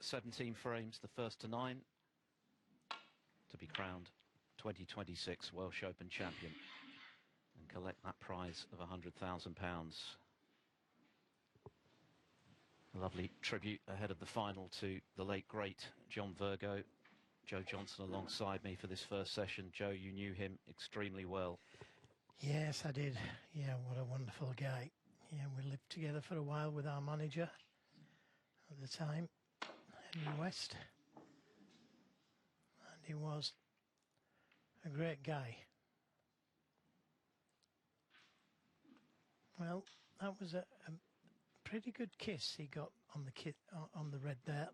17 frames, the first to 9, to be crowned 2026 Welsh Open champion and collect that prize of £100,000. A lovely tribute ahead of the final to the late great John Virgo. Joe Johnson alongside me for this first session. Joe, you knew him extremely well. Yes, I did. Yeah, what a wonderful guy. Yeah, we lived together for a while with our manager at the time, Henry West. And he was a great guy. Well, that was a pretty good kiss he got on the red there.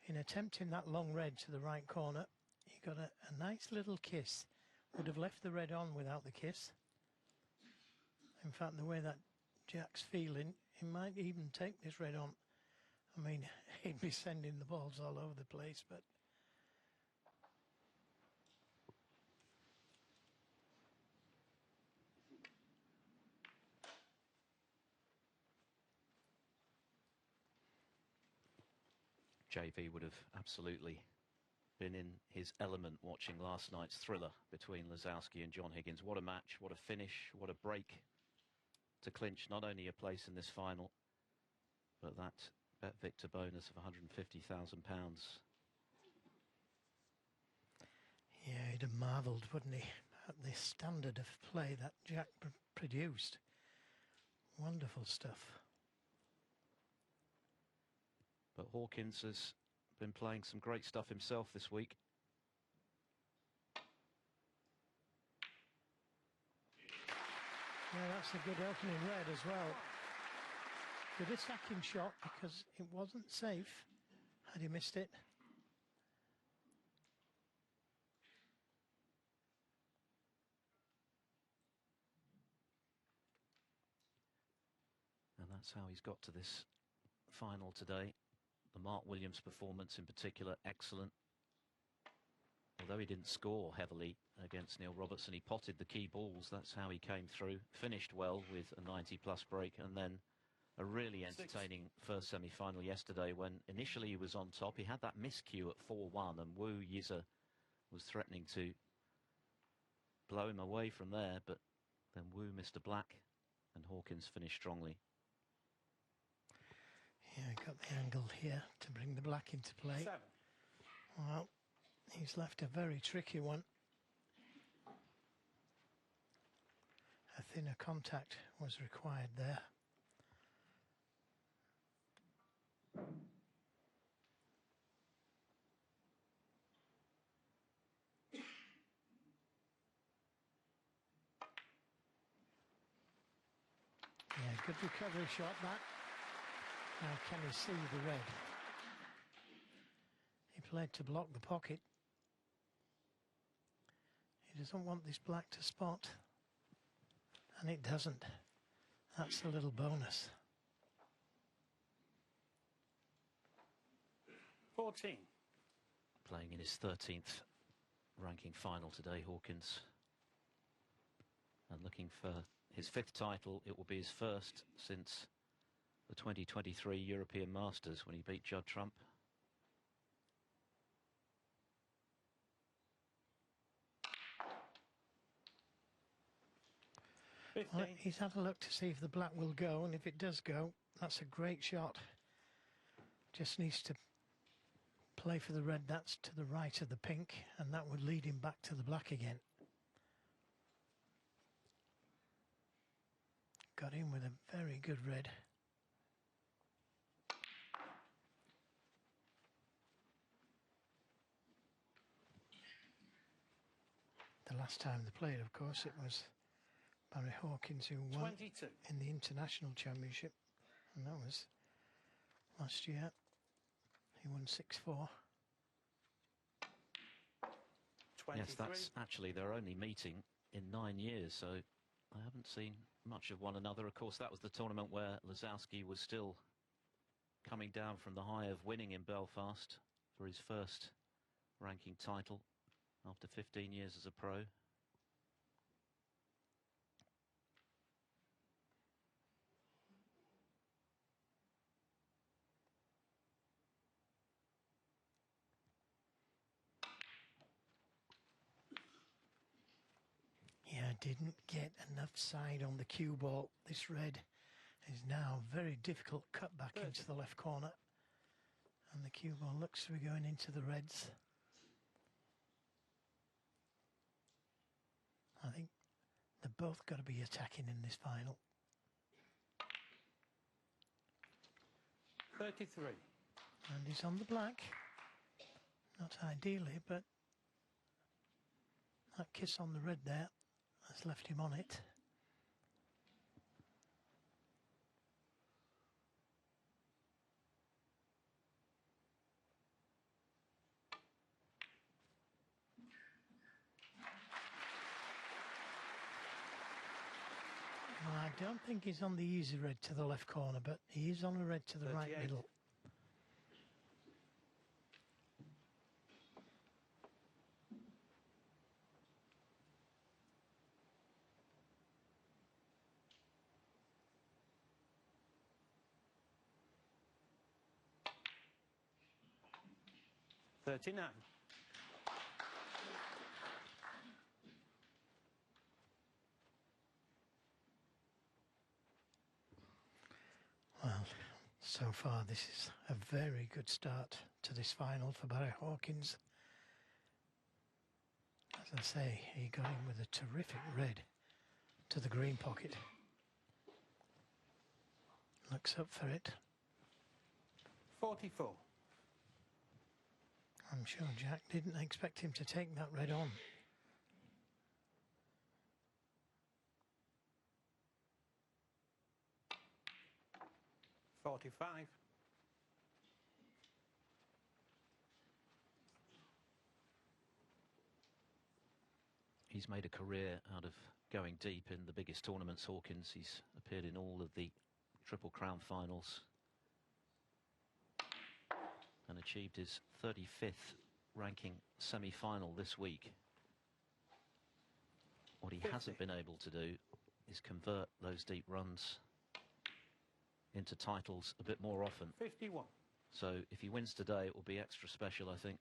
In attempting that long red to the right corner, he got a nice little kiss. Would have left the red on without the kiss. In fact, the way that Jack's feeling, he might even take this red on. I mean, he'd be sending the balls all over the place, but... JV would have absolutely been in his element watching last night's thriller between Lisowski and John Higgins. What a match, what a finish, what a break to clinch not only a place in this final, but that BetVictor bonus of £150,000. Yeah, he'd have marvelled, wouldn't he, at the standard of play that Jack produced. Wonderful stuff. But Hawkins has been playing some great stuff himself this week. Yeah, that's a good opening red as well. Good attacking shot because it wasn't safe had he missed it. And that's how he's got to this final today. The Mark Williams performance in particular, excellent. Although he didn't score heavily against Neil Robertson, he potted the key balls. That's how he came through. Finished well with a 90-plus break, and then a really entertaining first semi-final yesterday when initially he was on top. He had that miscue at 4-1, and Wu Yiza was threatening to blow him away from there, but then Wu missed a black, and Hawkins finished strongly. Yeah, got the angle here to bring the black into play. 7. Well, he's left a very tricky one. A thinner contact was required there. Yeah, good recovery shot that. Now can he see the red? He played to block the pocket. He doesn't want this black to spot. And it doesn't. That's a little bonus. 14. Playing in his 13th ranking final today, Hawkins. And looking for his 5th title. It will be his first since the 2023 European Masters when he beat Judd Trump. Well, he's had a look to see if the black will go, and if it does go, that's a great shot. Just needs to play for the red that's to the right of the pink, and that would lead him back to the black again. Got in with a very good red. The last time they played, of course, it was Barry Hawkins who won 22. in the International Championship, and that was last year. He won 6-4. 23. Yes, that's actually their only meeting in 9 years, so I haven't seen much of one another. Of course, that was the tournament where Lisowski was still coming down from the high of winning in Belfast for his first ranking title after 15 years as a pro. didn't get enough side on the cue ball. This red is now very difficult cut back into the left corner. And the cue ball looks to be going into the reds. I think they've both got to be attacking in this final. 33. And he's on the black. Not ideally, but that kiss on the red there has left him on it. Well, I don't think he's on the easy red to the left corner, but he is on a red to the 38. right middle. $39. Well, so far this is a very good start to this final for Barry Hawkins. As I say, he got in with a terrific red to the green pocket. Looks up for it. 44. I'm sure Jack didn't expect him to take that red on. $45. He's made a career out of going deep in the biggest tournaments, Hawkins. He's appeared in all of the Triple Crown finals and achieved his 35th ranking semi-final this week. What he 50. hasn't been able to do is convert those deep runs into titles a bit more often. 51. So if he wins today, it will be extra special, I think.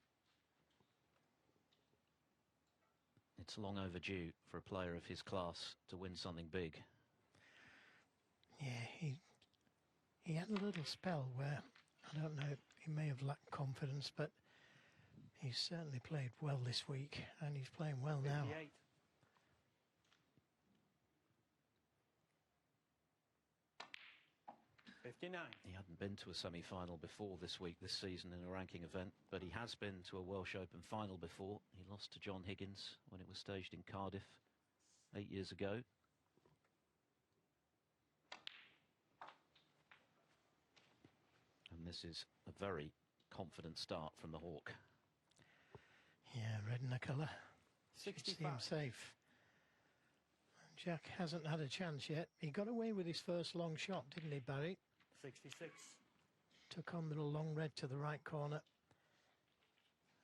It's long overdue for a player of his class to win something big. Yeah, he had a little spell where, I don't know, he may have lacked confidence, but he's certainly played well this week, and he's playing well 58. now. 59. He hadn't been to a semi-final before this week, this season, in a ranking event, but he has been to a Welsh Open final before. He lost to John Higgins when it was staged in Cardiff 8 years ago. And this is a very confident start from the Hawk. Yeah, red in the colour. Should 65. seem safe. Jack hasn't had a chance yet. He got away with his first long shot, didn't he, Barry? 66. Took on the long red to the right corner.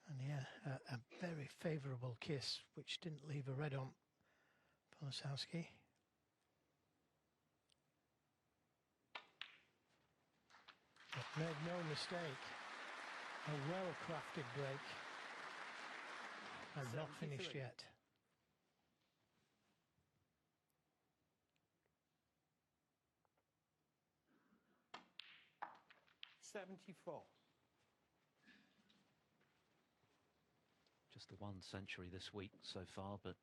And yeah, a very favourable kiss, which didn't leave a red on for Lisowski. But made no mistake. A well-crafted break. And not finished 73. yet. $74. Just the 1 century this week so far, but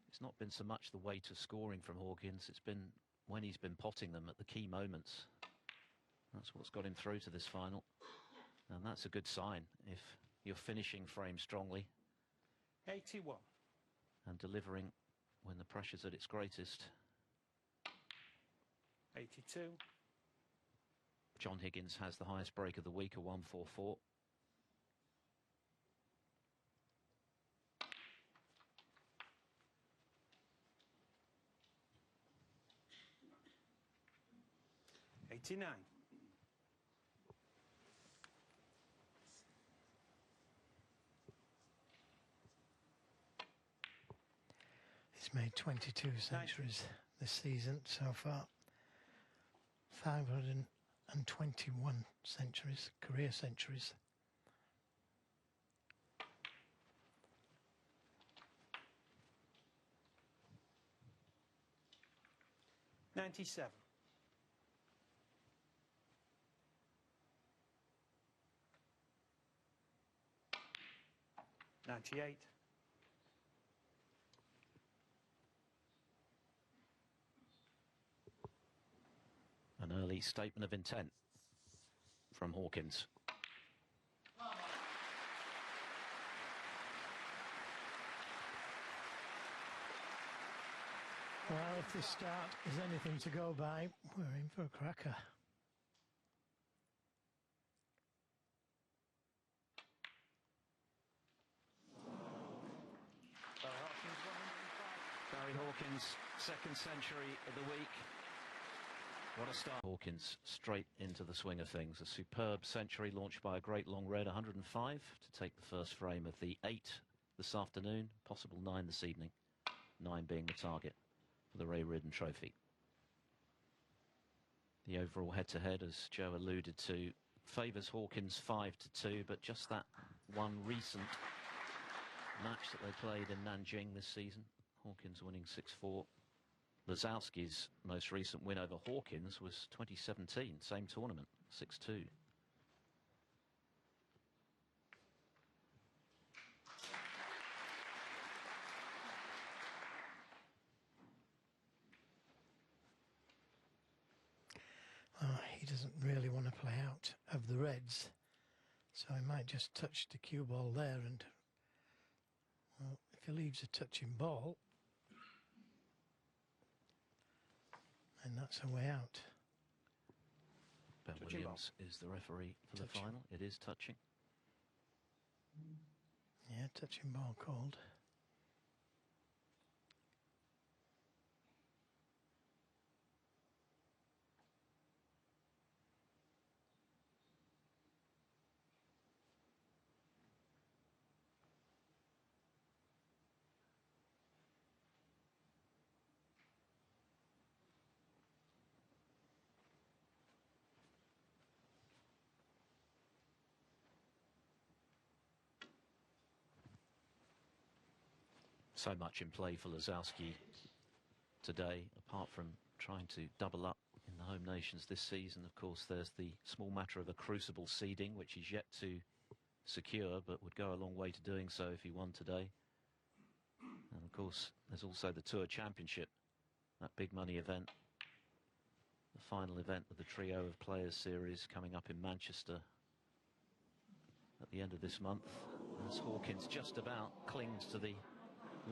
it's not been so much the weight of scoring from Hawkins. It's been when he's been potting them at the key moments. That's what's got him through to this final. And that's a good sign if you're finishing frame strongly 81. and delivering when the pressure's at its greatest. 82. John Higgins has the highest break of the week, a 144. $89. He's made 22 centuries this season so far. 521 centuries, career centuries. 97. 98. An early statement of intent from Hawkins. Well, if this start is anything to go by, we're in for a cracker. Barry Hawkins, second century of the week. What a start. Hawkins straight into the swing of things. A superb century launched by a great long red, 105 to take the first frame of the 8 this afternoon, possible 9 this evening, 9 being the target for the Ray Reardon Trophy. The overall head-to-head, as Joe alluded to, favours Hawkins 5-2, but just that one recent match that they played in Nanjing this season, Hawkins winning 6-4. Lisowski's most recent win over Hawkins was 2017, same tournament, 6-2. He doesn't really want to play out of the reds, so he might just touch the cue ball there, and well, if he leaves a touching ball, then that's a way out. Ben Williams is the referee for the final. It is touching. Yeah, touching ball called. So much in play for Lisowski today, apart from trying to double up in the home nations this season. Of course, there's the small matter of a crucible seeding, which he's yet to secure, but would go a long way to doing so if he won today. And of course, there's also the Tour Championship, that big money event, the final event of the Trio of Players series coming up in Manchester at the end of this month, as Hawkins just about clings to the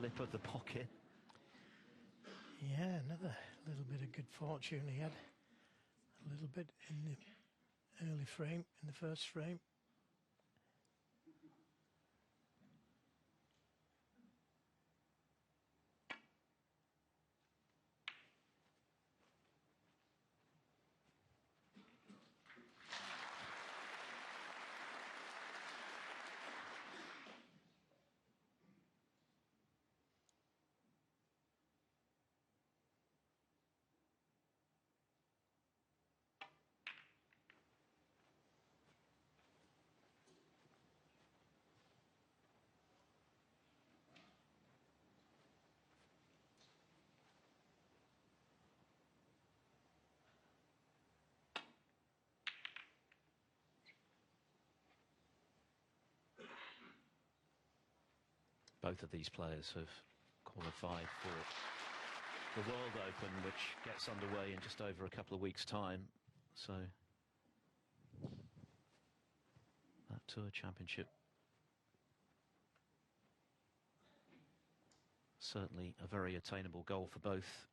lip of the pocket. Yeah, another little bit of good fortune he had. A little bit in the early frame, in the first frame. Both of these players have qualified for the World Open, which gets underway in just over a couple of weeks' time. So that Tour Championship, certainly a very attainable goal for both.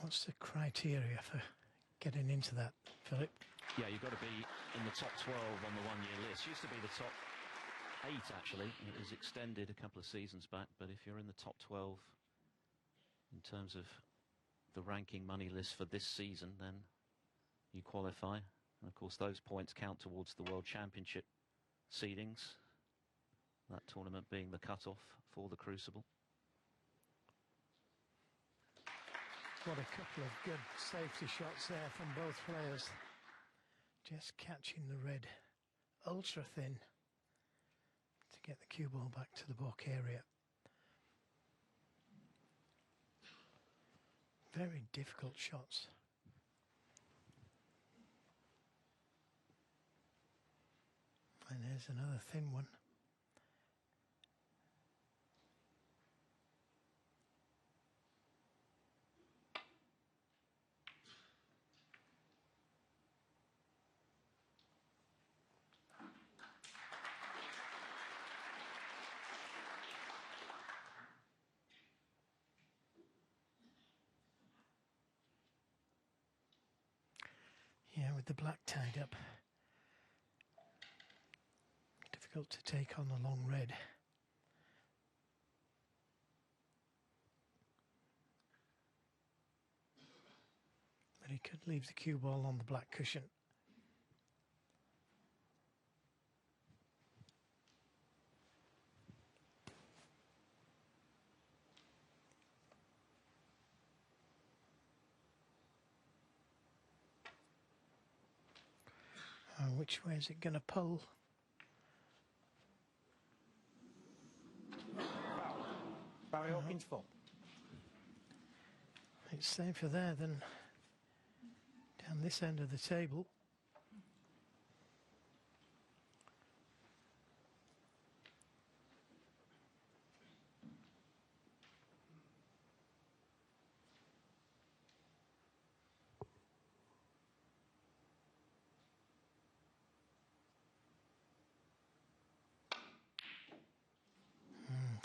What's the criteria for getting into that, Philip? Yeah, you've got to be in the top 12 on the one-year list. Used to be the top 8, actually. It was extended a couple of seasons back, but if you're in the top 12 in terms of the ranking money list for this season, then you qualify. And of course, those points count towards the World Championship seedings, that tournament being the cut-off for the Crucible. What a couple of good safety shots there from both players Just catching the red ultra thin to get the cue ball back to the baulk area. Very difficult shots. And there's another thin one. Yeah, with the black tied up. Difficult to take on the long red. But he could leave the cue ball on the black cushion. Which way is it going to pull? Barry Hawkins full. It's safer there than down this end of the table.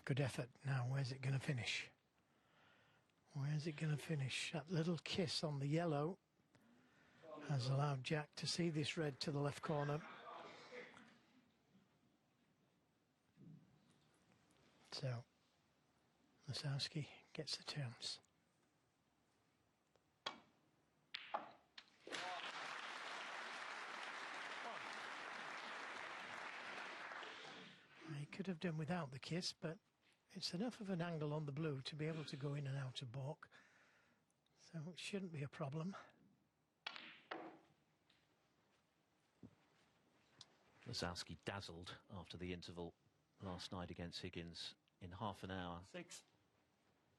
Good effort. Now, where's it going to finish? Where's it going to finish? That little kiss on the yellow has allowed Jack to see this red to the left corner. So, Lisowski gets the chance. He could have done without the kiss, but it's enough of an angle on the blue to be able to go in and out of baulk. So it shouldn't be a problem. Lisowski dazzled after the interval last night against Higgins. In half an hour, 6.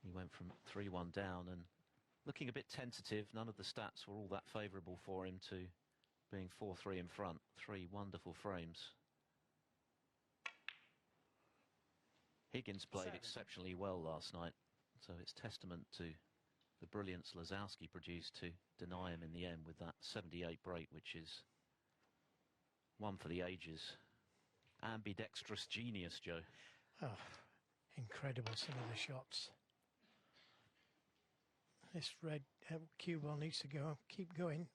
He went from 3-1 down and looking a bit tentative. None of the stats were all that favourable for him to being 4-3 in front. 3 wonderful frames. Higgins played 7. exceptionally well last night, so it's testament to the brilliance Lisowski produced to deny him in the end with that 78 break, which is one for the ages. Ambidextrous genius, Joe. Oh, incredible, some of the shots. This red cue ball needs to go, keep going.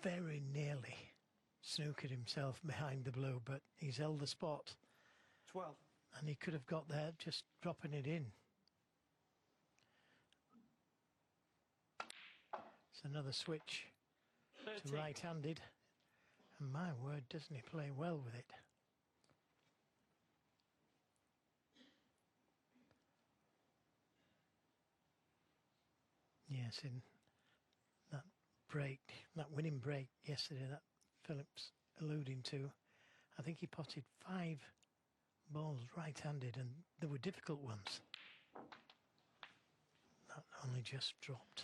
Very nearly snookered himself behind the blue, but he's held the spot. 12. And he could have got there just dropping it in. It's another switch 13. to right-handed. And my word, doesn't he play well with it? Yes, in that break, that winning break yesterday that Phillips alluding to, I think he potted 5 balls right-handed, and they were difficult ones. That only just dropped.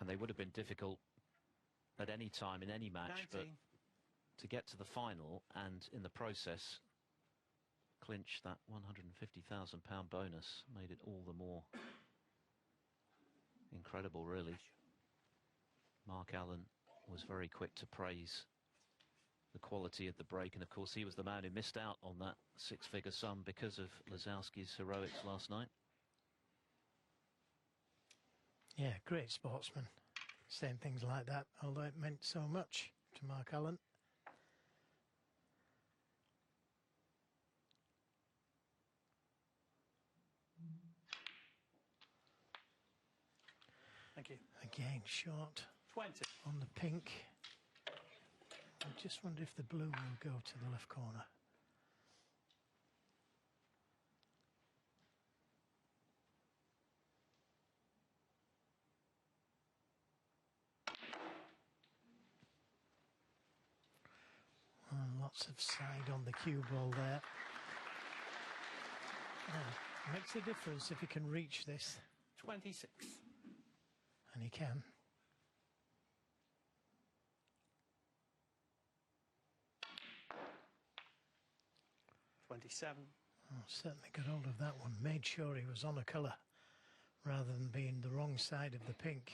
And they would have been difficult at any time in any match, 19. but to get to the final and in the process clinch that £150,000 bonus made it all the more incredible, really. Mark Allen was very quick to praise the quality of the break, and of course he was the man who missed out on that 6-figure sum because of Lisowski's heroics last night. Yeah, great sportsman. Saying things like that, although it meant so much to Mark Allen. Thank you. Again, short 20. on the pink. I just wonder if the blue will go to the left corner. Lots of side on the cue ball there. Makes a difference if he can reach this. 26. And he can. 27. Oh, certainly got hold of that one. Made sure he was on a colour rather than being the wrong side of the pink.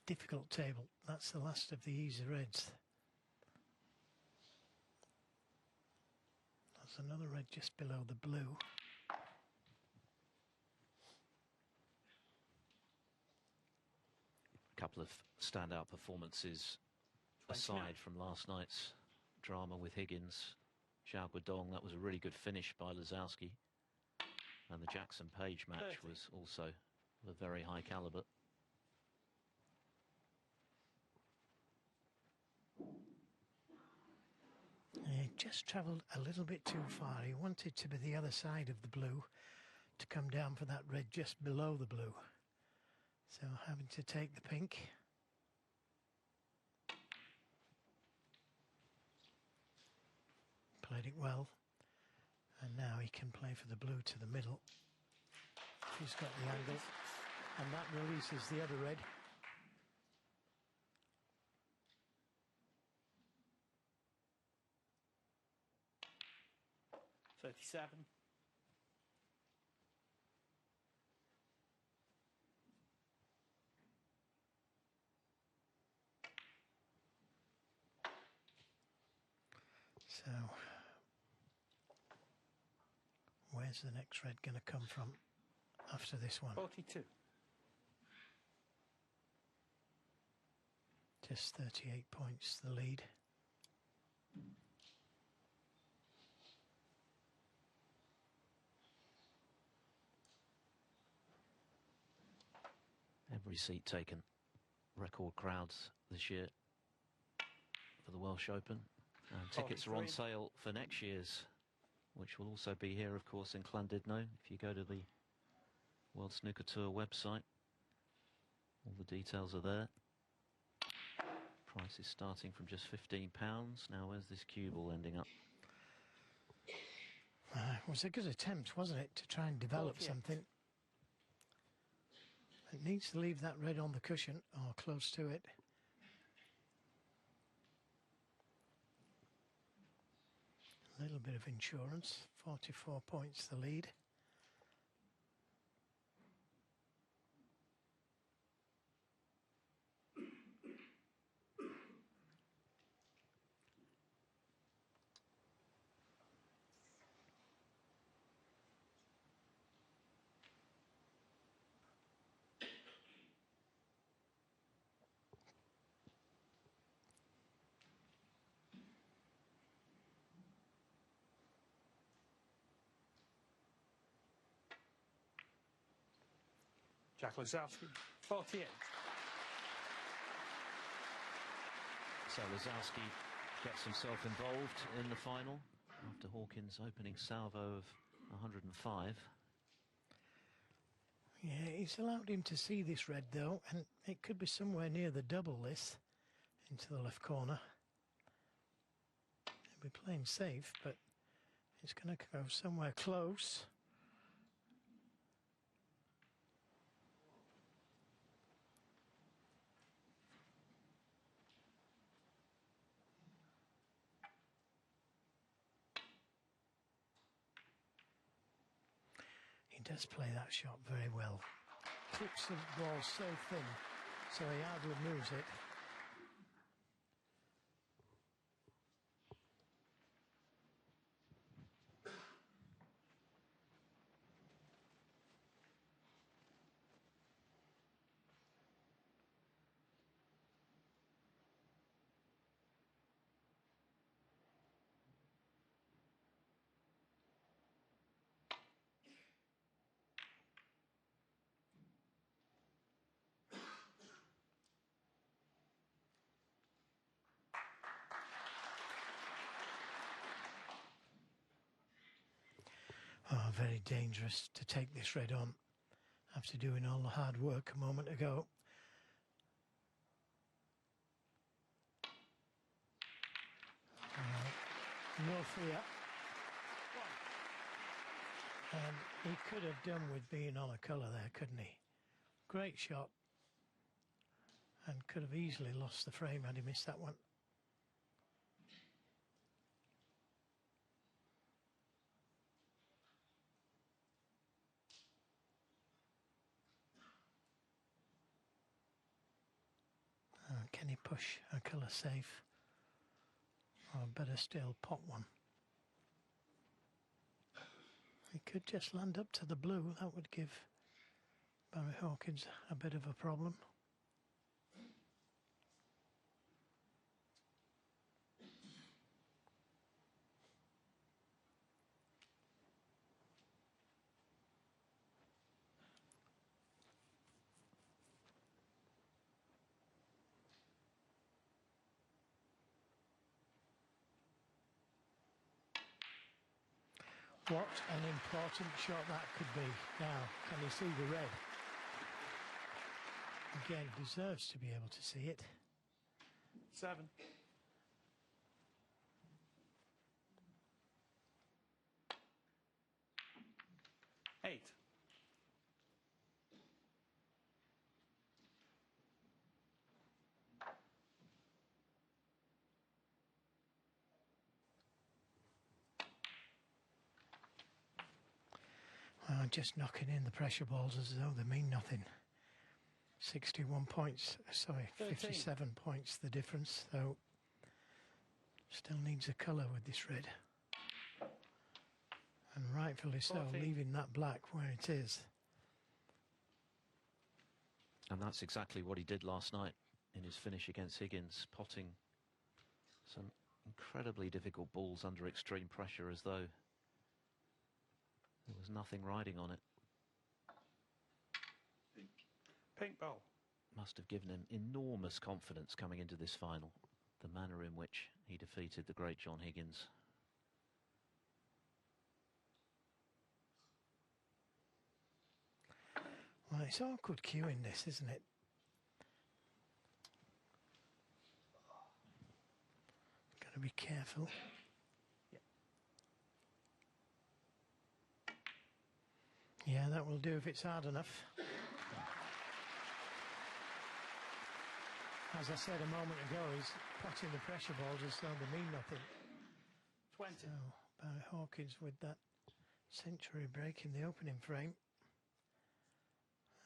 Difficult table. That's the last of the easy reds. There's another red just below the blue. A couple of standout performances 29. aside from last night's drama with Higgins. Zhao Guodong, that was a really good finish by Lisowski. And the Jackson Page match 30. was also of a very high caliber. He just travelled a little bit too far. He wanted to be the other side of the blue, to come down for that red just below the blue. So having to take the pink. Played it well. And now he can play for the blue to the middle. He's got the angle. And that releases the other red. Thirty-seven. So, where's the next red going to come from after this one? 42. Just 38 points, the lead. Every seat taken. Record crowds this year for the Welsh Open. And tickets are on 43. sale for next year's, which will also be here, of course, in Llandudno. If you go to the World Snooker Tour website, all the details are there. Price is starting from just £15. Now, where's this cue ball ending up? It was a good attempt, wasn't it, to try and develop 48. something. It needs to leave that red on the cushion, or close to it. A little bit of insurance, 44 points the lead. Jack Lisowski. 48. So Lisowski gets himself involved in the final after Hawkins' opening salvo of 105. Yeah, he's allowed him to see this red though, and it could be somewhere near the double this, into the left corner. He'll be playing safe, but it's going to go somewhere close. He does play that shot very well. Tips the ball so thin, so he hardly moves it. Oh, very dangerous to take this red on after doing all the hard work a moment ago. No fear. And he could have done with being on a colour there, couldn't he? Great shot. And could have easily lost the frame had he missed that one. Can he push a colour safe? Or better still, pot one. He could just land up to the blue. That would give Barry Hawkins a bit of a problem. What an important shot that could be. Now, can you see the red? Again, deserves to be able to see it. 7. Eight. Just knocking in the pressure balls as though they mean nothing. 61 points, sorry, 57 points the difference, though still needs a colour with this red. And rightfully so, 40. leaving that black where it is. And that's exactly what he did last night in his finish against Higgins, potting some incredibly difficult balls under extreme pressure as though there was nothing riding on it. Pink ball. Must have given him enormous confidence coming into this final, the manner in which he defeated the great John Higgins. Well, it's awkward cueing this, isn't it? Got to be careful. Yeah, that will do if it's hard enough. As I said a moment ago, he's potting the pressure balls as though they mean nothing. 20. So, Barry Hawkins with that century break in the opening frame.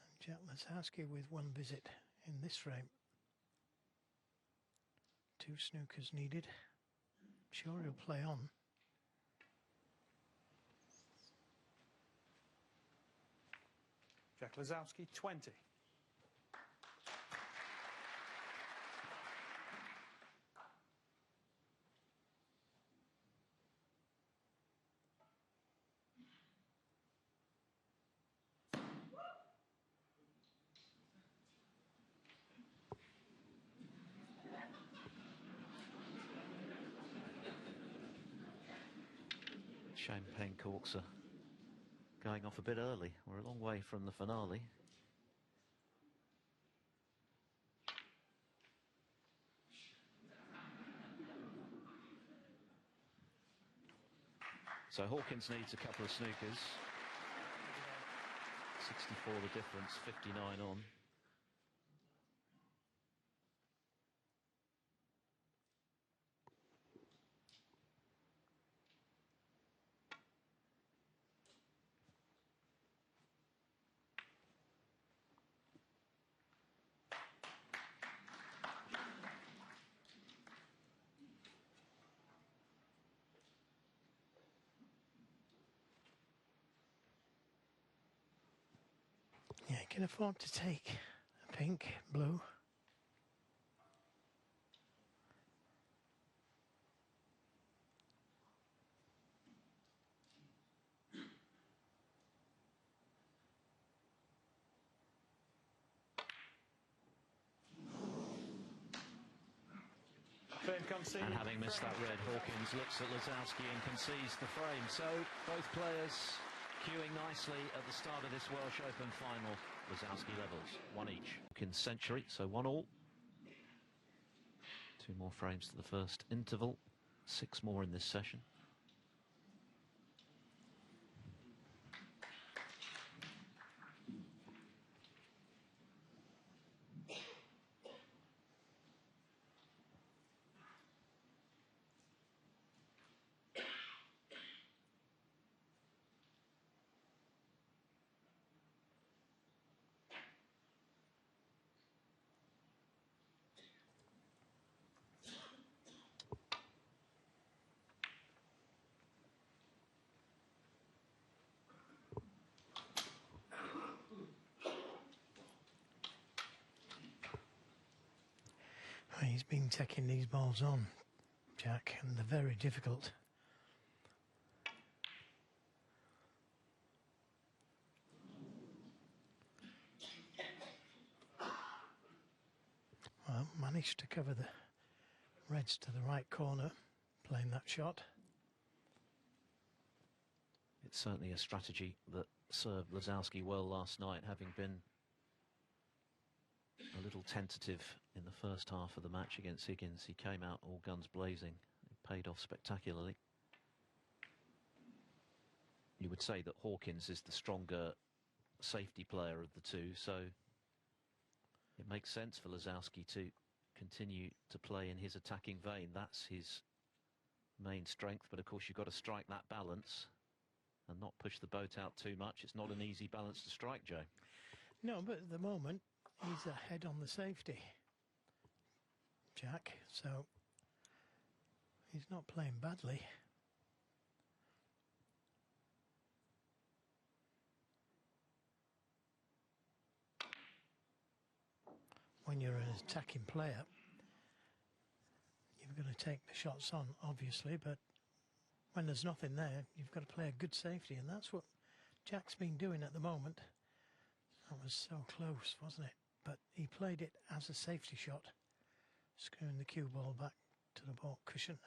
And Jack Lisowski with one visit in this frame. 2 snookers needed. Sure he'll play on. Jack Lisowski, 20. Champagne corks are going off a bit early. We're a long way from the finale. So Hawkins needs a couple of snookers. 64 the difference, 59 on. Yeah, he can afford to take a pink, blue. And having missed that red, Hawkins looks at Lisowski and concedes the frame. So both players queuing nicely at the start of this Welsh Open final. Lisowski levels, one each. Hawkins century, so 1 all. 2 more frames to the first interval. 6 more in this session. He's been taking these balls on, Jack, and they're very difficult. Well, managed to cover the reds to the right corner, playing that shot. It's certainly a strategy that served Lisowski well last night, having been a little tentative in the first half of the match against Higgins. He came out all guns blazing. It paid off spectacularly. You would say that Hawkins is the stronger safety player of the two, so it makes sense for Lisowski to continue to play in his attacking vein. That's his main strength, but of course you've got to strike that balance and not push the boat out too much. It's not an easy balance to strike, Joe. No, but at the moment he's ahead on the safety, Jack, so he's not playing badly. When you're an attacking player, you've got to take the shots on, obviously, but when there's nothing there, you've got to play a good safety, and that's what Jack's been doing at the moment. That was so close, wasn't it? But he played it as a safety shot, screwing the cue ball back to the ball cushion.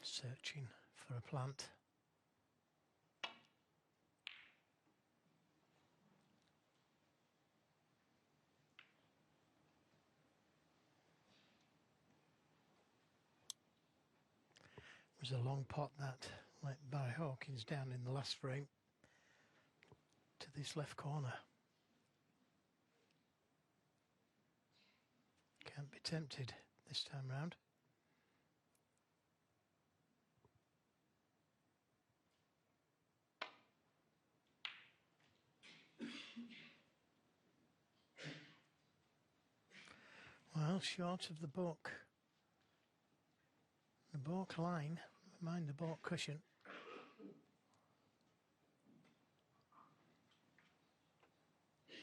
Searching for a plant. It was a long pot that let by Hawkins down in the last frame to this left corner. Can't be tempted this time round. Well, short of the book. The balk line, mind the balk cushion.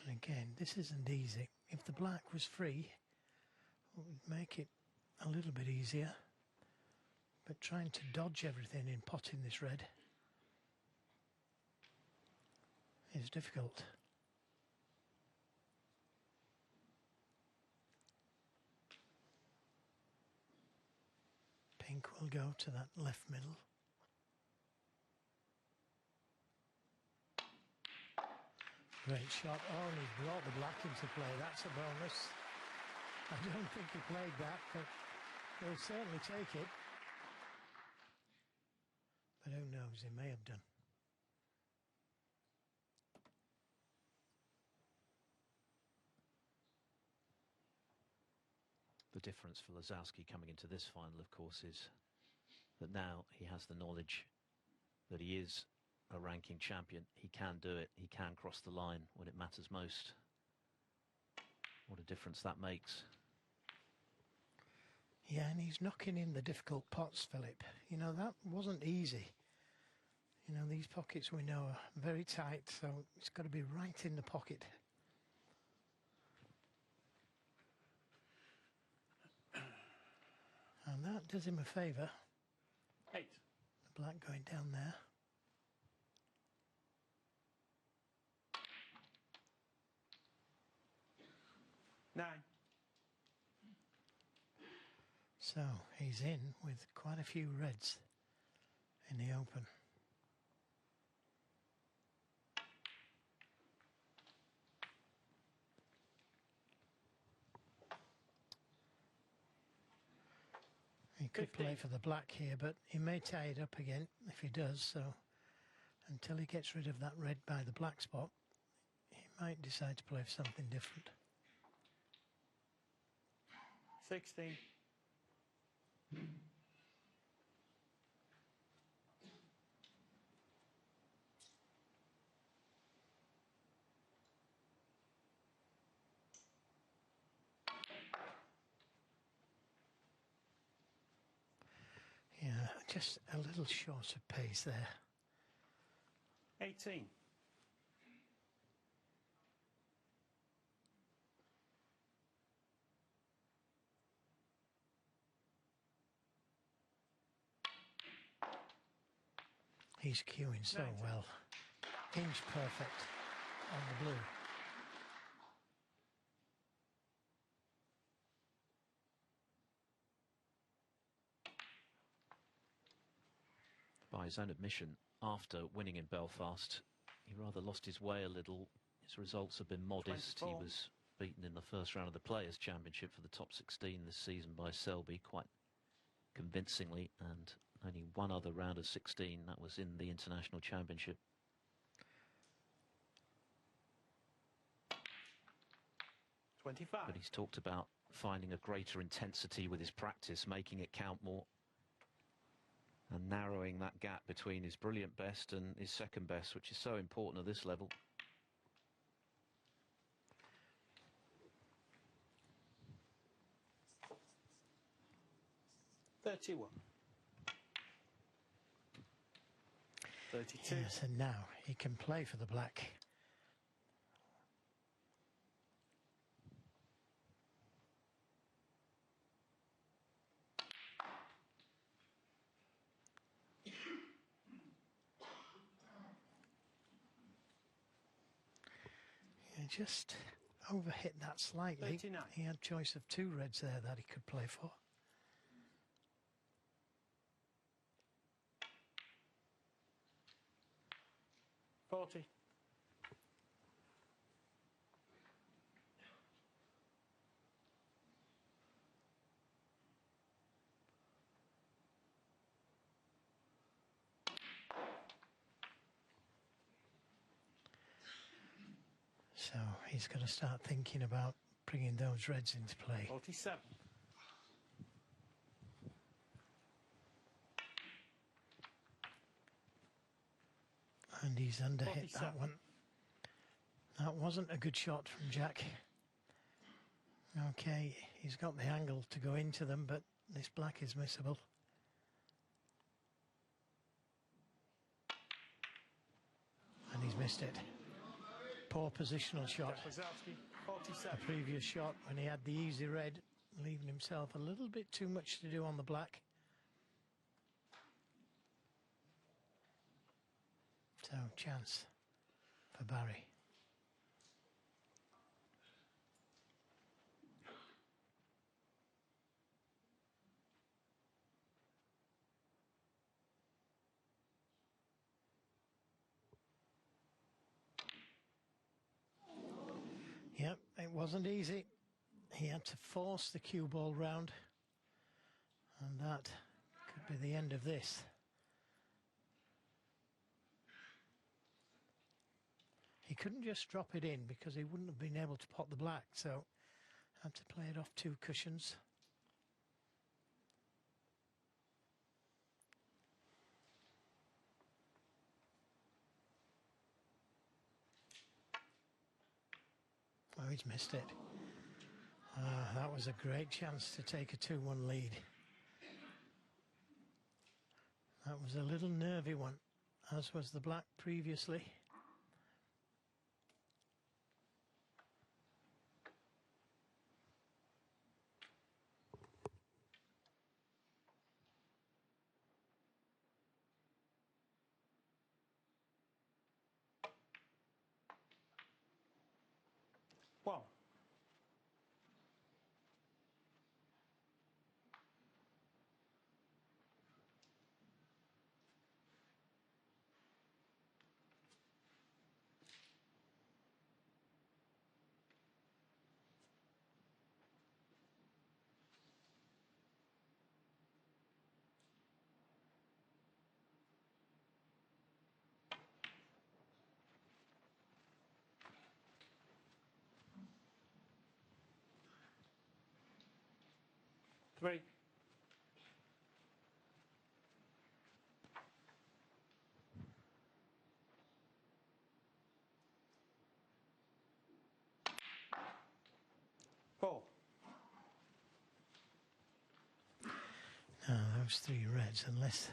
And again, this isn't easy. If the black was free, it would make it a little bit easier. But trying to dodge everything in potting this red is difficult. Pink will go to that left middle. Great shot. Oh, and he's brought the black into play. That's a bonus. I don't think he played that, but he'll certainly take it. But who knows, he may have done. The difference for Lisowski coming into this final, of course, is that now he has the knowledge that he is a ranking champion. He can do it. He can cross the line when it matters most. What a difference that makes. Yeah, and he's knocking in the difficult pots, Philip. You know, that wasn't easy. You know, these pockets we know are very tight, so it's got to be right in the pocket. And that does him a favour. 8. The black going down there. Nine. So he's in with quite a few reds in the Open. He could 15. play for the black here, but he may tie it up again if he does, so until he gets rid of that red by the black spot, he might decide to play for something different. 16. Yeah, just a little short of pace there. 18. He's cueing so 19. well. Inch perfect on the blue. By his own admission, after winning in Belfast, he rather lost his way a little. His results have been modest. 24. He was beaten in the first round of the Players' Championship for the top 16 this season by Selby quite convincingly, and only one other round of 16, that was in the International Championship. 25. But he's talked about finding a greater intensity with his practice, making it count more, and narrowing that gap between his brilliant best and his second best, which is so important at this level. $31. 32. Yes, and now he can play for the black. He just overhit that slightly. 39. He had choice of two reds there that he could play for. $40. So he's got to start thinking about bringing those reds into play. 47. And he's underhit 47. that one. That wasn't a good shot from Jack. Okay, he's got the angle to go into them, but this black is missable. And he's missed it. Poor positional shot. Lisowski, The 47. previous shot when he had the easy red, leaving himself a little bit too much to do on the black. So, chance for Barry. Yep, it wasn't easy. He had to force the cue ball round, and that could be the end of this. He couldn't just drop it in because he wouldn't have been able to pot the black, so had to play it off two cushions. Oh, he's missed it. That was a great chance to take a 2-1 lead. That was a little nervy one, as was the black previously. Wow. 3. Four. Now those 3 reds, unless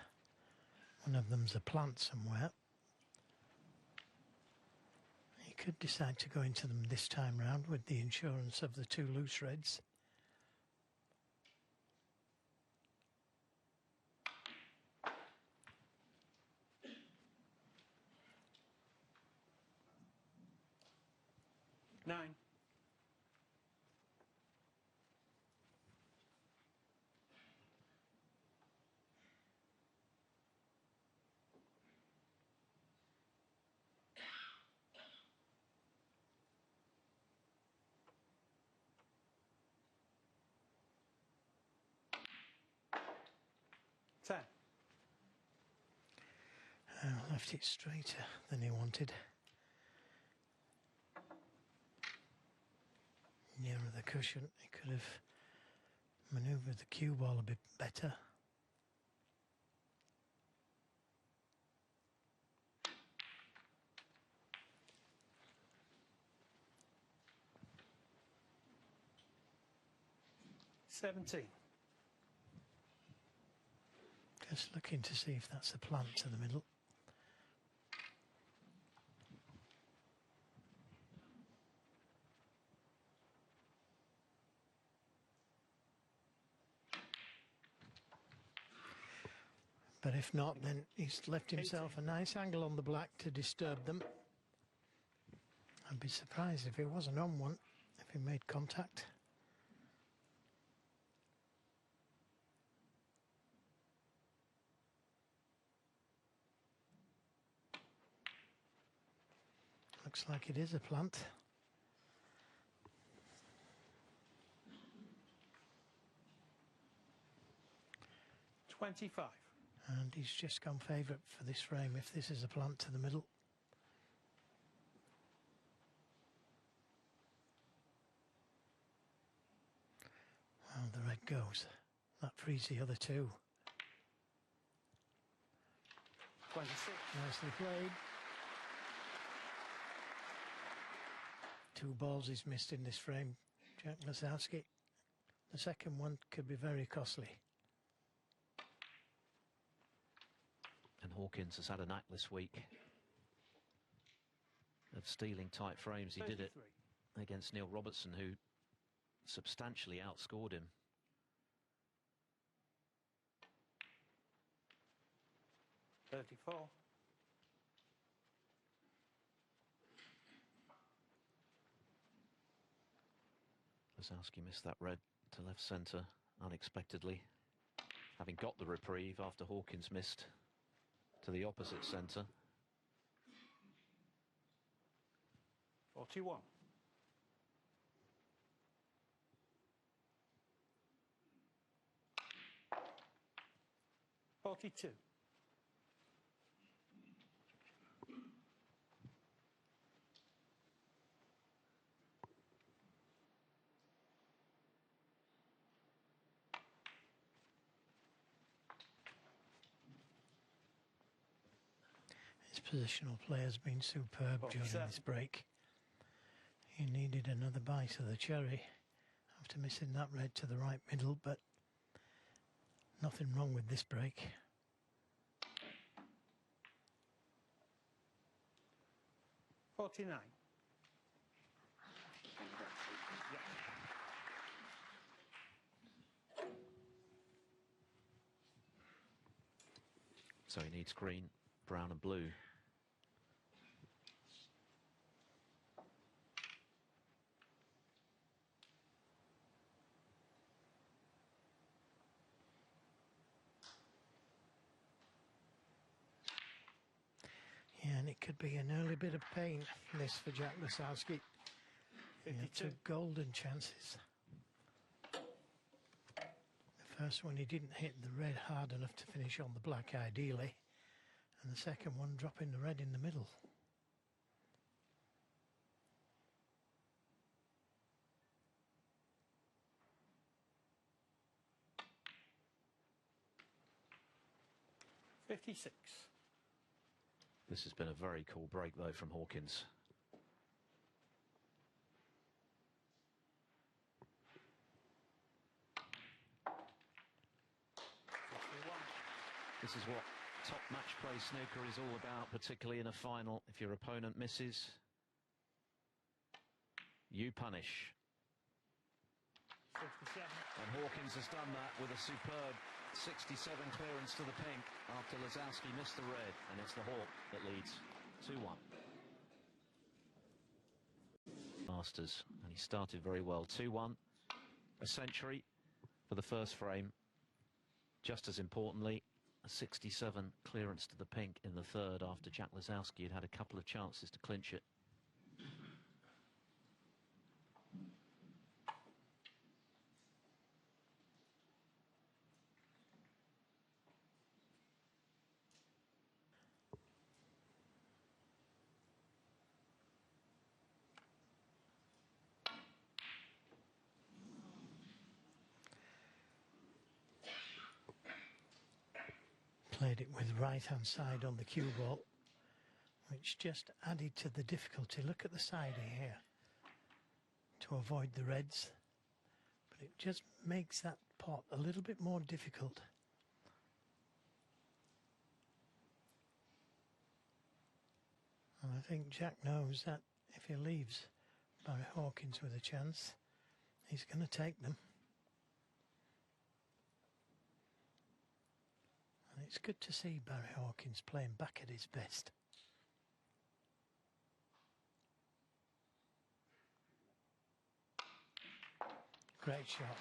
one of them's a plant somewhere, he could decide to go into them this time round with the insurance of the 2 loose reds. Nine. Ten. Left it straighter than he wanted. Nearer the cushion, he could have manoeuvred the cue ball a bit better. $17. Just looking to see if that's a plant to the middle. But if not, then he's left himself a nice angle on the black to disturb them. I'd be surprised if he wasn't on one, if he made contact. Looks like it is a plant. $25. And he's just gone favourite for this frame if this is a plant to the middle. Well, the red goes. That frees the other 2. 26. Nicely played. 2 balls he's missed in this frame, Jack Lisowski. The second one could be very costly. And Hawkins has had a knack this week of stealing tight frames. He did it 33. against Neil Robertson, who substantially outscored him. $34. Lisowski missed that red to left centre unexpectedly, having got the reprieve after Hawkins missed to the opposite centre. 41. $42. His positional play has been superb during 47. this break. He needed another bite of the cherry after missing that red to the right middle, but nothing wrong with this break. $49. So he needs green, brown and blue. Yeah, and it could be an early bit of pain, this, for Jack Lisowski. He had 52. 2 golden chances. The first one, he didn't hit the red hard enough to finish on the black ideally, and the second one dropping the red in the middle. 56. This has been a very cool break, though, from Hawkins. This is what top match play snooker is all about, particularly in a final. If your opponent misses, you punish. 67. And Hawkins has done that with a superb 67 clearance to the pink after Lisowski missed the red, and it's the Hawk that leads 2-1. Masters, and he started very well. 2-1, a century for the first frame. Just as importantly, a 67 clearance to the pink in the third after Jack Lisowski had had a couple of chances to clinch it. Played it with right-hand side on the cue ball, which just added to the difficulty. Look at the side here to avoid the reds, but it just makes that pot a little bit more difficult. And I think Jack knows that if he leaves Barry Hawkins with a chance, he's going to take them. And it's good to see Barry Hawkins playing back at his best. Great shot.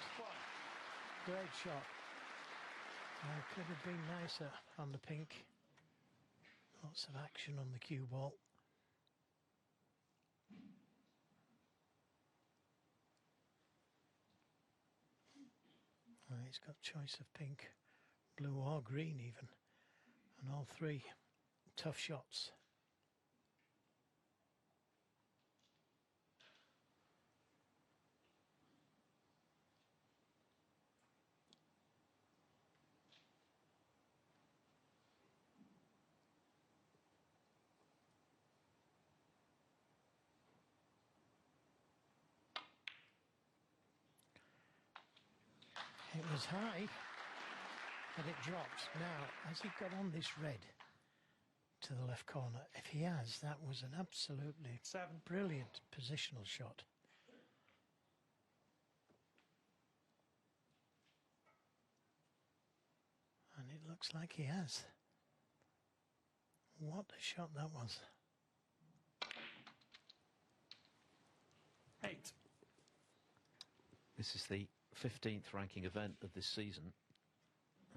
Great shot. Could have been nicer on the pink. Lots of action on the cue ball. He's got choice of pink, blue or green even, and all three tough shots. It was high, but it dropped. Now, has he got on this red to the left corner? If he has, that was an absolutely brilliant positional shot. And it looks like he has. What a shot that was. 8. This is the 15th ranking event of this season,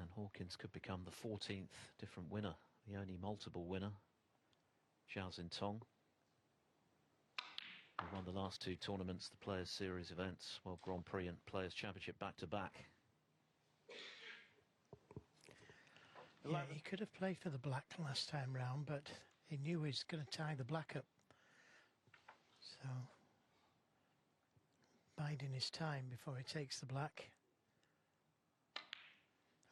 and Hawkins could become the 14th different winner, the only multiple winner. Zhao Xintong, who won the last two tournaments, the Players' Series events, World Grand Prix and Players' Championship back-to-back. Yeah, he could have played for the black last time round, but he knew he was going to tie the black up. So, biding his time before he takes the black.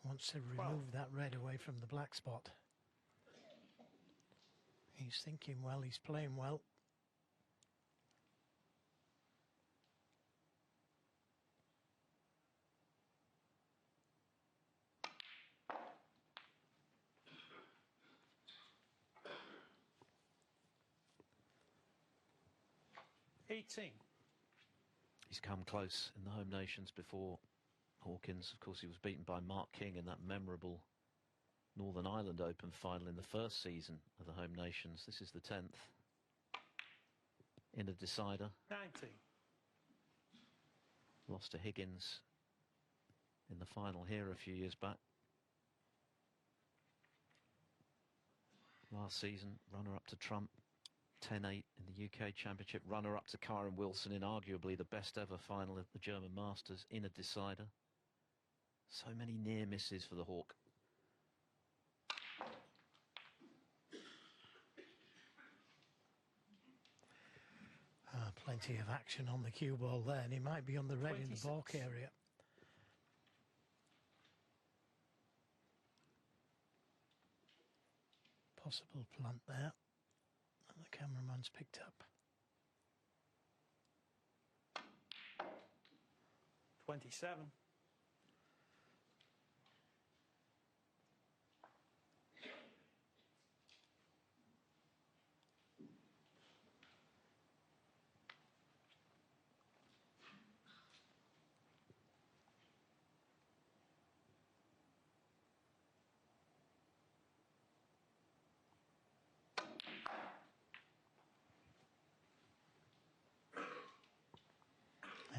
He wants to remove that red away from the black spot. He's thinking well, he's playing well. He's come close in the home nations before. Hawkins, of course, he was beaten by Mark King in that memorable Northern Ireland Open final in the first season of the home nations. This is the 10th in a decider. 90. Lost to Higgins in the final here a few years back. Last season, runner-up to Trump. 10-8 in the UK Championship, runner-up to Kyron Wilson in arguably the best ever final of the German Masters in a decider. So many near misses for the Hawk. Plenty of action on the cue ball there, and he might be on the red 26. in the balk area. possible plant there that the cameraman's picked up. 27.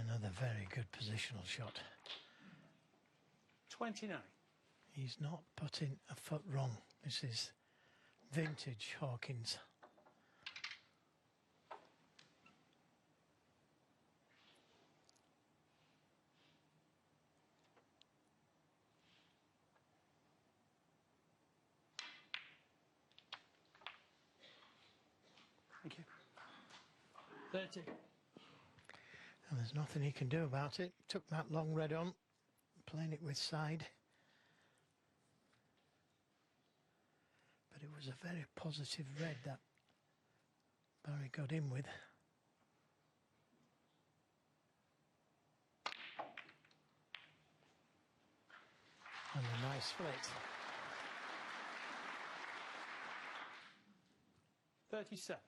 Another very good positional shot. 29. He's not putting a foot wrong. This is vintage Hawkins. Thank you. 30. And there's nothing he can do about it. Took that long red on, playing it with side. But it was a very positive red that Barry got in with. And a nice split. 37.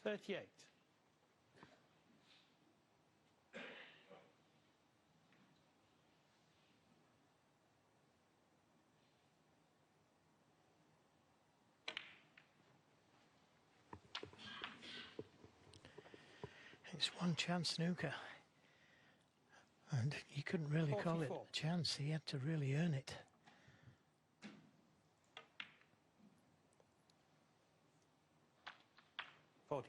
$38. It's one chance snooker. And you couldn't really call it 44. a chance. He had to really earn it. $45.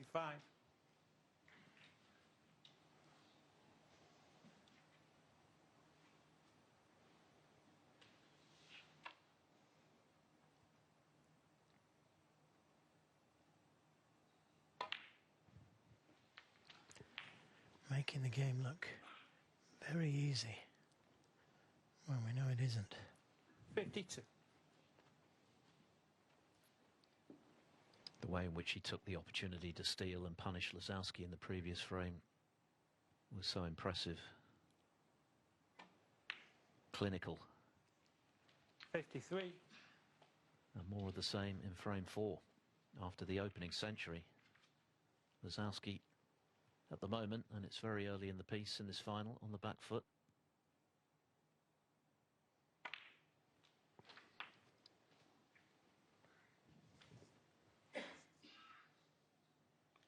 Making the game look very easy when we know it isn't. 52. The way in which he took the opportunity to steal and punish Lisowski in the previous frame was so impressive. Clinical. 53. And more of the same in frame 4 after the opening century. Lisowski at the moment, and it's very early in the piece in this final, on the back foot.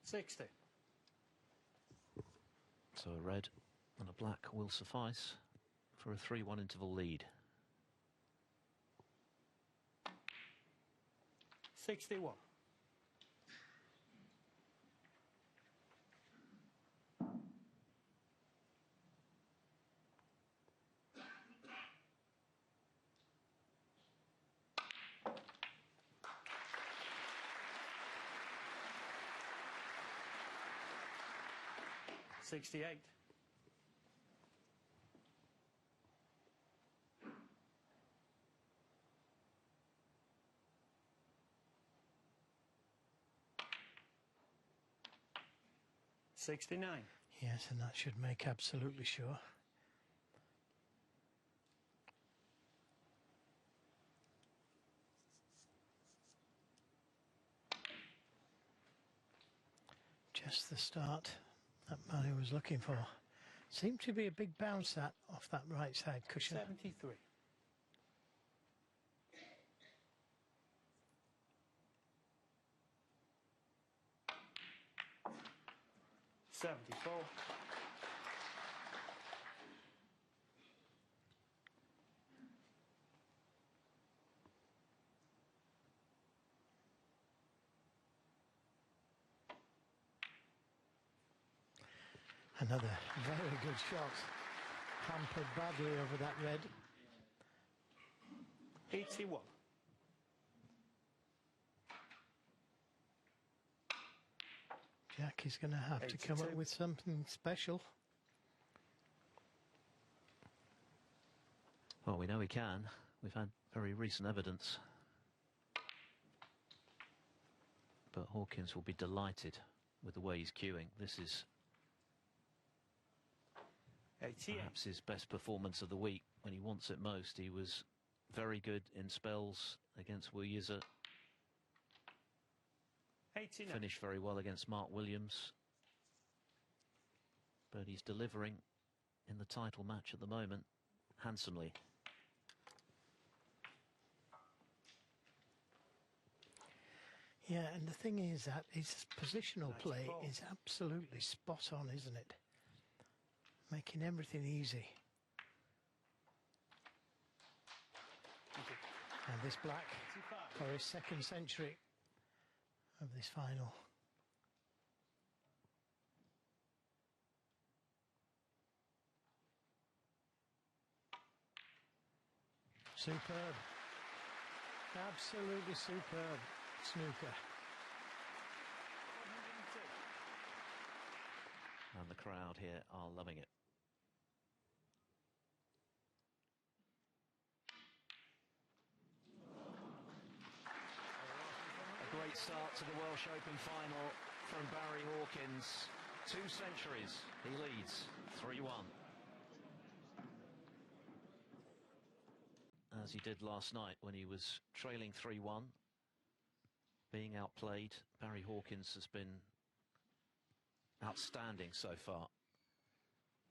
$60. So a red and a black will suffice for a 3-1 interval lead. 61. $68. $69. Yes, and that should make absolutely sure. Just the start that Barry was looking for. Seemed to be a big bounce that off that right side cushion. 73. $74. Another very good shot. Hampered badly over that red. 81. Jack is going to have to come up 82. with something special. Well, we know he can. We've had very recent evidence. But Hawkins will be delighted with the way he's cueing. This is 88. perhaps his best performance of the week when he wants it most. He was very good in spells against Wu Yize. 89. Finished very well against Mark Williams. But he's delivering in the title match at the moment handsomely. Yeah, and the thing is that his positional play 94. is absolutely spot on, isn't it? Making everything easy. And this black 85. for his second century of this final. Superb. Absolutely superb snooker. 102. And the crowd here are loving it. A great start to the Welsh Open final from Barry Hawkins. 2 centuries. He leads 3-1. As he did last night when he was trailing 3-1. Being outplayed, Barry Hawkins has been outstanding so far,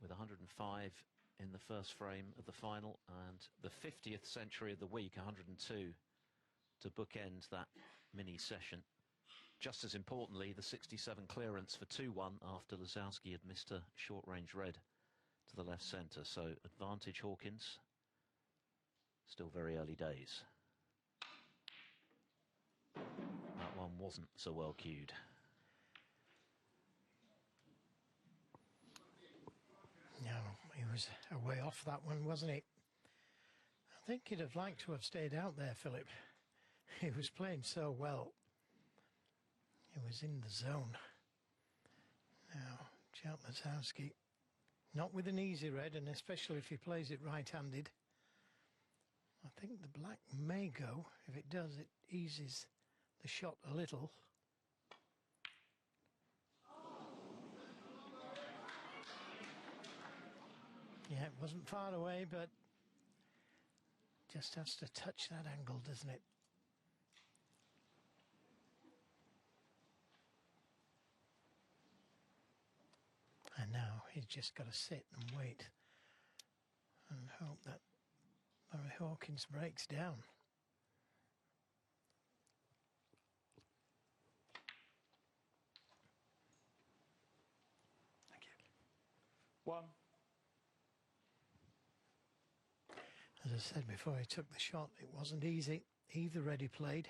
with 105 in the first frame of the final and the 50th century of the week, 102, to bookend that mini session. Just as importantly, the 67 clearance for 2-1 after Lisowski had missed a short-range red to the left centre. So advantage Hawkins. Still very early days. That one wasn't so well cued. No, he was a way off that one, wasn't he? I think he'd have liked to have stayed out there, Philip. He was playing so well. He was in the zone. Now, Jack Lisowski, not with an easy red, and especially if he plays it right-handed. I think the black may go. If it does, it eases the shot a little. Yeah, it wasn't far away, but just has to touch that angle, doesn't it? And now he's just got to sit and wait and hope that Barry Hawkins breaks down. Thank you. 1. As I said before he took the shot, it wasn't easy. Either red he played.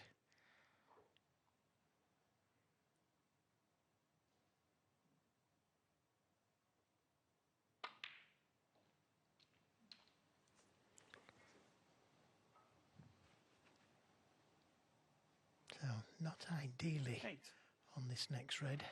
So, not ideally 8. on this next red.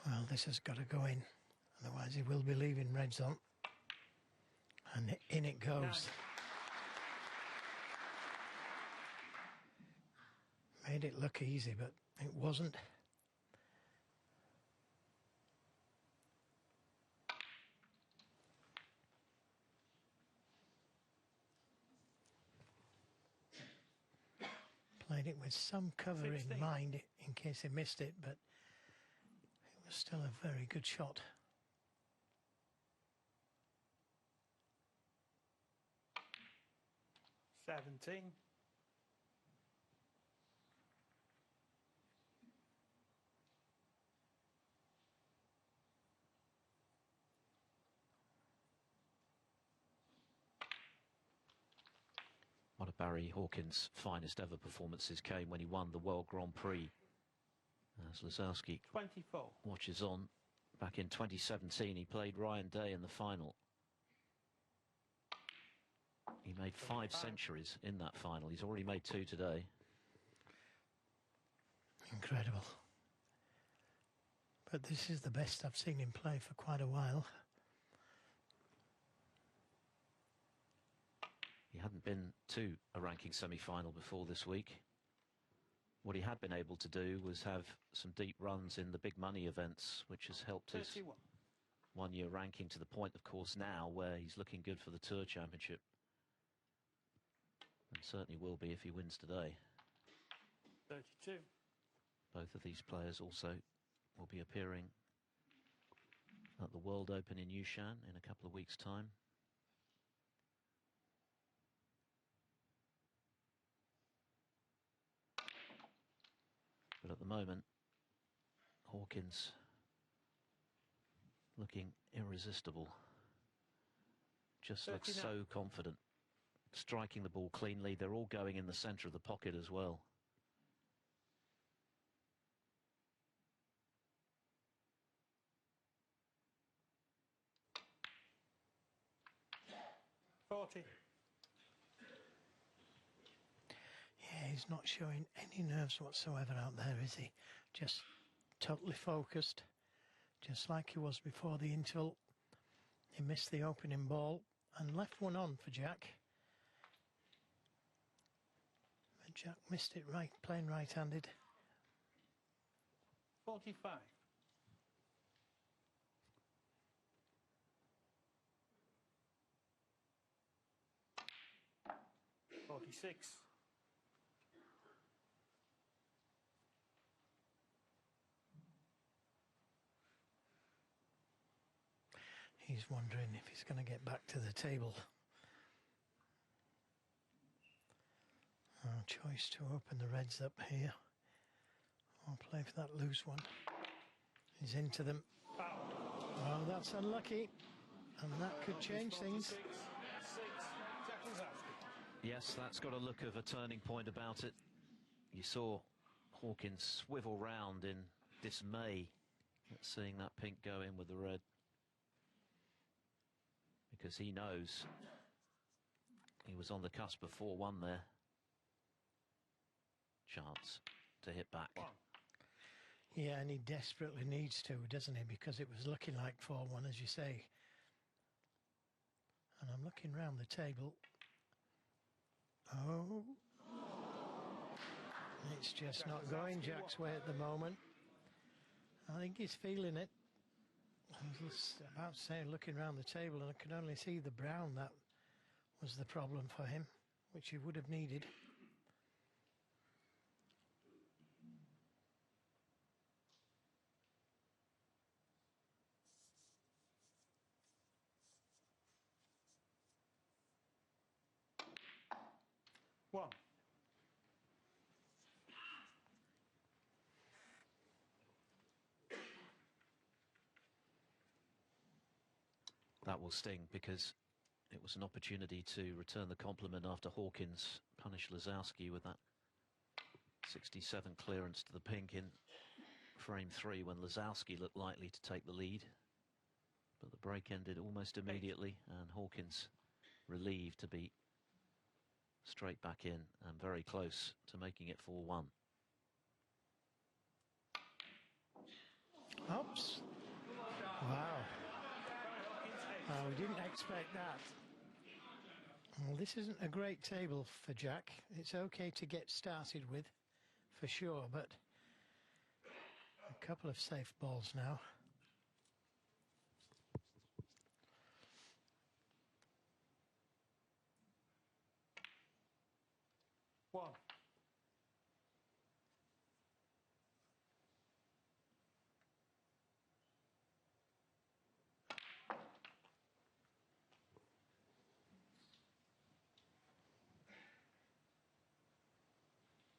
Well, this has got to go in, otherwise he will be leaving reds on. And in it goes. 9. Made it look easy, but it wasn't. Played it with some cover 16. in mind in case he missed it, but it was still a very good shot. 17. One of Barry Hawkins' finest ever performances came when he won the World Grand Prix. As Lisowski 24. watches on, back in 2017 he played Ryan Day in the final. He made 5 centuries in that final. He's already made 2 today. Incredible. But this is the best I've seen him play for quite a while. He hadn't been to a ranking semi-final before this week. What he had been able to do was have some deep runs in the big money events, which has helped his 31. one-year ranking to the point, of course, now where he's looking good for the Tour Championship. And certainly will be if he wins today. 32. Both of these players also will be appearing at the World Open in Yushan in a couple of weeks' time. But at the moment, Hawkins looking irresistible. Just looks 39. so confident. Striking the ball cleanly. They're all going in the centre of the pocket as well. $40. Yeah, he's not showing any nerves whatsoever out there, is he? Just totally focused, just like he was before the interval. He missed the opening ball and left one on for Jack. But Jack missed it right, playing right-handed. 45. $46. He's wondering if he's going to get back to the table. Choice to open the reds up here. I'll play for that loose one. He's into them. Oh, that's unlucky. And that could change things. Yes, that's got a look of a turning point about it. You saw Hawkins swivel round in dismay at seeing that pink go in with the red. Because he knows he was on the cusp of 4-1 there. Chance to hit back. Yeah, and he desperately needs to, doesn't he? Because it was looking like 4-1, as you say. And I'm looking round the table. Oh. It's just not going Jack's way at the moment. I think he's feeling it. I was about to say, looking round the table, and I could only see the brown. That was the problem for him, which he would have needed. One. That will sting because it was an opportunity to return the compliment after Hawkins punished Lisowski with that 67 clearance to the pink in frame 3 when Lisowski looked likely to take the lead. But the break ended almost immediately and Hawkins relieved to be straight back in and very close to making it 4-1. Oops. Wow. Oh, we didn't expect that. Well, this isn't a great table for Jack. It's okay to get started with, for sure, but a couple of safe balls now. One.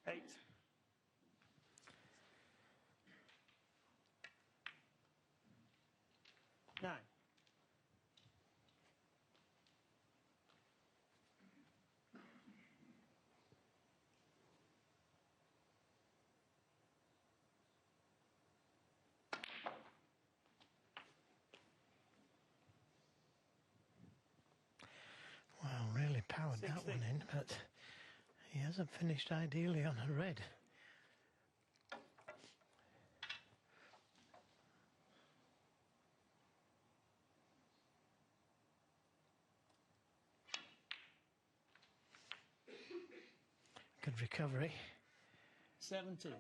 8. Nine. Well, really powered that 16. one in, but he hasn't finished ideally on a red. Good recovery. 17.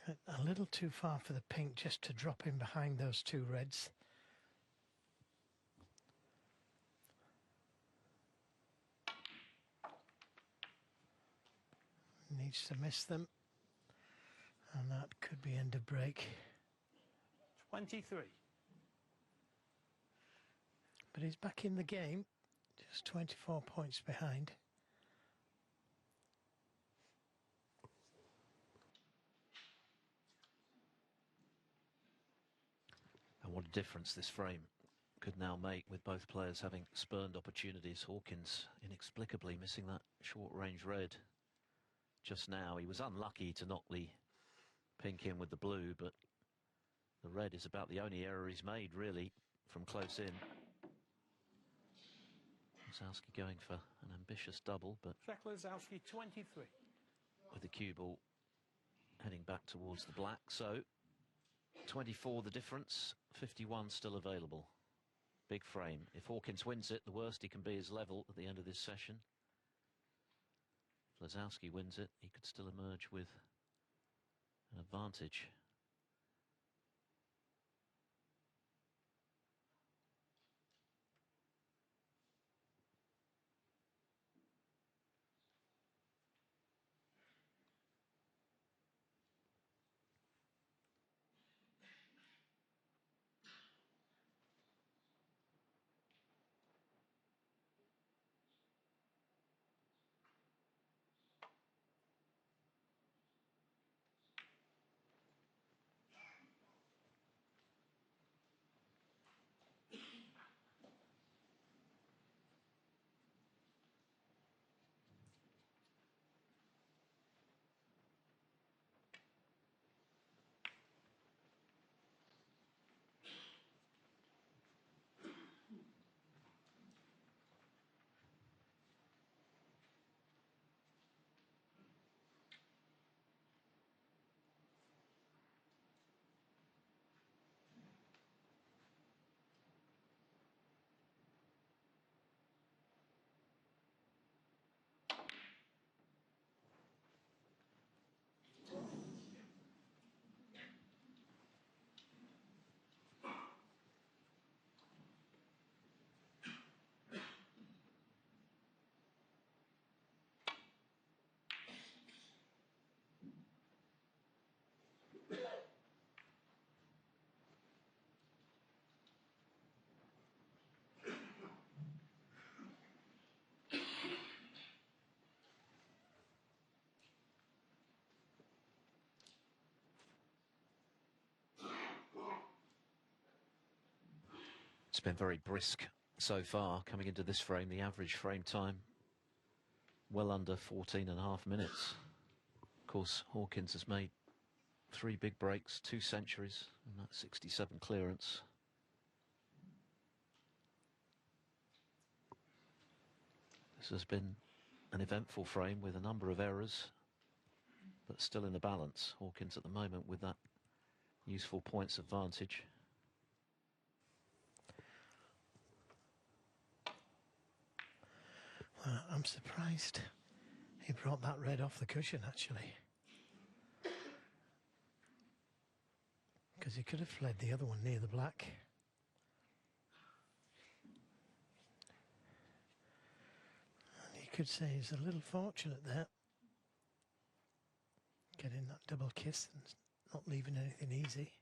A little too far for the pink just to drop in behind those two reds. Needs to miss them. And that could be end of break. 23. But he's back in the game. Just 24 points behind. And what a difference this frame could now make, with both players having spurned opportunities. Hawkins inexplicably missing that short-range red just now. He was unlucky to knock the pink in with the blue, but the red is about the only error he's made, really, from close in. Lisowski going for an ambitious double, but Lisowski, 23. with the cue ball heading back towards the black. So 24 the difference, 51 still available. Big frame. If Hawkins wins it, the worst he can be is level at the end of this session. If Lisowski wins it, he could still emerge with an advantage. It's been very brisk so far coming into this frame. The average frame time well under 14.5 minutes. Of course, Hawkins has made 3 big breaks, 2 centuries, and that 67 clearance. This has been an eventful frame with a number of errors, but still in the balance. Hawkins at the moment with that useful points advantage. Well, I'm surprised he brought that red off the cushion, actually. Because he could have fled the other one near the black. And you could say he's a little fortunate there. Getting that double kiss and not leaving anything easy.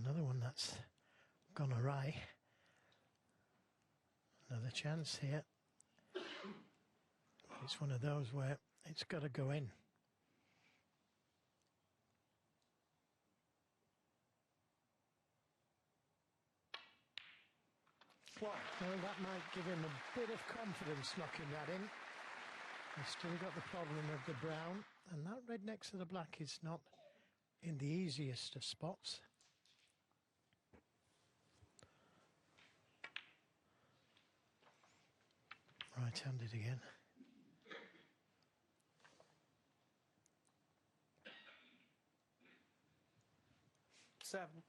Another one that's gone awry. Another chance here. It's one of those where it's got to go in. Well, that might give him a bit of confidence knocking that in. He's still got the problem of the brown, and that red next to the black is not in the easiest of spots. Right-handed again. seven.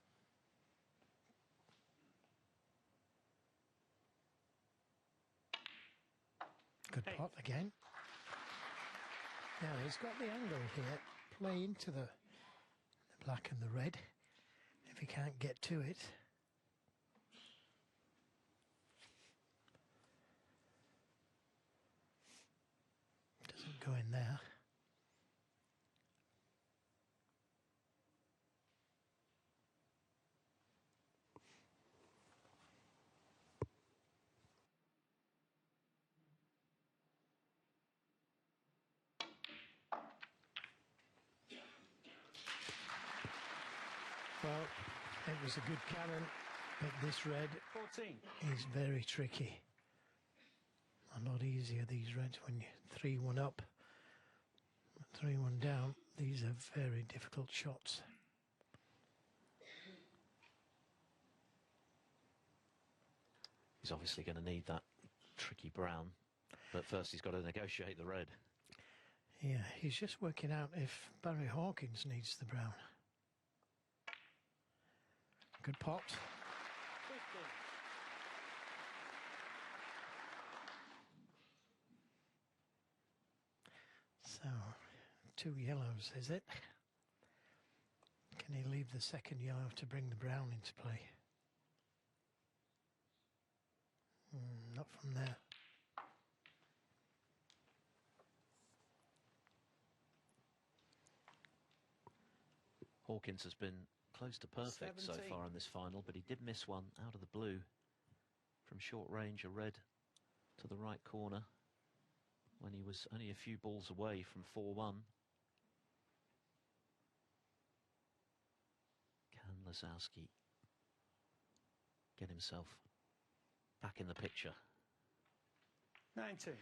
Good pot again. Now he's got the angle here. Play into the black and the red. If he can't get to it. Doesn't go in there. Well, it was a good cannon, but this red 14. is very tricky. A lot easier, these reds, when you 3-1 up, 3-1 down. These are very difficult shots. He's obviously going to need that tricky brown, but first he's got to negotiate the red. Yeah, he's just working out if Barry Hawkins needs the brown. Good pot. 15. So, 2 yellows, is it? Can he leave the second yellow to bring the brown into play? Not from there. Hawkins has been close to perfect so 17. far in this final, but he did miss one out of the blue from short range, a red to the right corner when he was only a few balls away from 4-1. Can Lisowski get himself back in the picture? 19.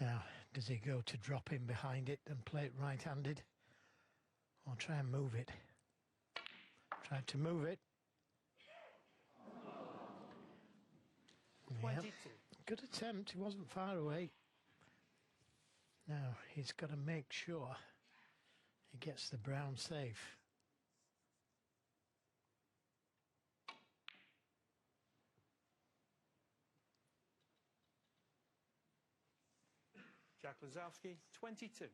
Now, does he go to drop in behind it and play it right-handed? Or try and move it? Tried to move it. 22. Yep. Good attempt, he wasn't far away. Now, he's got to make sure he gets the brown safe. Jack Lisowski, 22.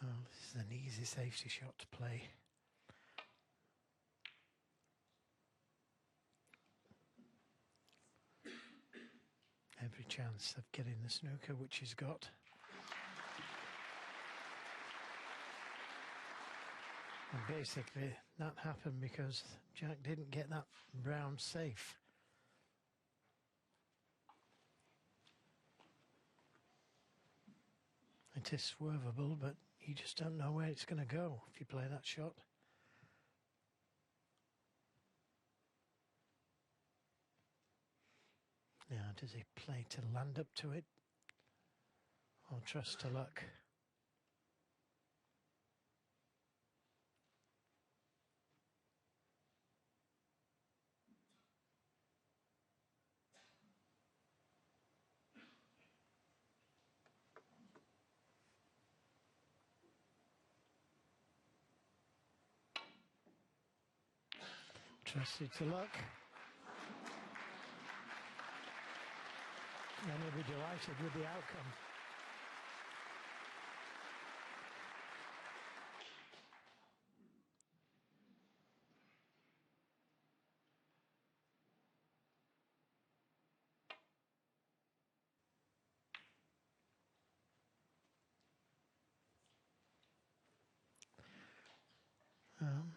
Oh, this is an easy safety shot to play. Every chance of getting the snooker, which he's got. And basically, that happened because Jack didn't get that brown safe. It is swervable, but you just don't know where it's going to go if you play that shot. Now, does he play to land up to it or trust to luck? Trusted to luck. And he'll be delighted with the outcome.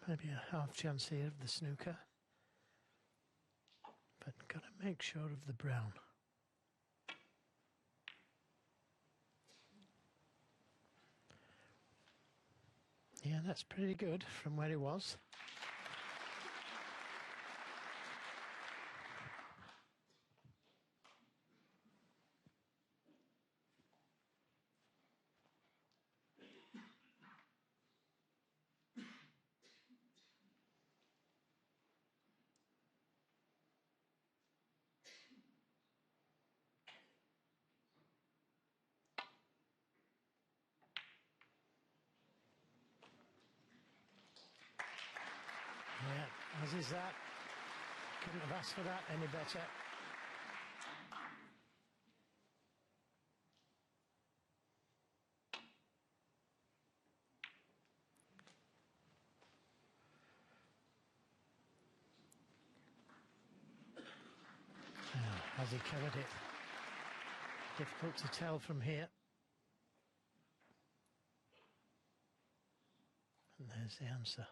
Maybe a half chance here of the snooker. But got to make sure of the brown. Yeah, that's pretty good from where he was. Yeah, as is that. Couldn't have asked for that any better. Has he covered it? Difficult to tell from here. And there's the answer.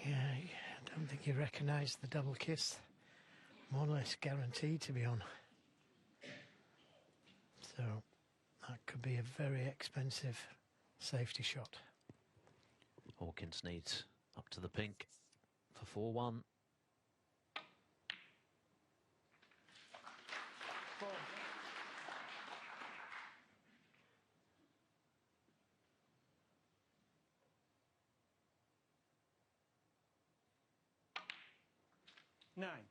Yeah, I don't think he recognised the double kiss. More or less guaranteed to be on. So that could be a very expensive safety shot. Hawkins needs up to the pink for 4-1. Four. Nine.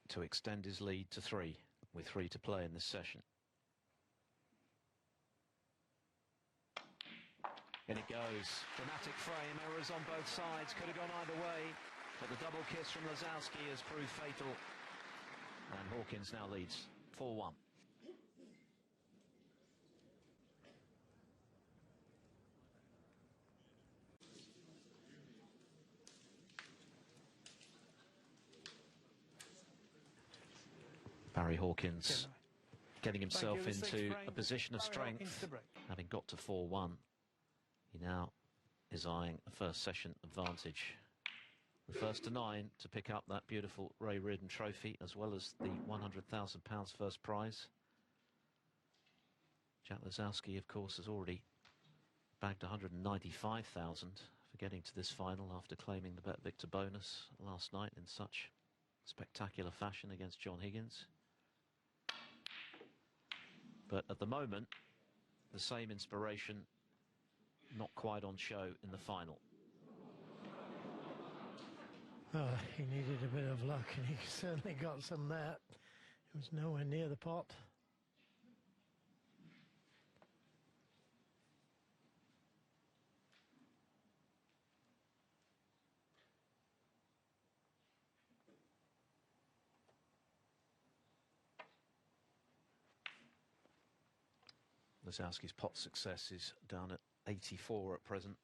To extend his lead to 3, with 3 to play in this session. In it goes. Dramatic frame, errors on both sides, could have gone either way, but the double kiss from Lisowski has proved fatal, and Hawkins now leads 4-1. Barry Hawkins getting himself into a position of strength, having got to 4-1. He now is eyeing a first session advantage. The first to 9 to pick up that beautiful Ray Reardon Trophy, as well as the £100,000 first prize. Jack Lisowski, of course, has already bagged £195,000 for getting to this final after claiming the BetVictor bonus last night in such spectacular fashion against John Higgins. But at the moment, the same inspiration not quite on show in the final. Oh, he needed a bit of luck, and he certainly got some there. It was nowhere near the pot. Lisowski's pot success is down at 84 at present.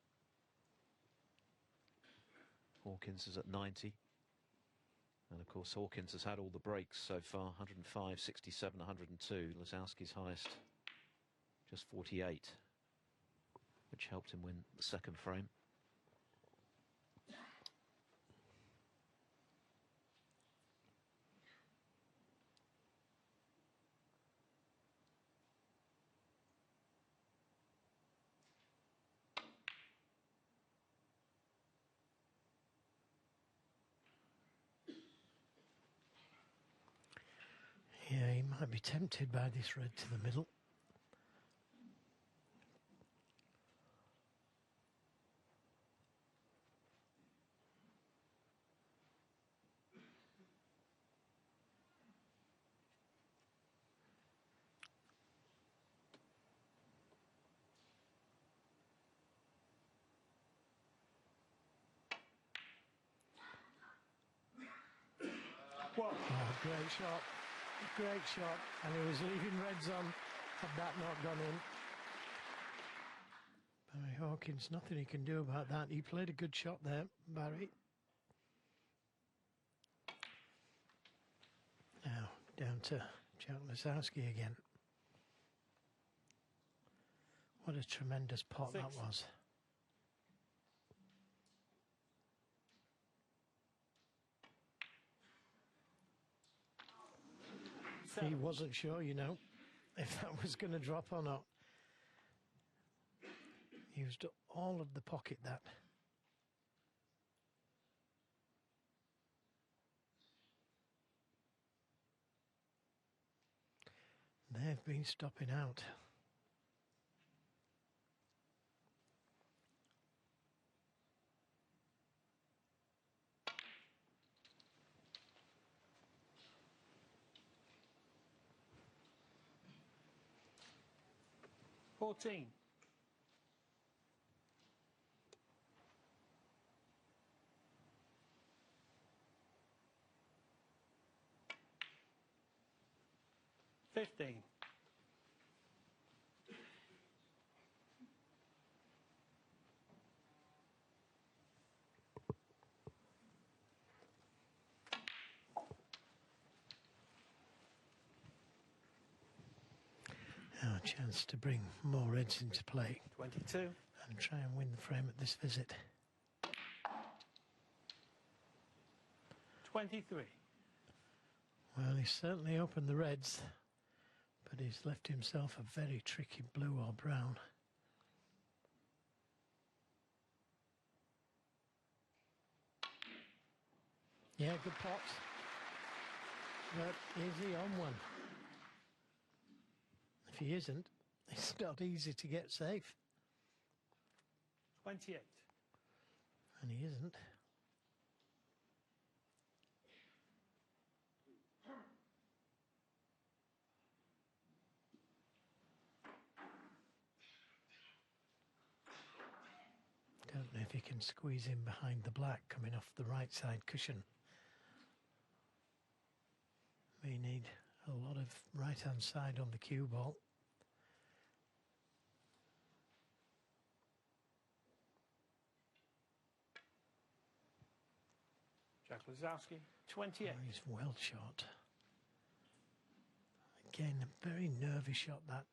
Hawkins is at 90. And of course Hawkins has had all the breaks so far, 105, 67, 102. Lisowski's highest, just 48, which helped him win the second frame. Yeah, he might be tempted by this red to the middle. Well, Oh, great shot. Great shot. And he was leaving reds on had that not gone in. Barry Hawkins, nothing he can do about that. He played a good shot there, Barry. Now, down to Jack Lisowski again. What a tremendous pot that was. He wasn't sure, you know, if that was going to drop or not. Used all of the pocket that. They've been stopping out. $14. $15. Now a chance to bring more reds into play 22. and try and win the frame at this visit. 23. Well, he's certainly opened the reds, but he's left himself a very tricky blue or brown. Yeah, good pot. But is he on one? If he isn't, it's not easy to get safe. 28. And he isn't. Don't know if he can squeeze in behind the black coming off the right side cushion. May need a lot of right hand side on the cue ball. Jack Lisowski, 28. Oh, he's well shot. Again, a very nervy shot that.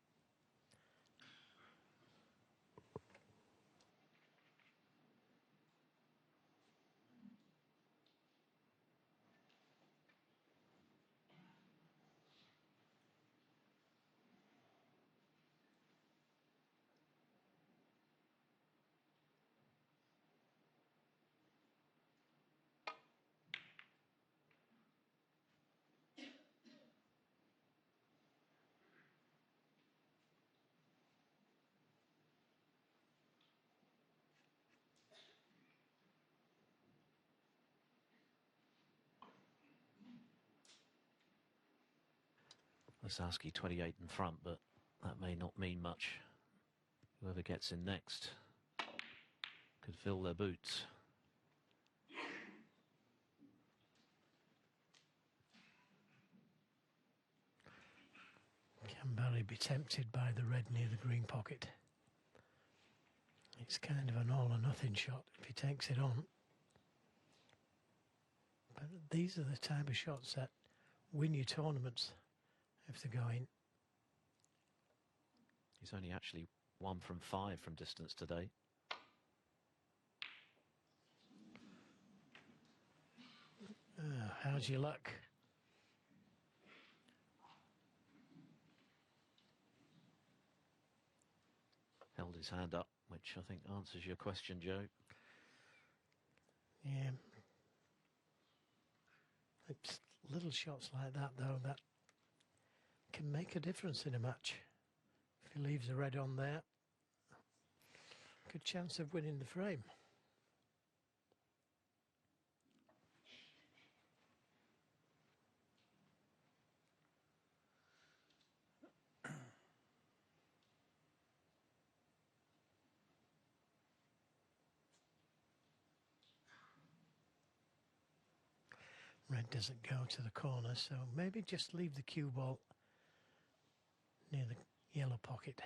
Lisowski 28 in front, but that may not mean much. Whoever gets in next could fill their boots. Can Barry be tempted by the red near the green pocket? It's kind of an all or nothing shot if he takes it on. But these are the type of shots that win you tournaments if they go in. He's only actually 1 from 5 from distance today. How's your luck? Held his hand up, which I think answers your question, Joe. Yeah. It's little shots like that, though, that can make a difference in a match. If he leaves a red on there, good chance of winning the frame. Red doesn't go to the corner, so maybe just leave the cue ball near the yellow pocket.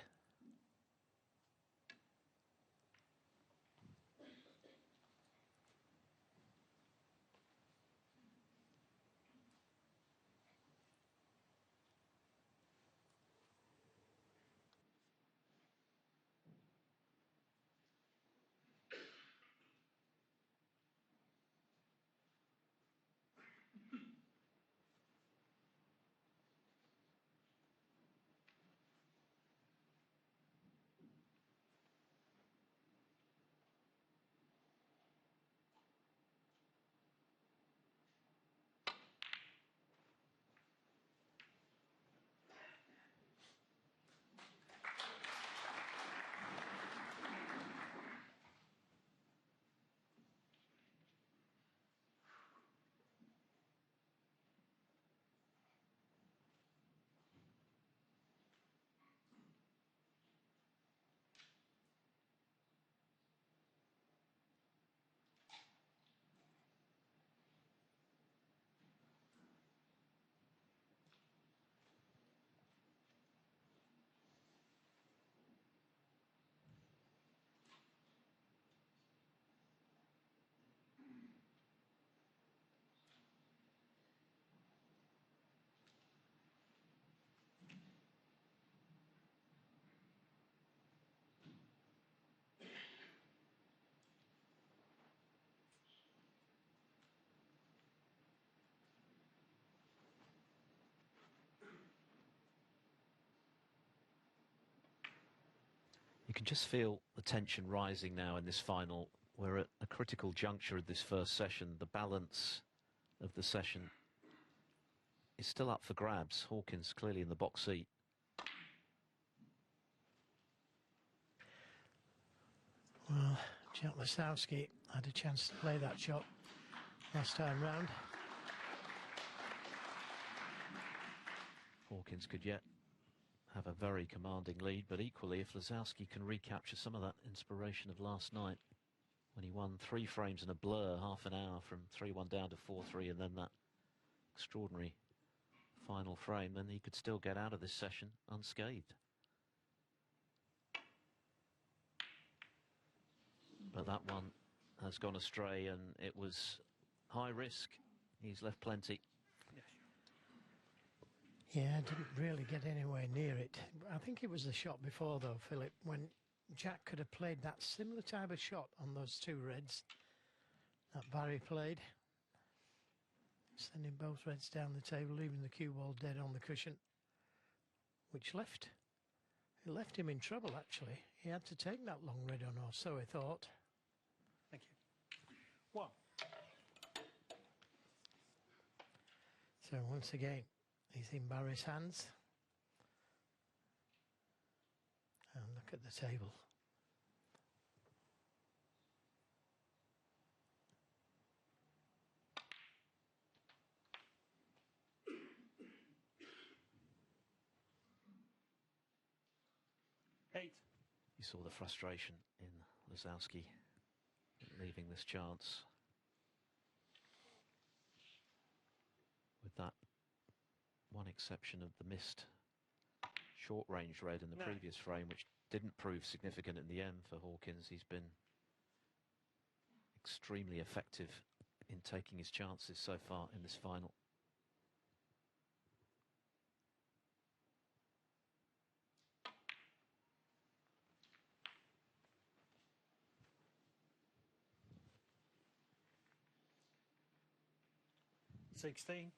You can just feel the tension rising now in this final. We're at a critical juncture of this first session. The balance of the session is still up for grabs. Hawkins clearly in the box seat. Well, Jack Lisowski had a chance to play that shot last time round. Hawkins could yet have a very commanding lead, but equally if Lisowski can recapture some of that inspiration of last night when he won 3 frames in a blur, half an hour from 3-1 down to 4-3, and then that extraordinary final frame, then he could still get out of this session unscathed. But that one has gone astray, and it was high risk. He's left plenty. Yeah, didn't really get anywhere near it. I think it was the shot before, though, Philip, when Jack could have played that similar type of shot on those 2 reds that Barry played, sending both reds down the table, leaving the cue ball dead on the cushion, which it left him in trouble, actually. He had to take that long red on, or so he thought. Thank you. 1. So once again, he's in Barry's hands. And look at the table. Eight. You saw the frustration in Lisowski leaving this chance. With that one exception of the missed short-range red in the previous frame, which didn't prove significant in the end for Hawkins. He's been extremely effective in taking his chances so far in this final. $16.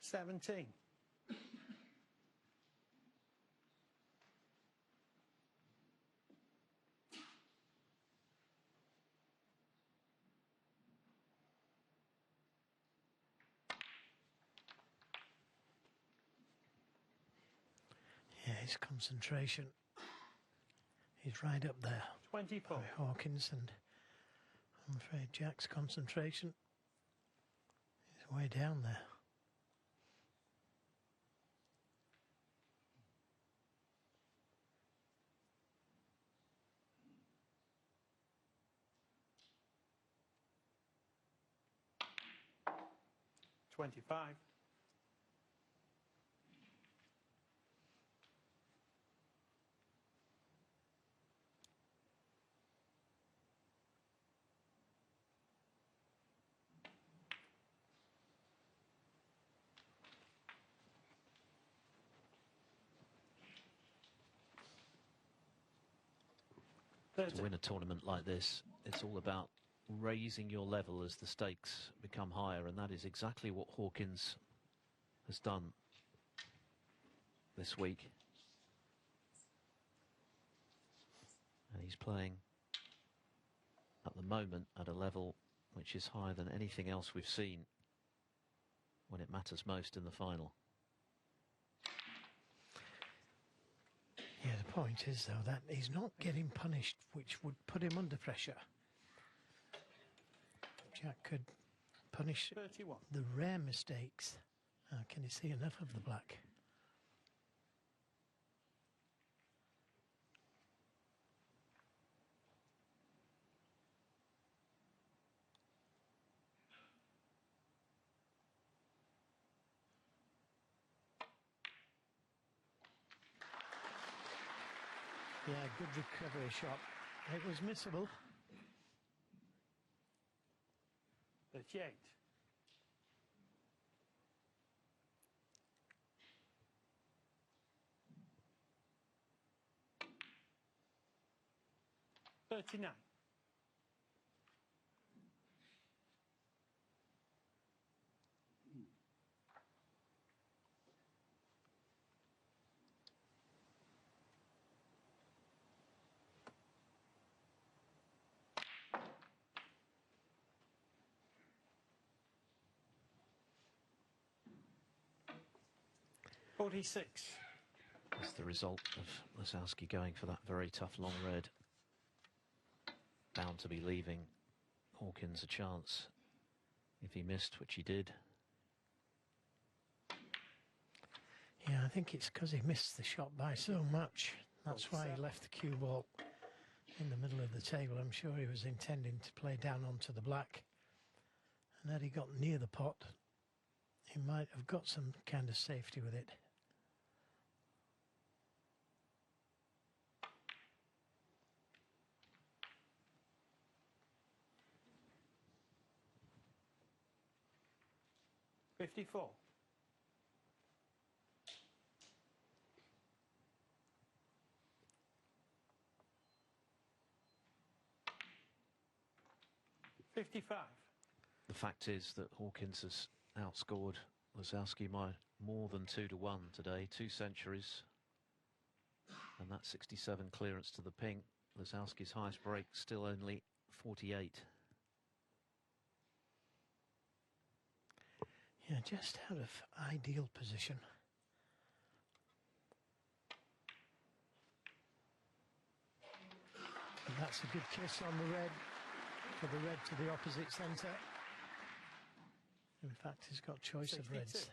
17. Yeah, his concentration is right up there. 24. Hawkins, and I'm afraid Jack's concentration is way down there. 25. To win a tournament like this, it's all about raising your level as the stakes become higher, and that is exactly what Hawkins has done this week. And he's playing at the moment at a level which is higher than anything else we've seen when it matters most in the final. Yeah, the point is, though, that he's not getting punished, which would put him under pressure. Jack could punish 31. the rare mistakes. Can you see enough of the black? Yeah, good recovery shot. It was missable. 38. $39. 46. That's the result of Lisowski going for that very tough long red. Bound to be leaving Hawkins a chance if he missed, which he did. Yeah, I think it's because he missed the shot by so much. That's why he left the cue ball in the middle of the table. I'm sure he was intending to play down onto the black. And had he got near the pot, he might have got some kind of safety with it. $54. 55. The fact is that Hawkins has outscored Lisowski by more than 2-1 today, 2 centuries. And that 67 clearance to the pink. Lisowski's highest break still only 48. Yeah, just out of ideal position. And that's a good kiss on the red, for the red to the opposite centre. In fact, he's got choice 62. of reds.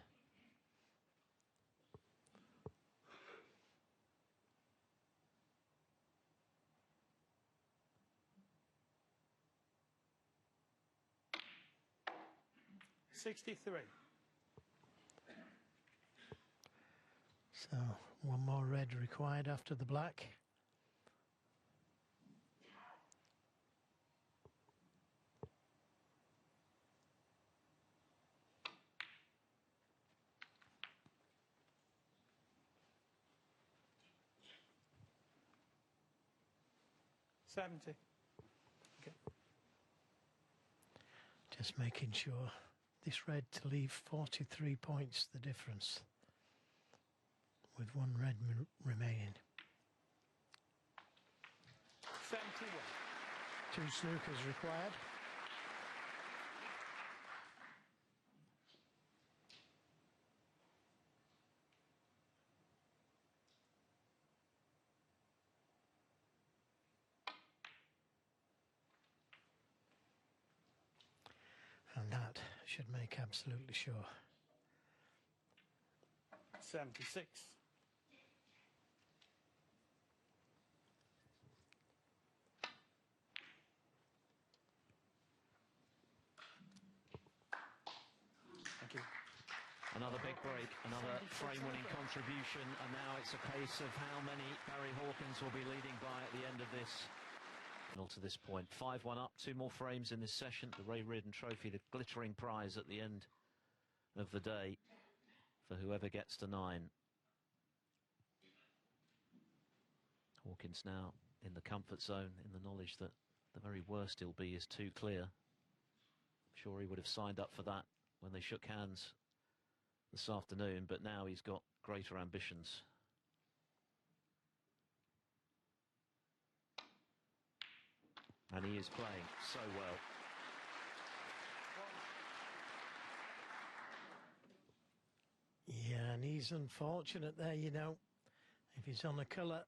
$63. So one more red required after the black. $70. Okay. Just making sure this red to leave 43 points the difference, with one red remaining. 71. 2 snookers required. And that should make absolutely sure. 76. Thank you. Another big break, another frame-winning contribution, and now it's a case of how many Barry Hawkins will be leading by at the end of this. To this point, 5-1 up, 2 more frames in this session. The Ray Reardon Trophy, the glittering prize at the end of the day for whoever gets to 9. Hawkins now in the comfort zone, in the knowledge that the very worst he'll be is 2 clear. I'm sure he would have signed up for that when they shook hands this afternoon, but now he's got greater ambitions. And he is playing so well. Yeah, and he's unfortunate there, you know. If he's on a colour,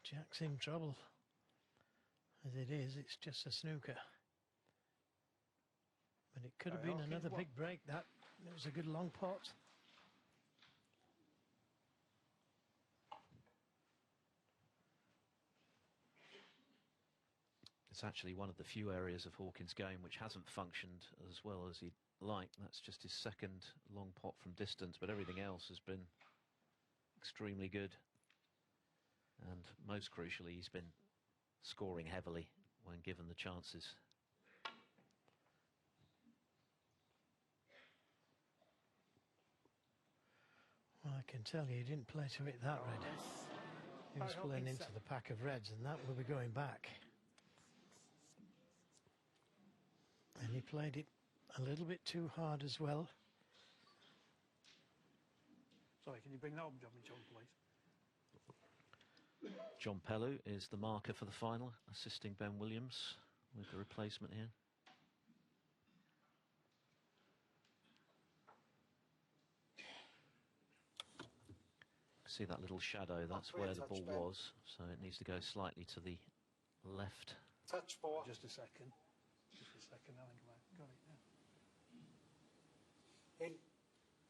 Jack's in trouble. As it is, it's just a snooker. But it could have been another big break, that. It was a good long pot. It's actually one of the few areas of Hawkins' game which hasn't functioned as well as he'd like. That's just his second long pot from distance, but everything else has been extremely good. And most crucially, he's been scoring heavily when given the chances. Well, I can tell you, he didn't play to it that red. He was playing into the pack of reds, and that will be going back. And he played it a little bit too hard as well. Sorry, can you bring that up, John, please? John Pellew is the marker for the final, assisting Ben Williams with the replacement here. See that little shadow, that's where the ball was, so it needs to go slightly to the left. Touch ball. Just a second. Just a second, I think I got it now.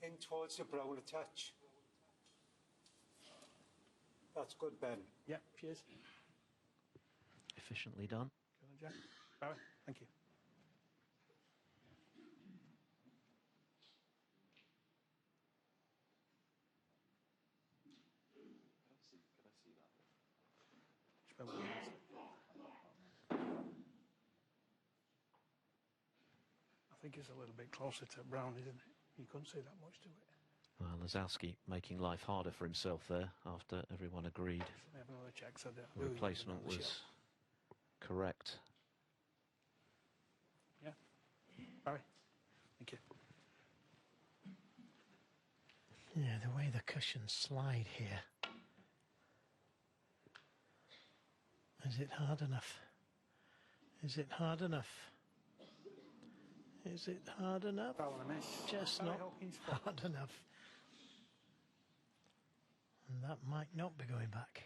In towards the brown a touch. That's good, Ben. Yeah, cheers. Efficiently done. Good on, Jack. Barry, thank you. I think it's a little bit closer to brown, isn't it? You couldn't see that much to it. Well, Lisowski making life harder for himself there after everyone agreed Let me have another check. So the replacement was correct. Yeah. Barry, thank you. Yeah, the way the cushions slide here. Is it hard enough? Is it hard enough? Is it hard enough? That one I missed. Just Barry not Hawkins. hard enough. And that might not be going back.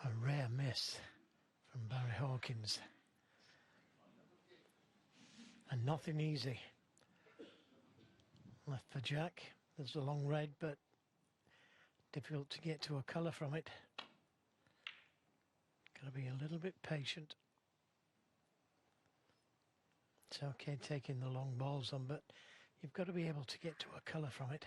A rare miss from Barry Hawkins. And nothing easy. Left for Jack. There's a long red, but difficult to get to a colour from it. Got to be a little bit patient. It's okay taking the long balls on, but you've got to be able to get to a colour from it.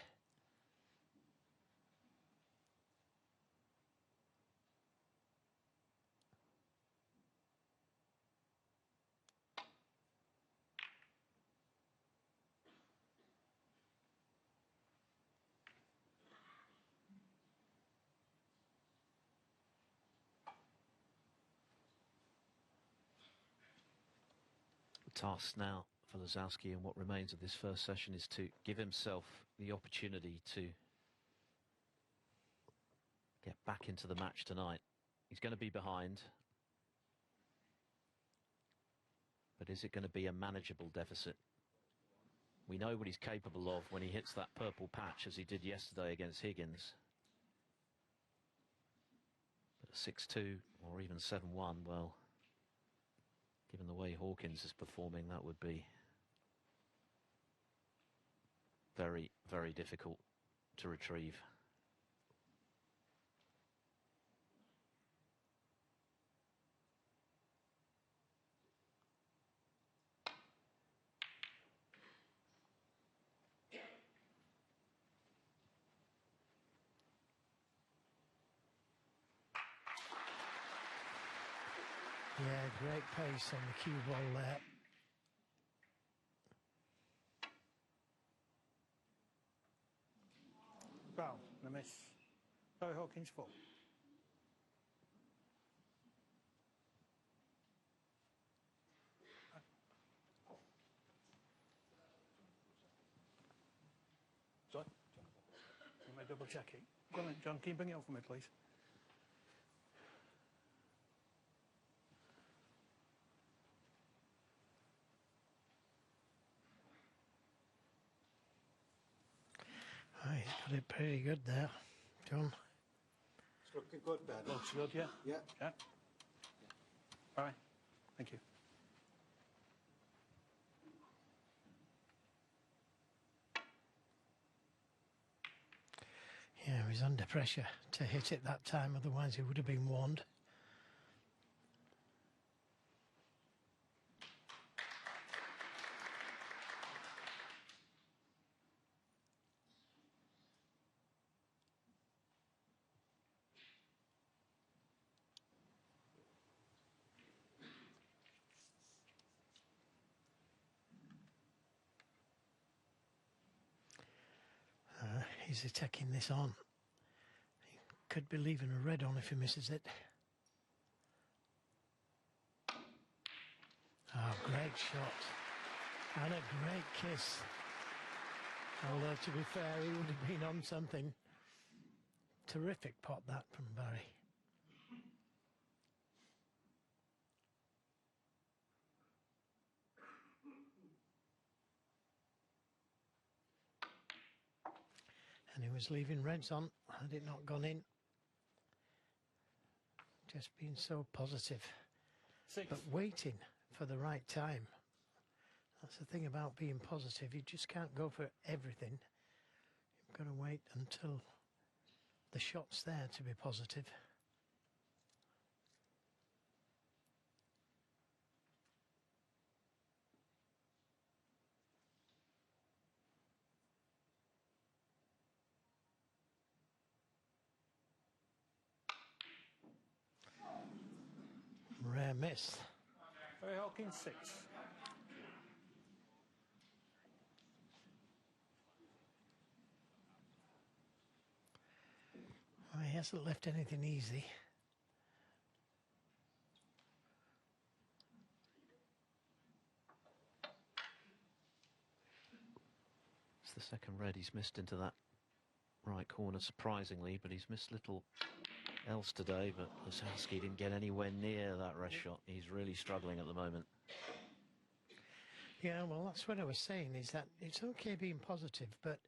Task now for Lisowski in what remains of this first session is to give himself the opportunity to get back into the match tonight. He's going to be behind. But is it going to be a manageable deficit? We know what he's capable of when he hits that purple patch, as he did yesterday against Higgins. But a 6-2 or even 7-1, well, given the way Hawkins is performing, that would be very, very difficult to retrieve. Yeah, great pace on the cue ball there. Brown, the miss. Sorry, Hawkins, 4. Sorry? Let me double check it. Go on then, John, can you bring it up for me, please? Oh, he's got it pretty good there, John. It's looking good, Ben. Looks good, yeah? Yeah. Yeah. All right, thank you. Yeah, he was under pressure to hit it that time, otherwise he would have been warned. He's taking this on. He could be leaving a red on if he misses it. Oh, great shot. And a great kiss. Although, to be fair, he would have been on something. Terrific pot, that, from Barry. And he was leaving reds on, had it not gone in. Just being so positive. 6. But waiting for the right time. That's the thing about being positive. You just can't go for everything. You've got to wait until the shot's there to be positive. Rare miss. Sorry, Hawkins, 6. Well, he hasn't left anything easy. It's the second red he's missed into that right corner, surprisingly, but he's missed little else today. But Lisowski didn't get anywhere near that rest shot. He's really struggling at the moment. Yeah, well, that's what I was saying, is that it's okay being positive, but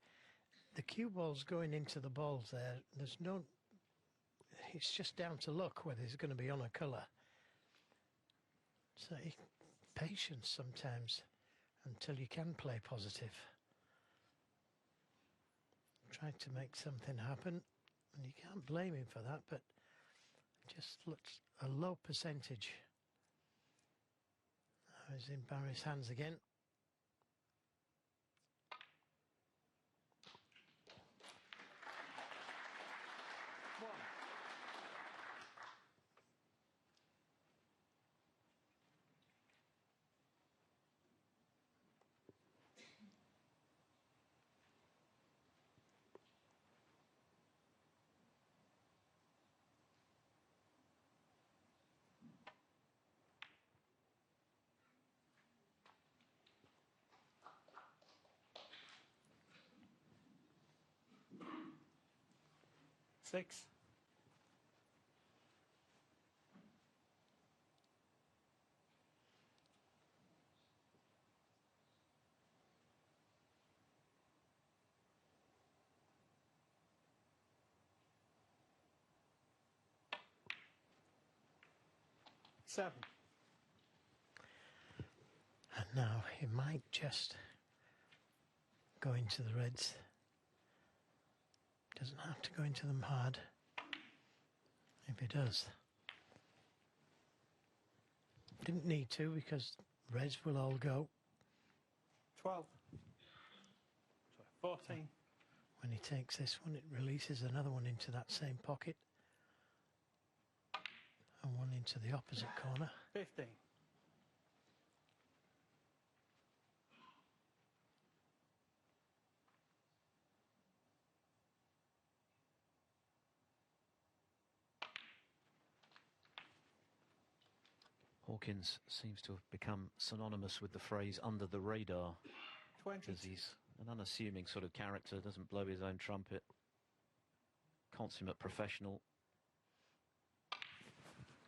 the cue ball's going into the balls there. There's no... It's just down to luck whether it's going to be on a colour. So patience sometimes until you can play positive. Try to make something happen, and you can't blame him for that, but just looks a low percentage. Now he's in Barry's hands again. Six. 7. And now he might just go into the reds. Doesn't have to go into them hard. If he does. Didn't need to because reds will all go. 12. Sorry, 14. When he takes this one, it releases another one into that same pocket. And one into the opposite corner. 15. Hawkins seems to have become synonymous with the phrase under the radar, 20. because he's an unassuming sort of character, doesn't blow his own trumpet, consummate professional,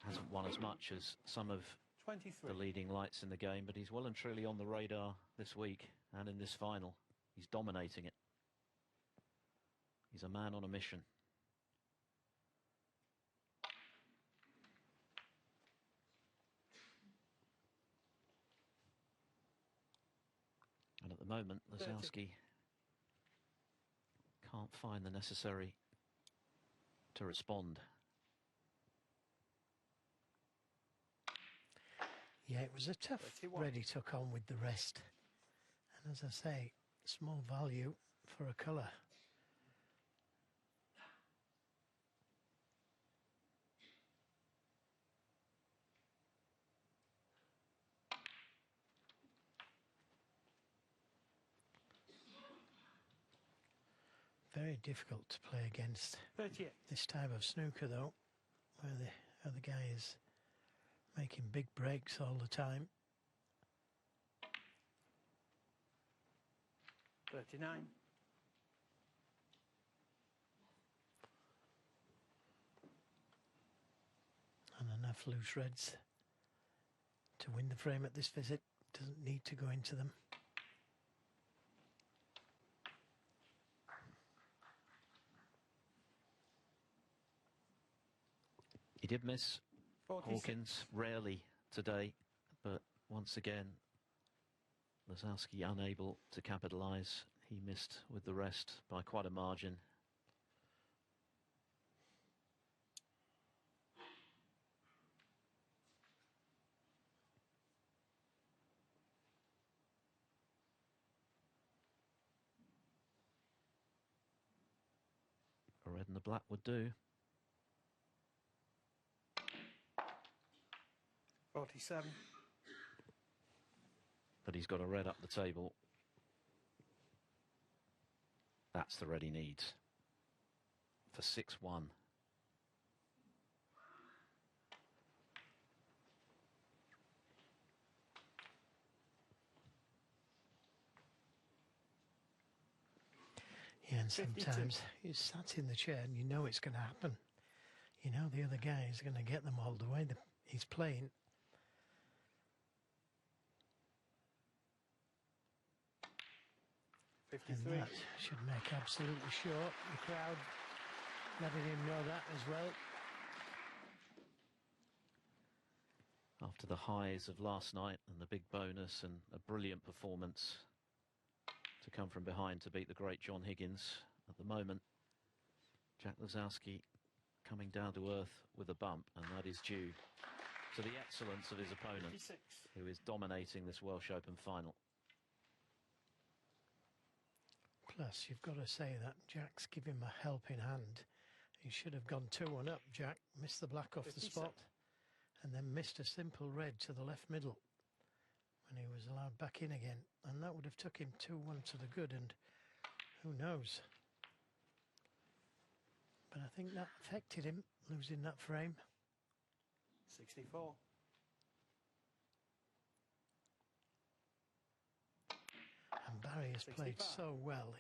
hasn't won as much as some of 23. the leading lights in the game, but he's well and truly on the radar this week and in this final. He's dominating it. He's a man on a mission. And at the moment, Lisowski can't find the necessary to respond. Yeah, it was a tough 31. red he took on with the rest. And as I say, small value for a colour. Very difficult to play against 38. this type of snooker, though, where the other guy is making big breaks all the time. 39. And enough loose reds to win the frame at this visit. Doesn't need to go into them. He did miss 46. Hawkins rarely today, but once again, Lisowski unable to capitalise. He missed with the rest by quite a margin. A red and a black would do. 47. But he's got a red up the table. That's the red he needs for 6-1. Yeah, and 52. sometimes you sat in the chair and you know it's going to happen. You know the other guy is going to get them all the way he's playing. And 53. that should make absolutely sure. The crowd letting him know that as well. After the highs of last night and the big bonus and a brilliant performance to come from behind to beat the great John Higgins, at the moment, Jack Lisowski coming down to earth with a bump, and that is due to the excellence of his opponent, 56. who is dominating this Welsh Open final. Plus, you've got to say that Jack's giving him a helping hand. He should have gone 2-1 up, Jack. Missed the black off the 57. spot. And then missed a simple red to the left middle when he was allowed back in again. And that would have took him 2-1 to the good, and who knows. But I think that affected him, losing that frame. 64. And Barry has played 65. so well,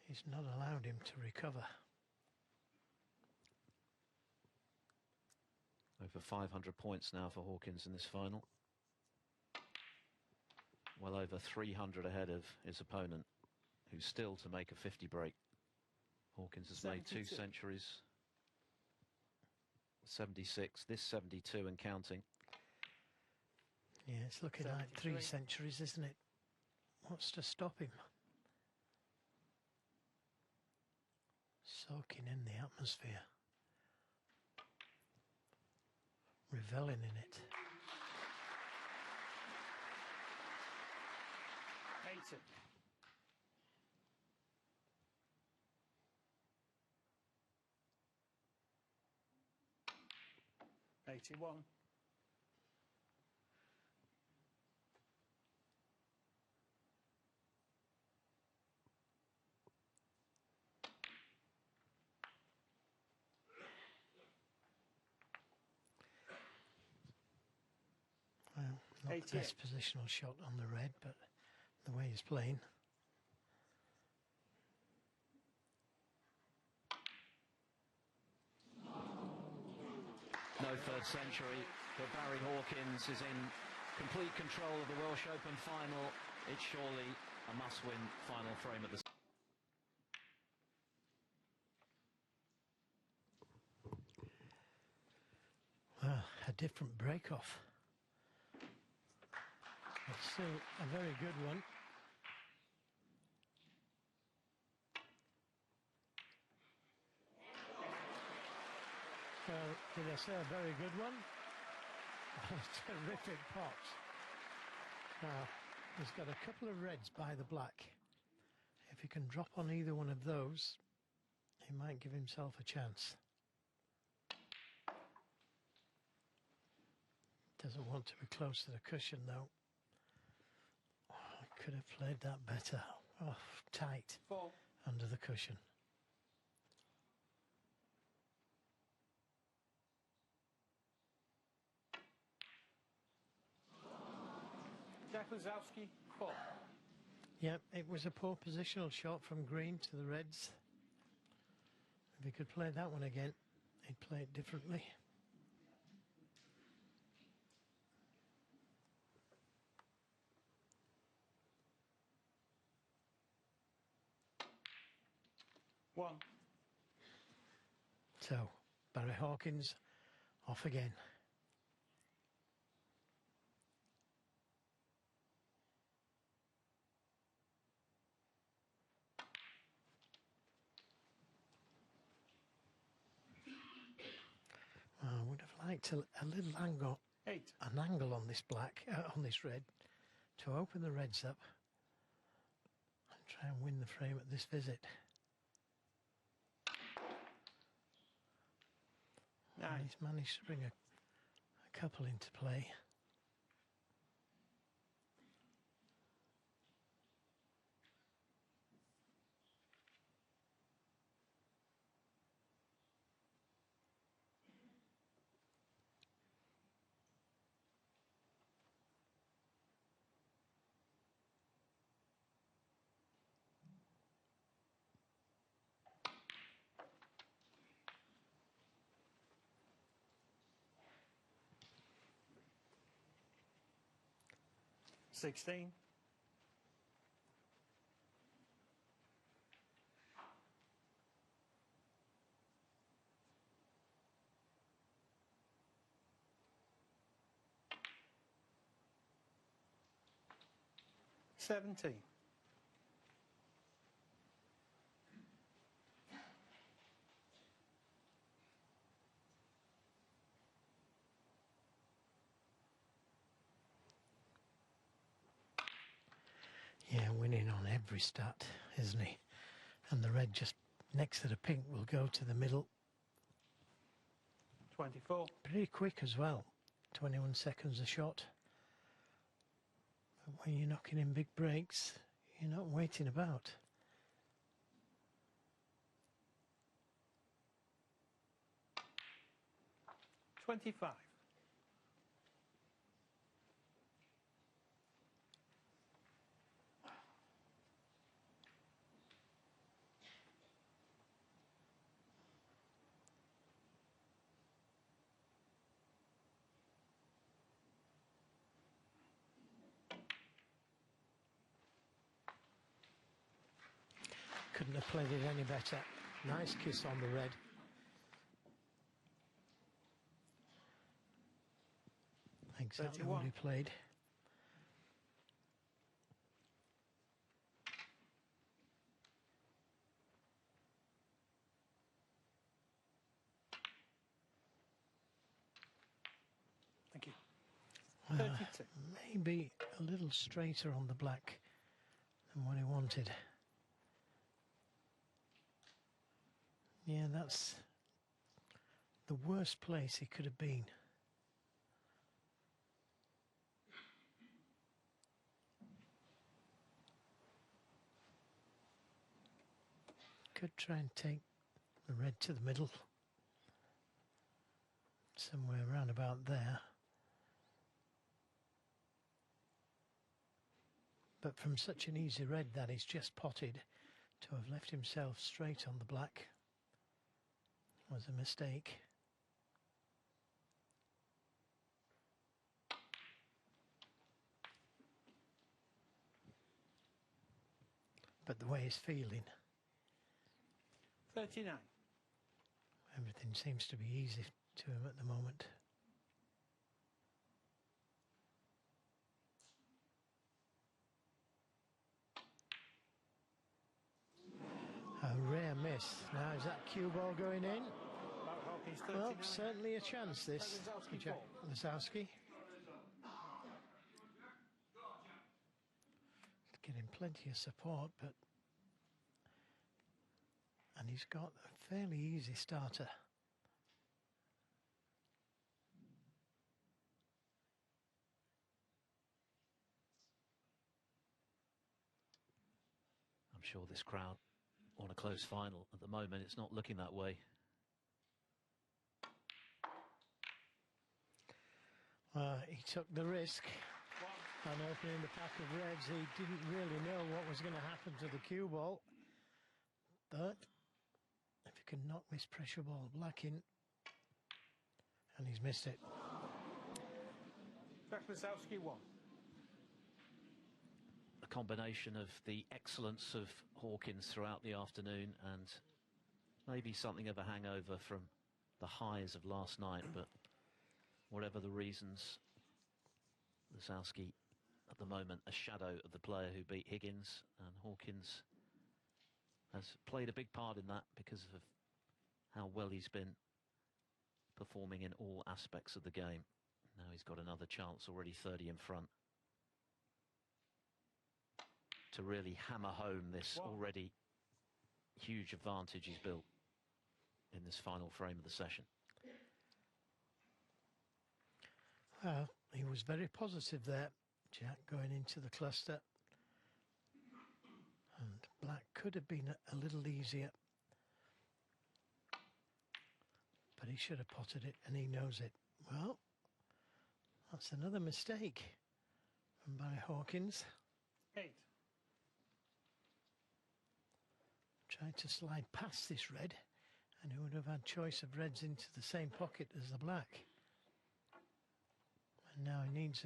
he's not allowed him to recover. Over 500 points now for Hawkins in this final. Well over 300 ahead of his opponent, who's still to make a 50 break. Hawkins has made 2 72. centuries. 76, this 72 and counting. Yeah, it's looking like 3 centuries, isn't it? What's to stop him? Soaking in the atmosphere. Reveling in it. 80. $81. Well, not the best positional shot on the red, but the way he's playing. No third century, but Barry Hawkins is in complete control of the Welsh Open final. It's surely a must-win final frame of the... Well, a different break-off. It's still a very good one. Well, did I say a very good one? Terrific pot. Now, he's got a couple of reds by the black. If he can drop on either one of those, he might give himself a chance. Doesn't want to be close to the cushion, though. Oh, I could have played that better. Oh, tight. 4. Under the cushion. Lisowski, 4. Yep, it was a poor positional shot from green to the reds. If he could play that one again, he'd play it differently. One. So, Barry Hawkins off again. I would have liked a little angle, 8. an angle on this black, on this red, to open the reds up and try and win the frame at this visit. 9. And he's managed to bring a couple into play. $16. $17. Yeah, winning on every stat, isn't he? And the red just next to the pink will go to the middle. 24. Pretty quick as well. 21 seconds a shot. But when you're knocking in big breaks, you're not waiting about. $25. Couldn't have played it any better. Nice kiss on the red. Exactly what he played. Well, 32. maybe a little straighter on the black than what he wanted. Yeah, that's the worst place he could have been. Could try and take the red to the middle. Somewhere around about there. But from such an easy red that he's just potted, to have left himself straight on the black was a mistake. But the way he's feeling, 39. everything seems to be easy to him at the moment. A rare miss. Now is that cue ball going in? Hawkins, Well, 39. certainly a chance this. Lisowski Jack Lisowski. Getting plenty of support, but... And he's got a fairly easy starter. I'm sure this crowd want a close final. At the moment, it's not looking that way. He took the risk on opening the pack of reds. He didn't really know what was going to happen to the cue ball. But if he can knock this pressure ball black in, and he's missed it. Lisowski 1. A combination of the excellence of Hawkins throughout the afternoon and maybe something of a hangover from the highs of last night, but whatever the reasons, Lisowski at the moment a shadow of the player who beat Higgins, and Hawkins has played a big part in that because of how well he's been performing in all aspects of the game. Now he's got another chance, already 30 in front, to really hammer home this already huge advantage he's built in this final frame of the session. Well, he was very positive there, Jack, going into the cluster. And black could have been a little easier. But he should have potted it, and he knows it. Well, that's another mistake from Barry Hawkins. 8. Tried to slide past this red, and he would have had choice of reds into the same pocket as the black. And now he needs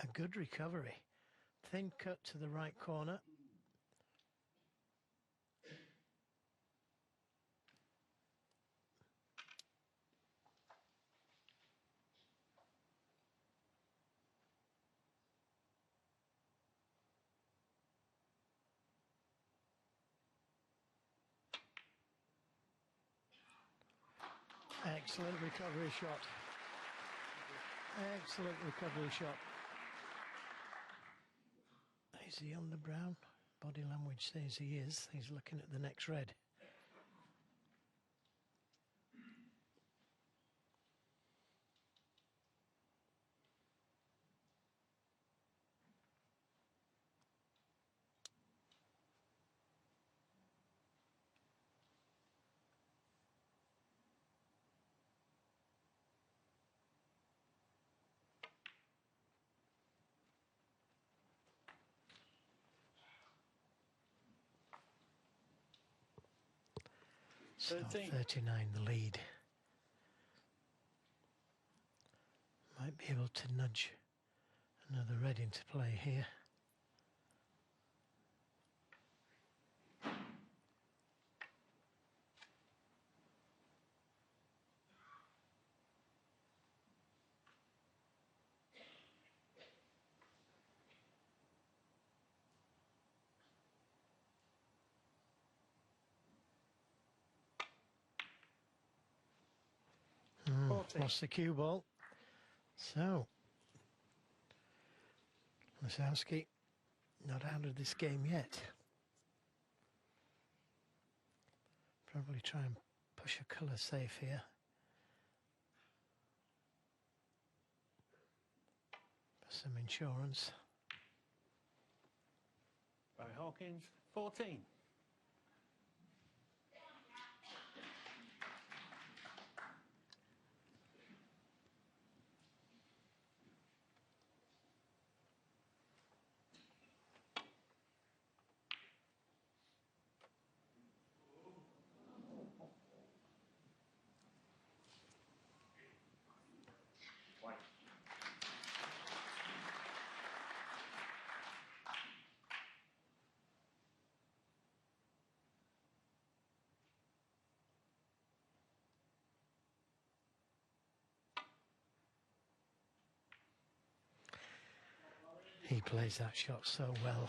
a good recovery. Thin cut to the right corner. Excellent recovery shot. Excellent recovery shot. Is he on the brown? Body language says he is. He's looking at the next red. So 39 the lead. Might be able to nudge another red into play here. Lost the cue ball. So Lisowski not out of this game yet. Probably try and push a colour safe here. For some insurance. Barry Hawkins, 14. He plays that shot so well.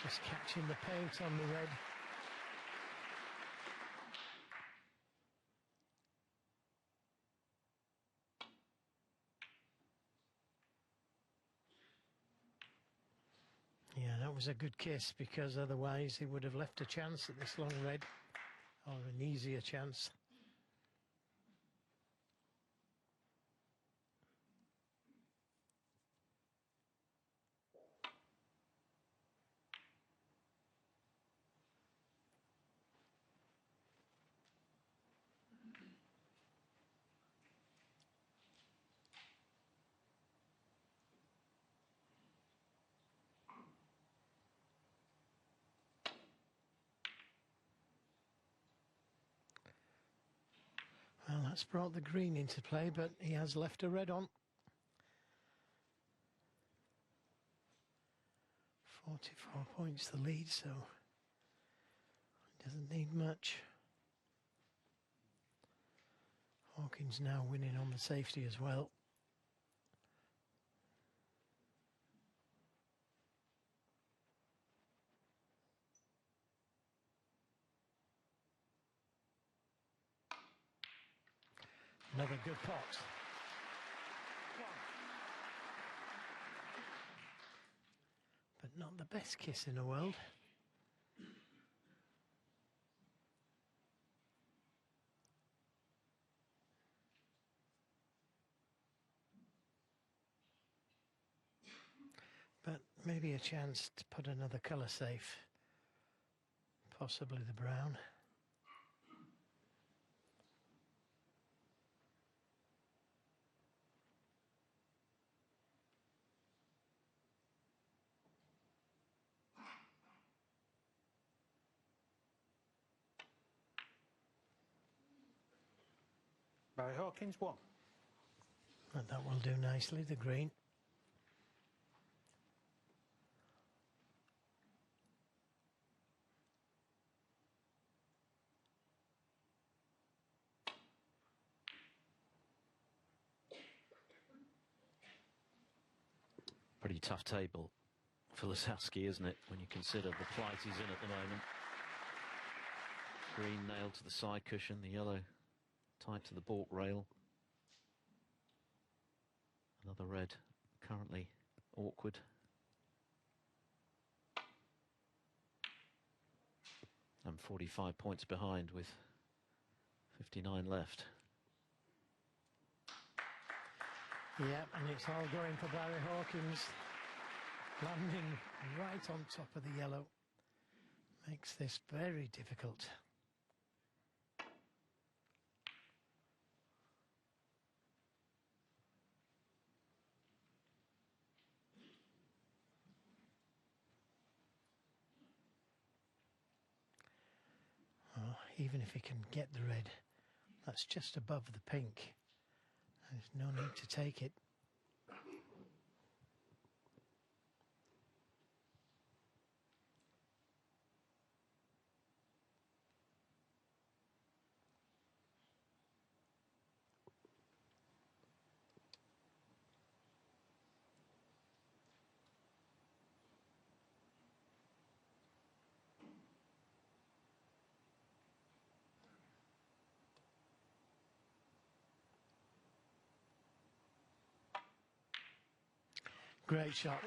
Just catching the paint on the red. Yeah, that was a good kiss, because otherwise he would have left a chance at this long red, or an easier chance. Well, that's brought the green into play, but he has left a red on. 44 points the lead, so it doesn't need much. Hawkins now winning on the safety as well. Another good pot. But not the best kiss in the world. But maybe a chance to put another colour safe. Possibly the brown. Barry Hawkins, 1. And that will do nicely, the green. Pretty tough table for Lisowski, isn't it, when you consider the plight he's in at the moment. Green nailed to the side cushion, the yellow tied to the baulk rail. Another red, currently awkward. And 45 points behind with 59 left. Yeah, and it's all going for Barry Hawkins. Landing right on top of the yellow. Makes this very difficult. Oh, even if he can get the red, that's just above the pink. There's no need to take it. Great shot.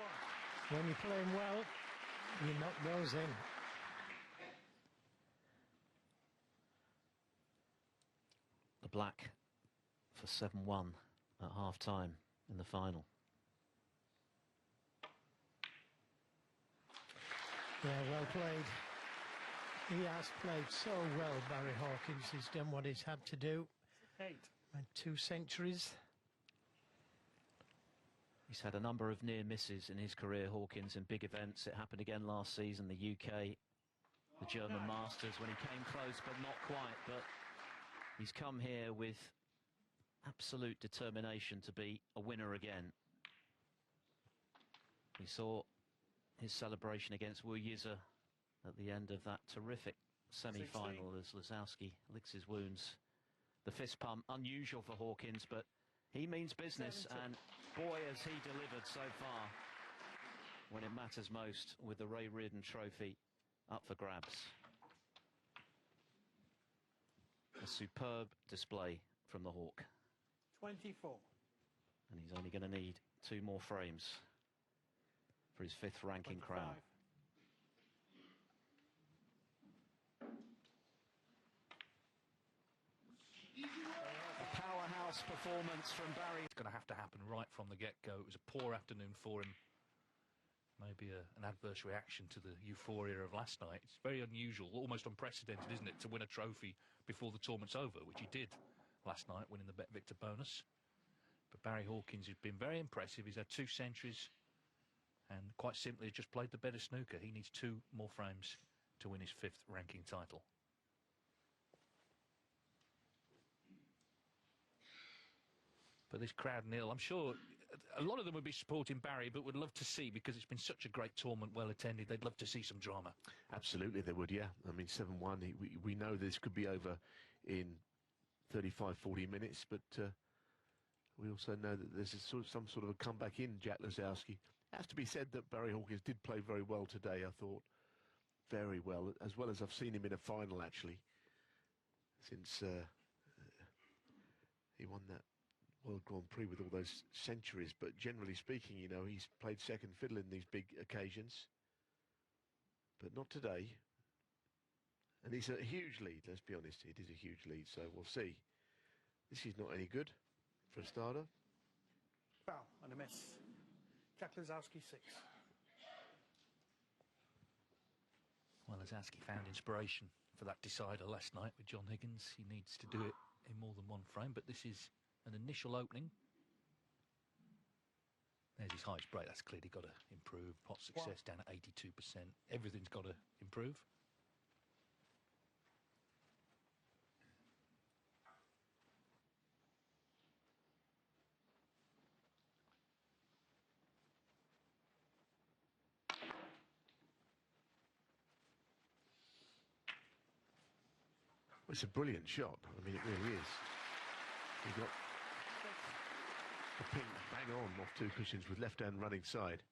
When you're playing well, you knock those in. The black for 7-1 at half-time in the final. Yeah, well played. He has played so well, Barry Hawkins. He's done what he's had to do. 8. And 2 centuries. He's had a number of near misses in his career, Hawkins, in big events. It happened again last season, the UK, the German Masters, when he came close, but not quite. But he's come here with absolute determination to be a winner again. We saw his celebration against Wu Yize at the end of that terrific semi-final as Lisowski licks his wounds. The fist pump, unusual for Hawkins, but he means business, 70. and boy has he delivered so far when it matters most, with the Ray Reardon Trophy up for grabs. A superb display from the Hawk. 24. And he's only going to need 2 more frames for his 5th ranking 25. crown. A powerhouse performance from Barry. It's going to have to happen right from the get-go. It was a poor afternoon for him. Maybe an adverse reaction to the euphoria of last night. It's very unusual, almost unprecedented, isn't it, to win a trophy before the tournament's over, which he did last night, winning the BetVictor bonus. But Barry Hawkins has been very impressive. He's had 2 centuries and quite simply just played the better snooker. He needs 2 more frames to win his 5th ranking title. But this crowd, Neil, I'm sure a lot of them would be supporting Barry, but would love to see, because it's been such a great tournament, well attended, they'd love to see some drama. Absolutely they would, yeah. I mean, 7-1, we know this could be over in 35, 40 minutes, but we also know that there's some sort of a comeback in Jack Lisowski. It has to be said that Barry Hawkins did play very well today, I thought. Very well as I've seen him in a final, actually, since he won that World Grand Prix with all those centuries. But generally speaking, you know, he's played second fiddle in these big occasions, but not today. And it's a huge lead, let's be honest. It is a huge lead, so we'll see. This is not any good for a starter. Foul and a miss. Jack Lisowski 6. Well, Lisowski found inspiration for that decider last night with John Higgins. He needs to do it in more than 1 frame, but this is an initial opening. There's his highest break. That's clearly got to improve. Pot success down at 82%. Everything's got to improve. It's a brilliant shot. I mean, it really is. He got the pin bang on off 2 cushions with left hand running side.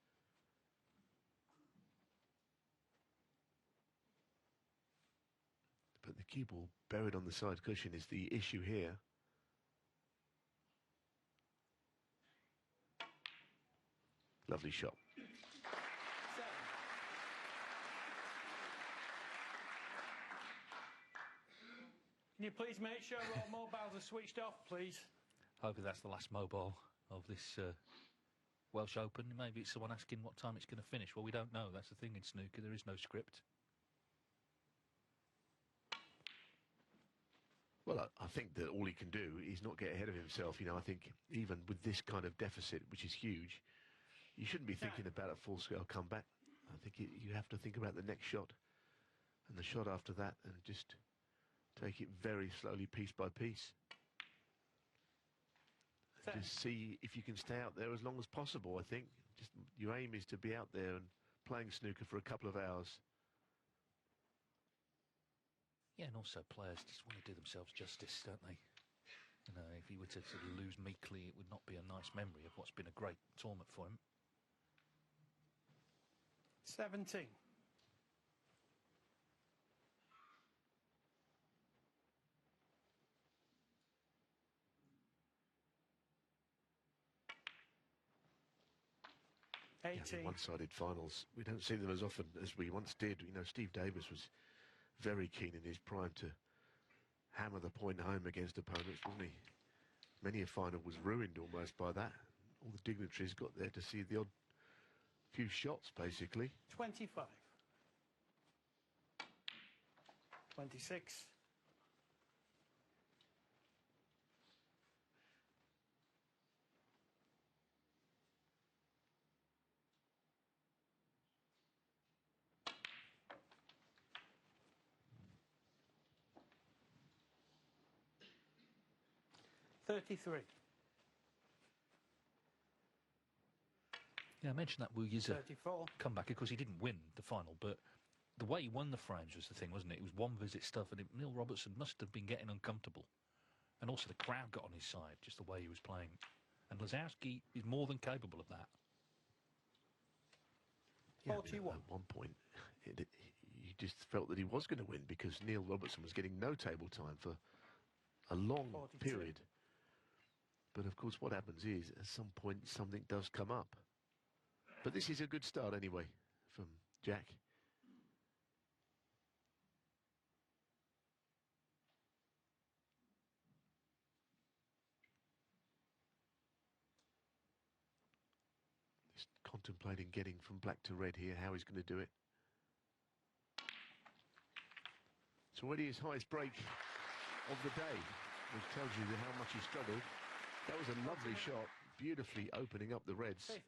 But the cue ball buried on the side cushion is the issue here. Lovely shot. Can you please make sure all mobiles are switched off, please? Hopefully that's the last mobile of this Welsh Open. Maybe it's someone asking what time it's going to finish. Well, we don't know. That's the thing in snooker. There is no script. Well, I think that all he can do is not get ahead of himself. You know, I think even with this kind of deficit, which is huge, you shouldn't be thinking about a full-scale comeback. I think you have to think about the next shot and the shot after that, and just take it very slowly, piece by piece. And just see if you can stay out there as long as possible, I think. Just your aim is to be out there and playing snooker for a couple of hours. Yeah, and also players just want to do themselves justice, don't they? You know, if he were to sort of lose meekly, it would not be a nice memory of what's been a great tournament for him. 17. 18. One-sided finals, we don't see them as often as we once did. You know, Steve Davis was very keen in his prime to hammer the point home against opponents, wasn't he? Many a final was ruined almost by that. All the dignitaries got there to see the odd few shots, basically. 25. 26. 33. Yeah, I mentioned that Wu Yiza 34. comeback. Of course, he didn't win the final, but the way he won the frames was the thing, wasn't it? It was one-visit stuff, and Neil Robertson must have been getting uncomfortable. And also the crowd got on his side, just the way he was playing. And Lisowski is more than capable of that. Yeah, 41. at one point, you just felt that he was going to win because Neil Robertson was getting no table time for a long 42. period. But of course, what happens is, at some point, something does come up. But this is a good start anyway from Jack. Just contemplating getting from black to red here, how he's going to do it. It's already his highest break of the day, which tells you how much he struggled. That was a lovely shot, beautifully opening up the reds. 50.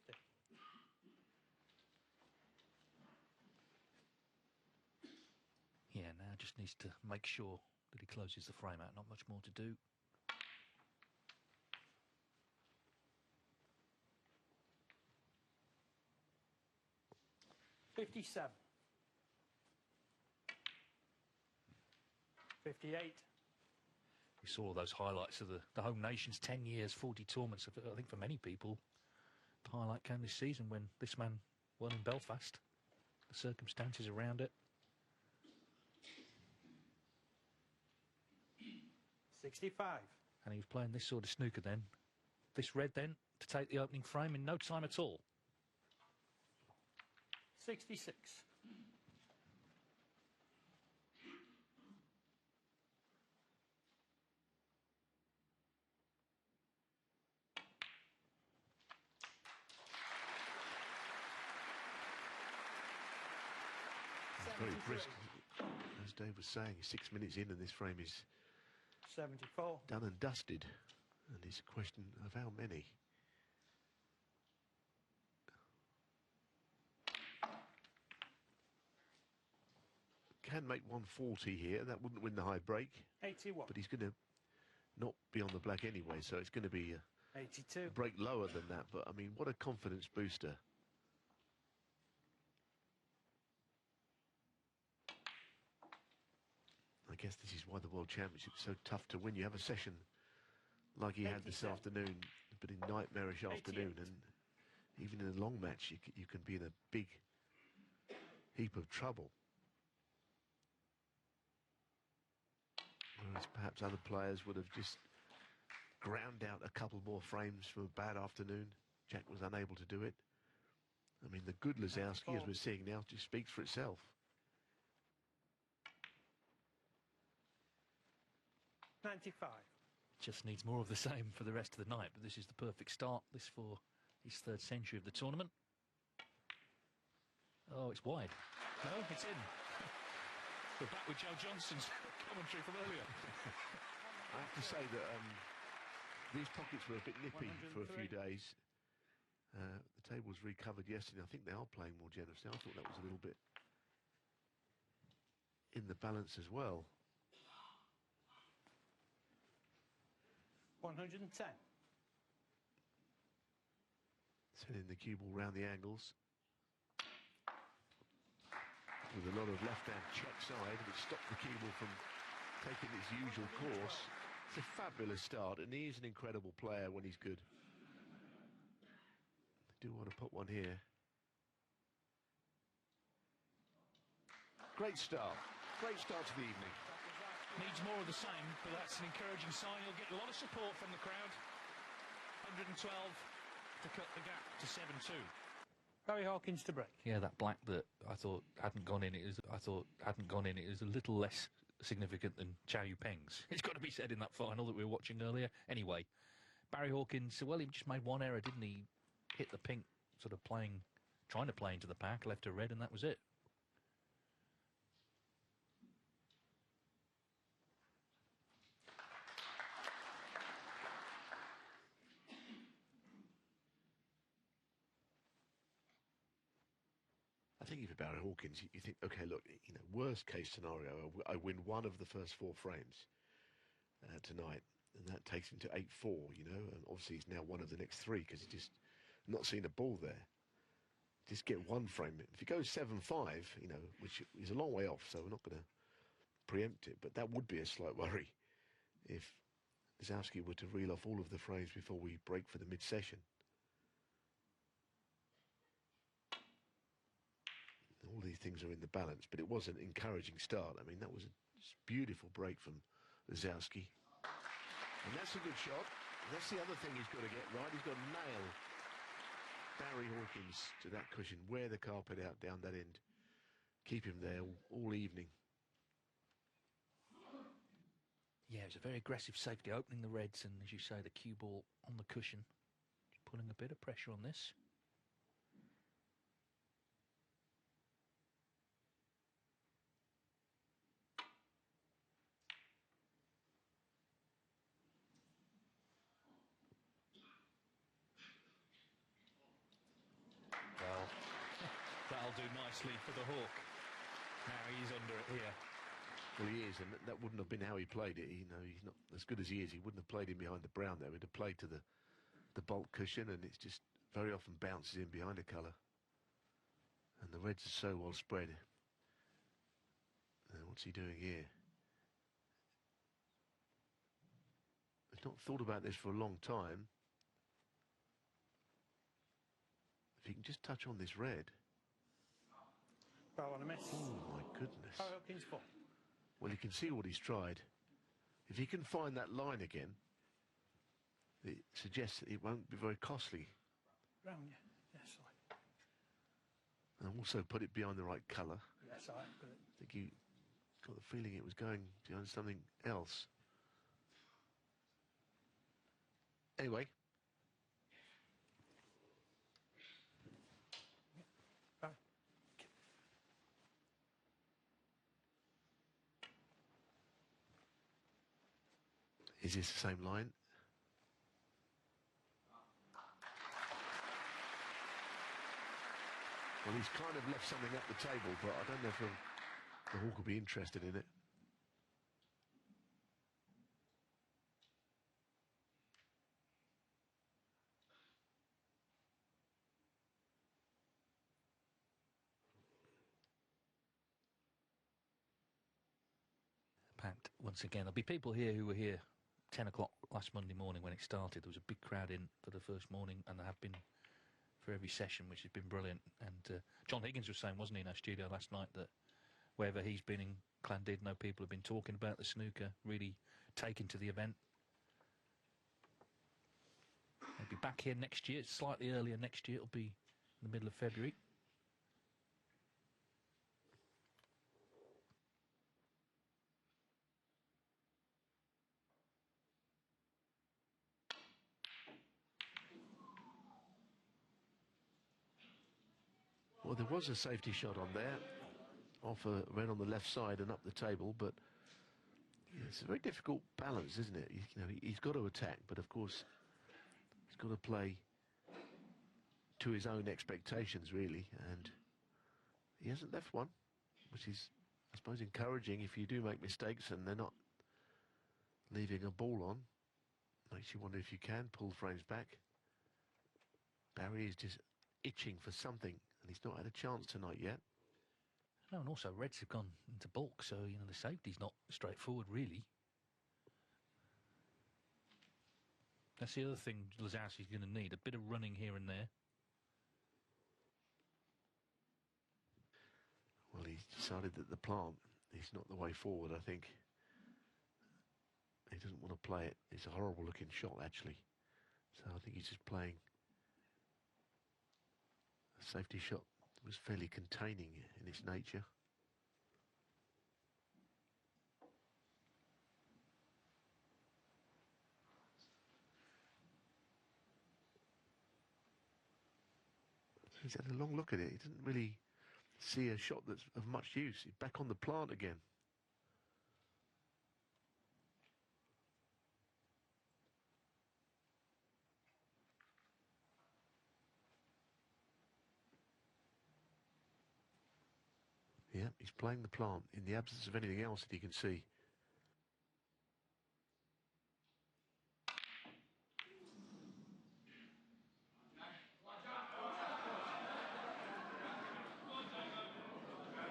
Yeah, now just needs to make sure that he closes the frame out. Not much more to do. $57. 58. We saw those highlights of the home nation's 10 years, 40 tournaments. I think for many people, the highlight came this season when this man won in Belfast. The circumstances around it. 65. And he was playing this sort of snooker then. This red then to take the opening frame in no time at all. 66. Very brisk, as Dave was saying. 6 minutes in and this frame is 74. done and dusted. And it's a question of how many. Can make 140 here. That wouldn't win the high break. 81. But he's going to not be on the black anyway, so it's going to be a 82. break lower than that. But, I mean, what a confidence booster. I guess this is why the World Championship is so tough to win. You have a session like he had this 87. afternoon, but in nightmarish afternoon, 88. and even in a long match, you can be in a big heap of trouble. Whereas perhaps other players would have just ground out a couple more frames from a bad afternoon. Jack was unable to do it. I mean, the good Lisowski, as we're seeing now, just speaks for itself. $95. Just needs more of the same for the rest of the night, but this is the perfect start, this for his third century of the tournament. Oh, it's wide. No, it's in. We're back with Joe Johnson's commentary from earlier. I have to say that these pockets were a bit nippy for a few days. The table was recovered yesterday. I think they are playing more generously. I thought that was a little bit in the balance as well. 110. Sending the cue ball round the angles. With a lot of left-hand check side, which stopped the cue ball from taking its usual course. It's a fabulous start, and he is an incredible player when he's good. I do want to put one here. Great start. Great start to the evening. Needs more of the same, but that's an encouraging sign. He'll get a lot of support from the crowd. 112 to cut the gap to 7-2. Barry Hawkins to break. Yeah, that black that I thought hadn't gone in. It was a little less significant than Chow Yu Peng's. It's got to be said in that final that we were watching earlier. Anyway, Barry Hawkins. Well, he just made one error, didn't he? Hit the pink, sort of trying to play into the pack, left a red, and that was it. I think for Barry Hawkins, you think, okay, look, worst case scenario, I win one of the first 4 frames tonight, and that takes him to 8-4, and obviously he's now one of the next 3 because he's just not seen a ball there. Just get 1 frame. If he goes 7-5, which is a long way off, so we're not going to preempt it, but that would be a slight worry if Lisowski were to reel off all of the frames before we break for the mid-session. All these things are in the balance, but it was an encouraging start. I mean, that was a beautiful break from Lisowski. And that's a good shot. That's the other thing he's got to get right. He's got to nail Barry Hawkins to that cushion, wear the carpet out down that end, keep him there all evening. Yeah, it was a very aggressive safety, opening the reds, and as you say, the cue ball on the cushion, just putting a bit of pressure on this. Well, that'll do nicely for the Hawk. Now he's under it here. Well, he is, and that wouldn't have been how he played it. He's not as good as he is. He wouldn't have played in behind the brown there. He'd have played to the bulk cushion, and it's just very often bounces in behind a colour. And the reds are so well spread. What's he doing here? He's not thought about this for a long time. If he can just touch on this red. Foul on a miss. Oh, my goodness. Barry Hawkins 4. Well, you can see what he's tried. If he can find that line again, it suggests that it won't be very costly. Brown, yeah. Yeah, sorry. And also put it behind the right colour. Yeah, sorry. I think you got the feeling it was going behind something else. Anyway. Barry. Is this the same line? Well, he's kind of left something at the table, but I don't know if the Hawk will be interested in it. Packed once again. There'll be people here who were here 10 o'clock last Monday morning when it started. There was a big crowd in for the first morning, and there have been for every session, which has been brilliant. And John Higgins was saying, wasn't he, in our studio last night, that wherever he's been in Llandudno, people have been talking about the snooker, really taking to the event. They'll be back here next year, slightly earlier next year. It'll be in the middle of February. Well, there was a safety shot on there, off a red on the left side and up the table, but it's a very difficult balance, isn't it? He's got to attack, but of course he's got to play to his own expectations, really, and he hasn't left one, which is, I suppose, encouraging if you do make mistakes and they're not leaving a ball on. Makes you wonder if you can pull frames back. Barry is just itching for something, and he's not had a chance tonight yet. No, and also reds have gone into bulk, so the safety's not straightforward, really. That's the other thing Lisowski's going to need, a bit of running here and there. Well, he's decided that the plant is not the way forward, I think. He doesn't want to play it. It's a horrible looking shot, actually. So I think he's just playing a The safety shot was fairly containing in its nature. He's had a long look at it. He didn't really see a shot that's of much use. He's back on the plant again. Yeah, he's playing the plant in the absence of anything else that he can see.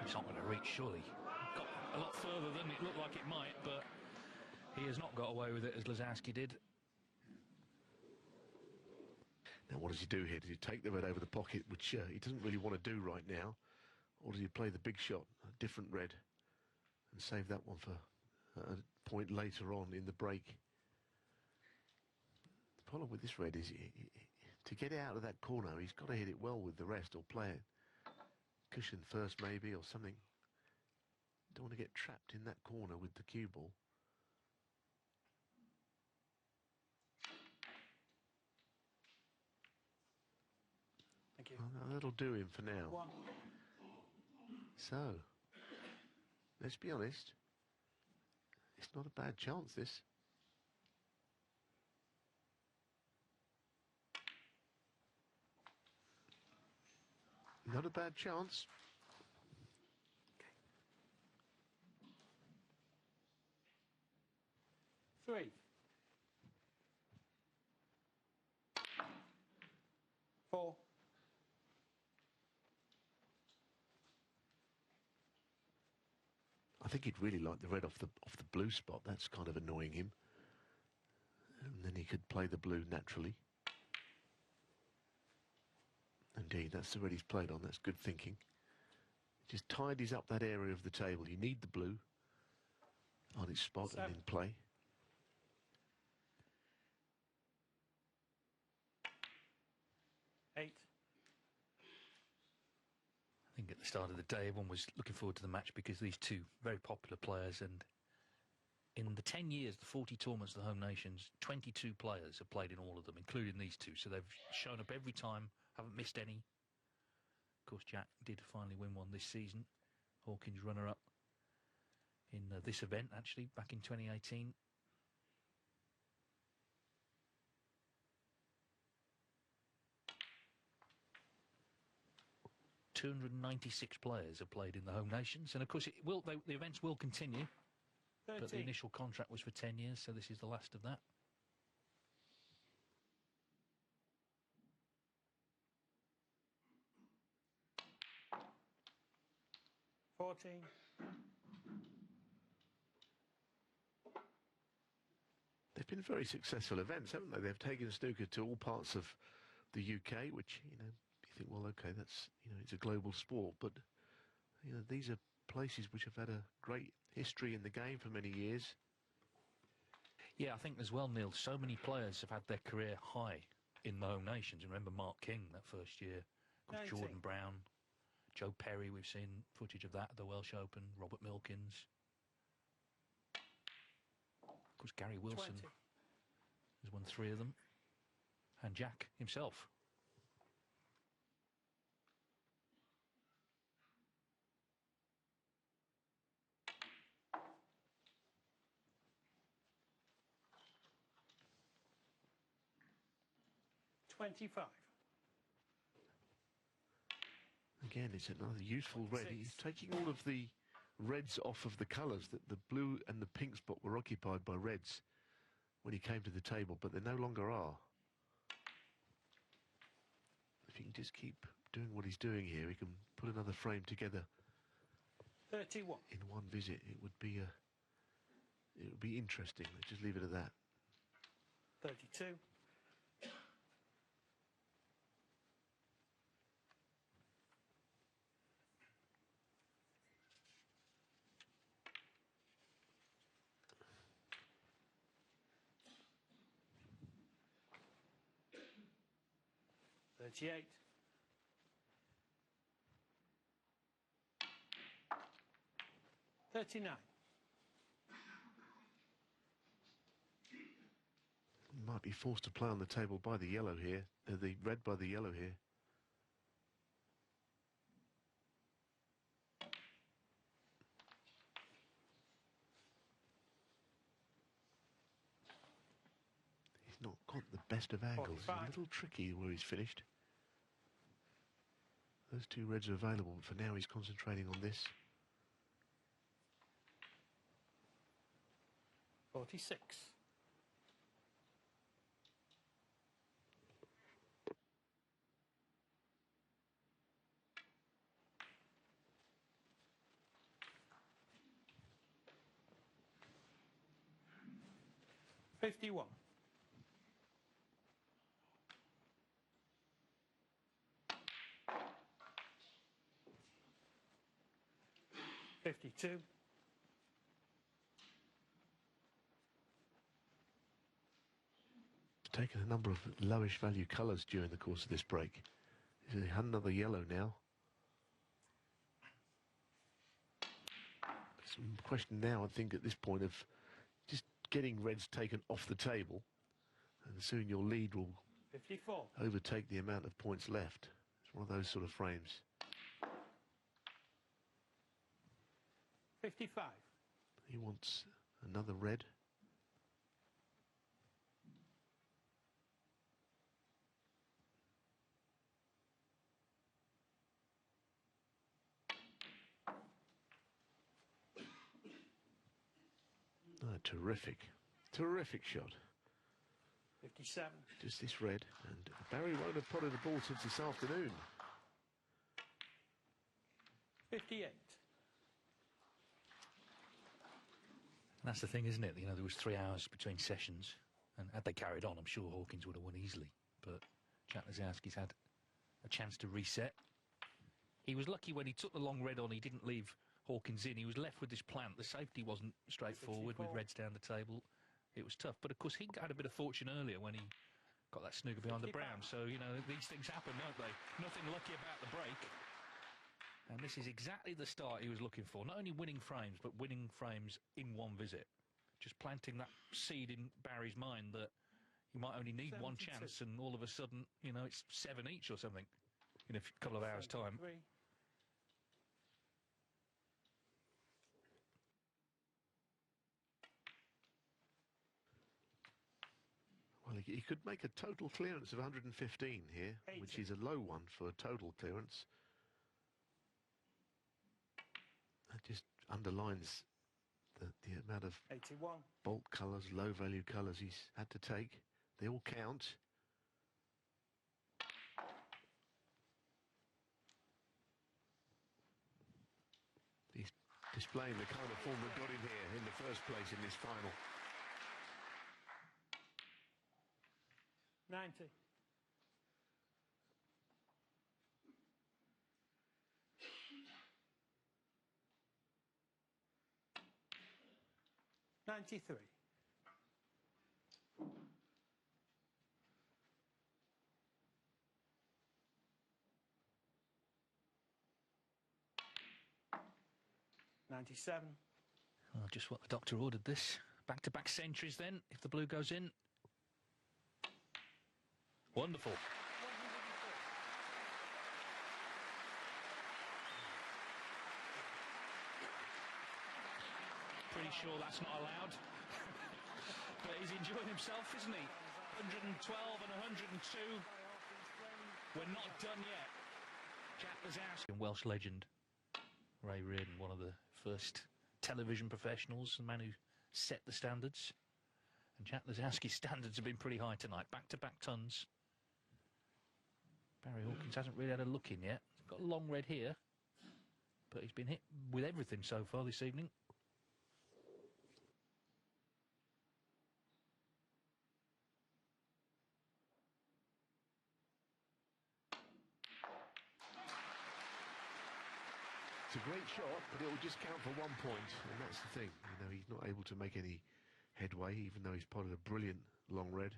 It's not going to reach, surely. Got a lot further than it looked like it might, but he has not got away with it as Lisowski did. Now, what does he do here? Does he take the red over the pocket, which he doesn't really want to do right now? Or does he play the big shot, a different red, and save that one for a point later on in the break? The problem with this red is to get out of that corner, he's got to hit it well with the rest or play it cushion first maybe or something. Don't want to get trapped in that corner with the cue ball. Thank you. Well, that'll do him for now. 1. So, let's be honest, it's not a bad chance, this. Not a bad chance. 3. 4. I think he'd really like the red off the blue spot. That's kind of annoying him. And then he could play the blue naturally. Indeed, that's the red he's played on. That's good thinking. Just tidies up that area of the table. You need the blue on its spot 7. and in play. 8. I think at the start of the day, everyone was looking forward to the match because these two very popular players, and in the 10 years, the 40 tournaments of the home nations, 22 players have played in all of them, including these two. So they've shown up every time, haven't missed any. Of course, Jack did finally win one this season. Hawkins runner-up in this event, actually, back in 2018. .296 players have played in the home nations, and of course the events will continue. 13. But the initial contract was for 10 years, so this is the last of that. 14. They've been very successful events, haven't they? They've taken snooker to all parts of the UK, which, you think, well, okay, that's, it's a global sport, but, these are places which have had a great history in the game for many years. Yeah, I think as well, Neil, so many players have had their career high in the home nations. Remember Mark King that first year, of course, 19. Jordan Brown, Joe Perry, we've seen footage of that at the Welsh Open, Robert Milkins. Of course, Gary Wilson 20. has won 3 of them, and Jack himself. Again, it's another useful red. 26. He's taking all of the reds off of the colours. That the blue and the pink spot were occupied by reds when he came to the table, but they no longer are. If he can just keep doing what he's doing here, he can put another frame together 31. in one visit. It would be interesting. Let's just leave it at that. 32. 38. 39. Might be forced to play on the table by the yellow here, the red by the yellow here. He's not got the best of angles. It's 45. a little tricky where he's finished. Those two reds are available, but for now he's concentrating on this. 46. $51. $52. Taken a number of lowish value colours during the course of this break. He's had another yellow now. Some question now, I think, at this point of just getting reds taken off the table, and soon your lead will 54. overtake the amount of points left. It's one of those sort of frames. 55. He wants another red. Oh, terrific shot. 57. Just this red, and Barry won't have potted the ball since this afternoon. 58. That's the thing, isn't it? You know, there was 3 hours between sessions, and had they carried on, I'm sure Hawkins would have won easily. But Jack Lisowski's had a chance to reset. He was lucky when he took the long red on, he didn't leave Hawkins in. He was left with this plant. The safety wasn't straightforward 64. with reds down the table. It was tough. But, of course, he had a bit of fortune earlier when he got that snooker behind the 55. brown. So, you know, these things happen, don't they? Nothing lucky about the break. And this is exactly the start he was looking for. Not only winning frames, but winning frames in one visit. Just planting that seed in Barry's mind that you might only need 72. one chance, and all of a sudden, you know, it's 7 each or something in a couple of hours' time. 73. Well, he could make a total clearance of 115 here, 80. which is a low one for a total clearance. That just underlines the amount of 81. bulk colours, low value colours he's had to take. They all count. He's displaying the kind of form that got him here in the first place in this final. 90. $93. $97. Oh, just what the doctor ordered this. Back-to-back centuries then, if the blue goes in. Wonderful. Pretty sure that's not allowed. But he's enjoying himself, isn't he? 112 and 102. We're not done yet. Jack Lisowski. Welsh legend Ray Reardon, one of the first television professionals, the man who set the standards. And Jack Lisowski's standards have been pretty high tonight. Back-to-back tons. Barry Hawkins hasn't really had a look in yet. He's got a long red here, but he's been hit with everything so far this evening. It's a great shot, but it will just count for 1 point, and that's the thing. You know, he's not able to make any headway, even though he's potted a brilliant long red.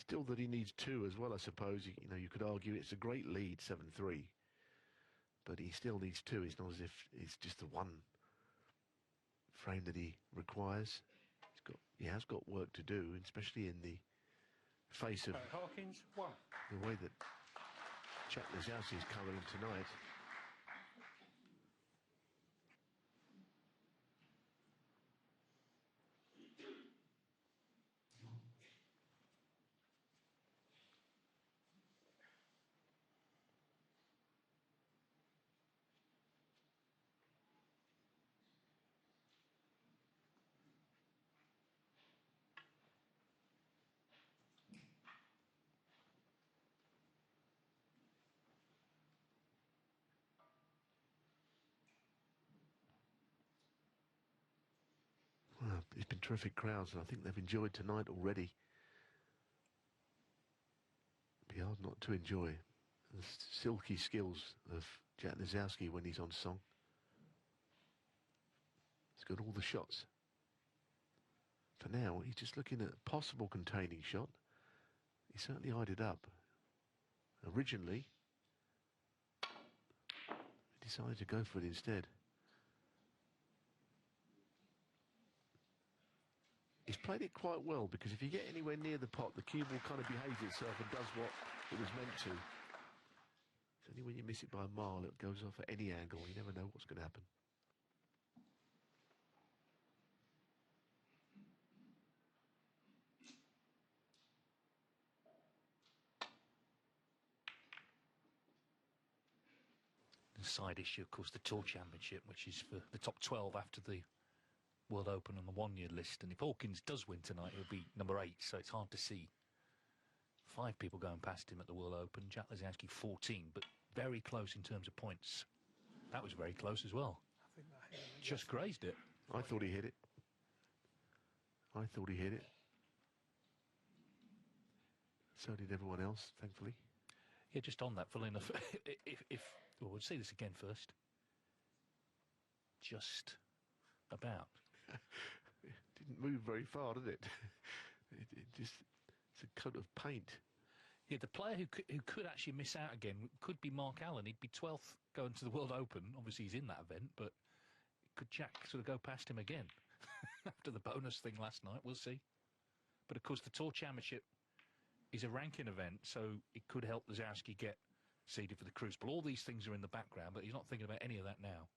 Still that he needs 2 as well, I suppose. You know, you could argue it's a great lead, 7-3. But he still needs 2. It's not as if it's just the one frame that he requires. He has got work to do, especially in the face of Hawkins, 1. the way that Jack Lisowski is colouring tonight. Well, it's been terrific crowds, and I think they've enjoyed tonight already. It'd be hard not to enjoy the silky skills of Jack Lisowski when he's on song. He's got all the shots. For now, he's just looking at a possible containing shot. He certainly eyed it up. Originally, he decided to go for it instead. He's played it quite well, because if you get anywhere near the pot, the cue will kind of behave itself and does what it was meant to. It's only when you miss it by a mile, it goes off at any angle. You never know what's going to happen. The side issue, of course, the Tour Championship, which is for the top 12 after the World Open on the one-year list. And if Hawkins does win tonight, he'll be number 8, so it's hard to see 5 people going past him at the World Open. Jack Lisowski 14, but very close in terms of points. That was very close as well. I think that hit him. Just grazed it. I thought he hit it. I thought he hit it. So did everyone else, thankfully. Yeah, just on that, funnily enough, well, we'll say this again first. Just about. It didn't move very far, did it? It just, it's a coat of paint. Yeah, the player who could actually miss out again could be Mark Allen. He'd be 12th going to the World Open. Obviously, he's in that event, but could Jack sort of go past him again after the bonus thing last night? We'll see. But, of course, the Tour Championship is a ranking event, so it could help Lisowski get seeded for the Crucible. All these things are in the background, but he's not thinking about any of that now.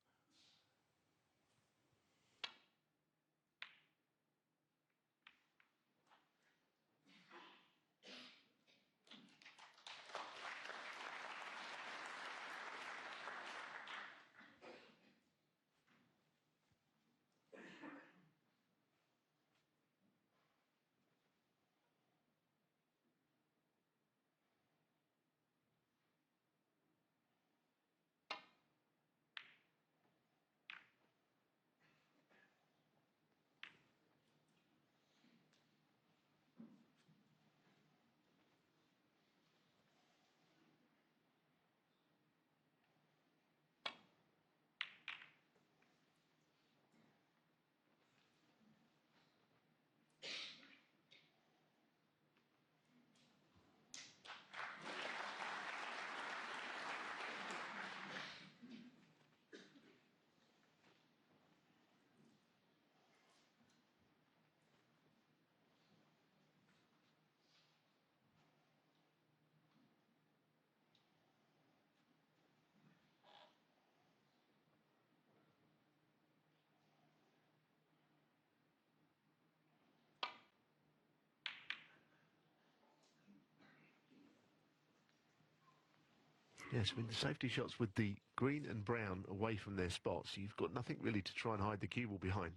Yes, I mean, the safety shots with the green and brown away from their spots, you've got nothing really to try and hide the cue ball behind.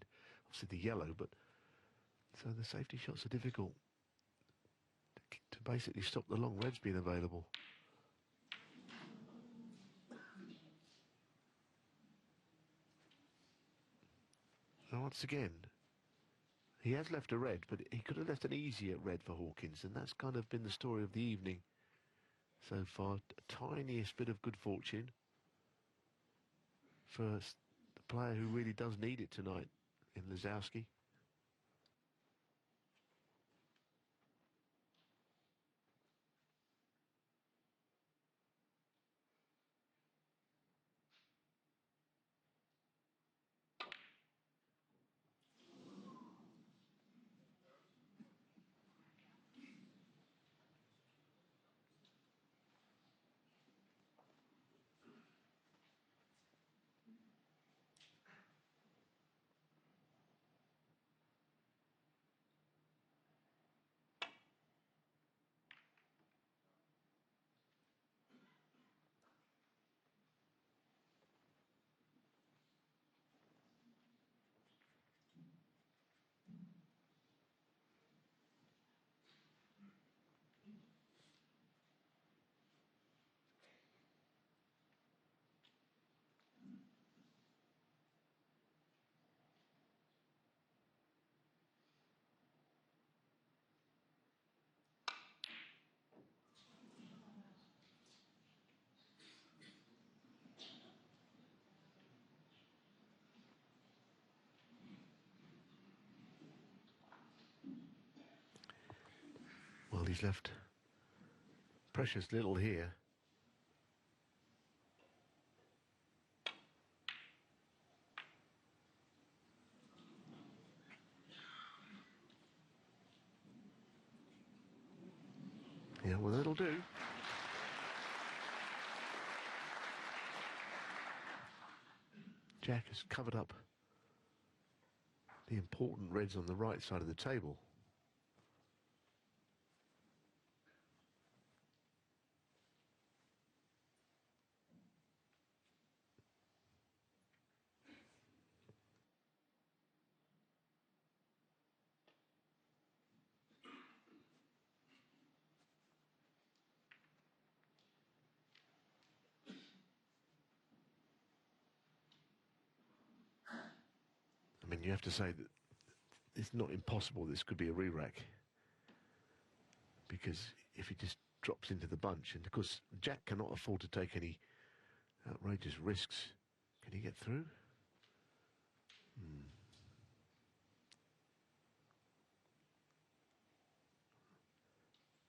Obviously the yellow, but so the safety shots are difficult to basically stop the long reds being available. Now, once again, he has left a red, but he could have left an easier red for Hawkins, and that's kind of been the story of the evening so far. A tiniest bit of good fortune for the player who really does need it tonight in Lisowski. He's left precious little here. Yeah, well, that'll do. Jack has covered up the important reds on the right side of the table. I mean, you have to say that it's not impossible this could be a re-rack, because if he just drops into the bunch, and of course Jack cannot afford to take any outrageous risks. Can he get through?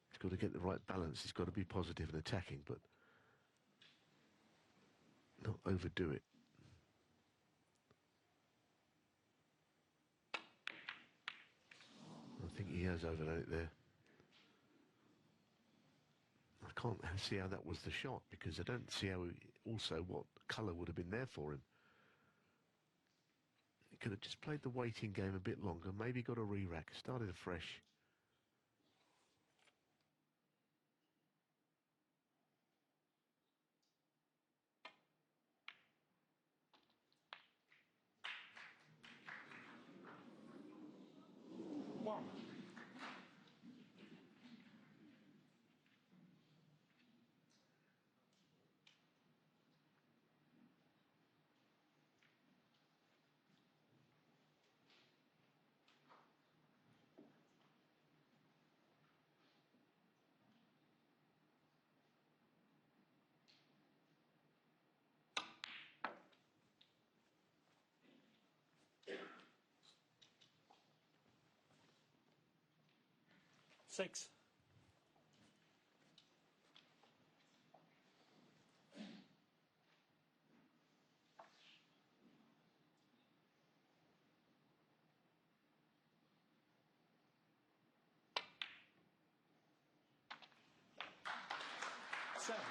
He's got to get the right balance. He's got to be positive and attacking, but not overdo it. I think he has overdone it there. I can't see how that was the shot, because I don't see how also what colour would have been there for him. He could have just played the waiting game a bit longer, maybe got a re-rack, started afresh. One. Six. Seven.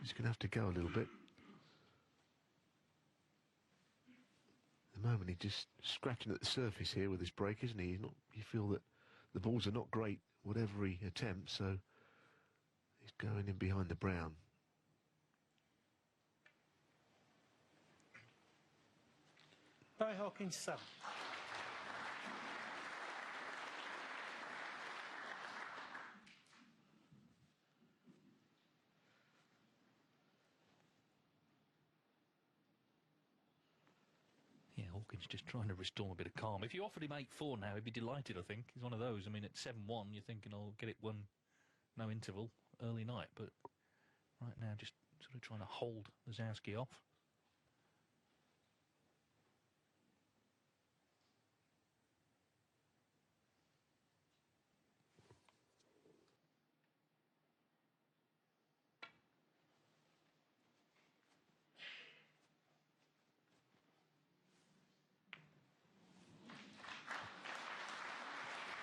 He's going to have to go a little bit. At the moment, he's just scratching at the surface here with his break, isn't he? You feel that the balls are not great, whatever he attempts, so he's going in behind the brown. Barry Hawkins, 7. Yeah, Hawkins just trying to restore a bit of calm. If you offered him 8-4 now, he'd be delighted, I think. He's one of those. I mean, at 7-1, you're thinking, I'll get it one, no interval, early night. But right now, just sort of trying to hold Lisowski off.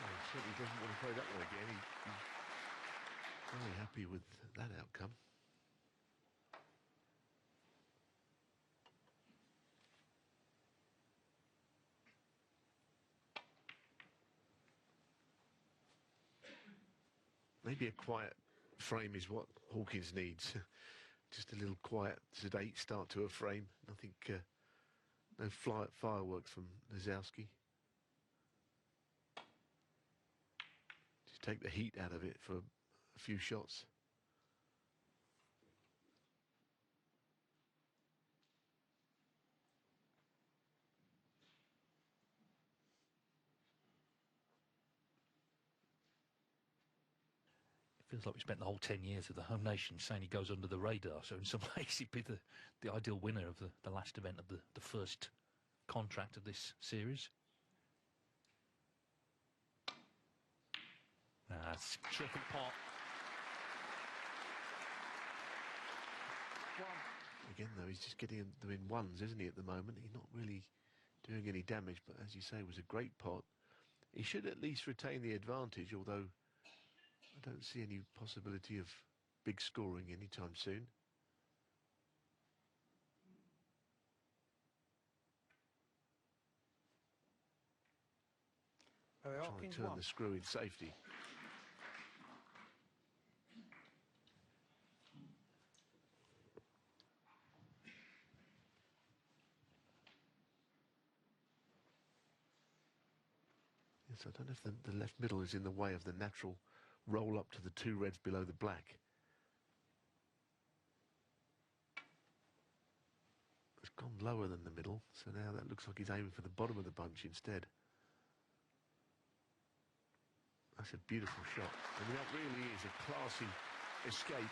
He certainly doesn't want to play that one again. He's very happy with that outcome. Maybe a quiet frame is what Hawkins needs. Just a little quiet, sedate start to a frame. Nothing, no fireworks from Lisowski. Just take the heat out of it for a few shots. Feels like we spent the whole 10 years of the home nation saying he goes under the radar. So in some ways, he'd be the ideal winner of the last event of the first contract of this series. That's a terrific pot. Again, though, he's just getting them in ones, isn't he, at the moment? He's not really doing any damage, but as you say, it was a great pot. He should at least retain the advantage, although I don't see any possibility of big scoring anytime soon. Ray Try and Hawkins turn one. the screw in safety. Yes, I don't know if the left middle is in the way of the natural roll up to the two reds below the black. It's gone lower than the middle, so now that looks like he's aiming for the bottom of the bunch instead. That's a beautiful shot. I mean, that really is a classy escape.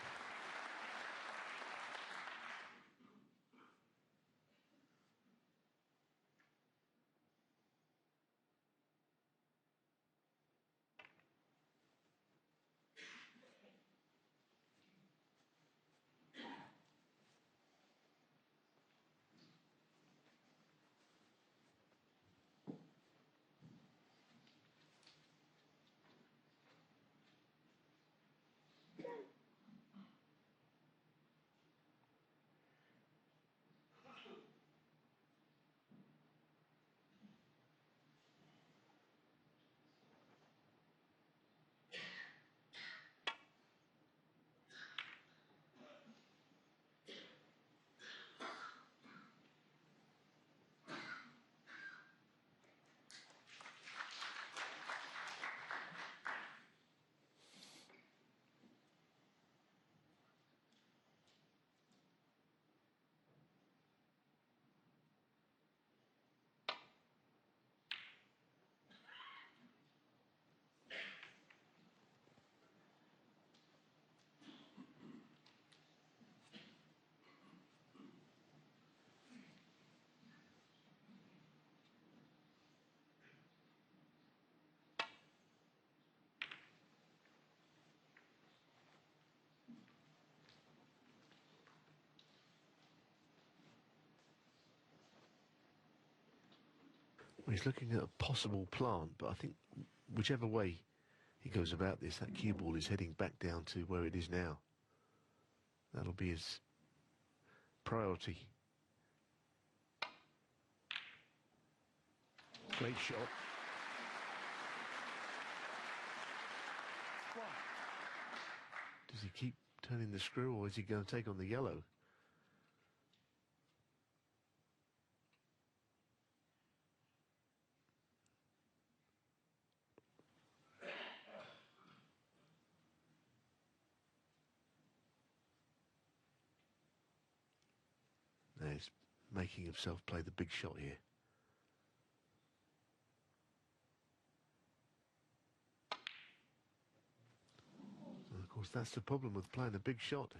Well, he's looking at a possible plant, but I think whichever way he goes about this, that cue ball is heading back down to where it is now. That'll be his priority. Great shot. Does he keep turning the screw, or is he going to take on the yellow? No, he's making himself play the big shot here. And of course, that's the problem with playing a big shot.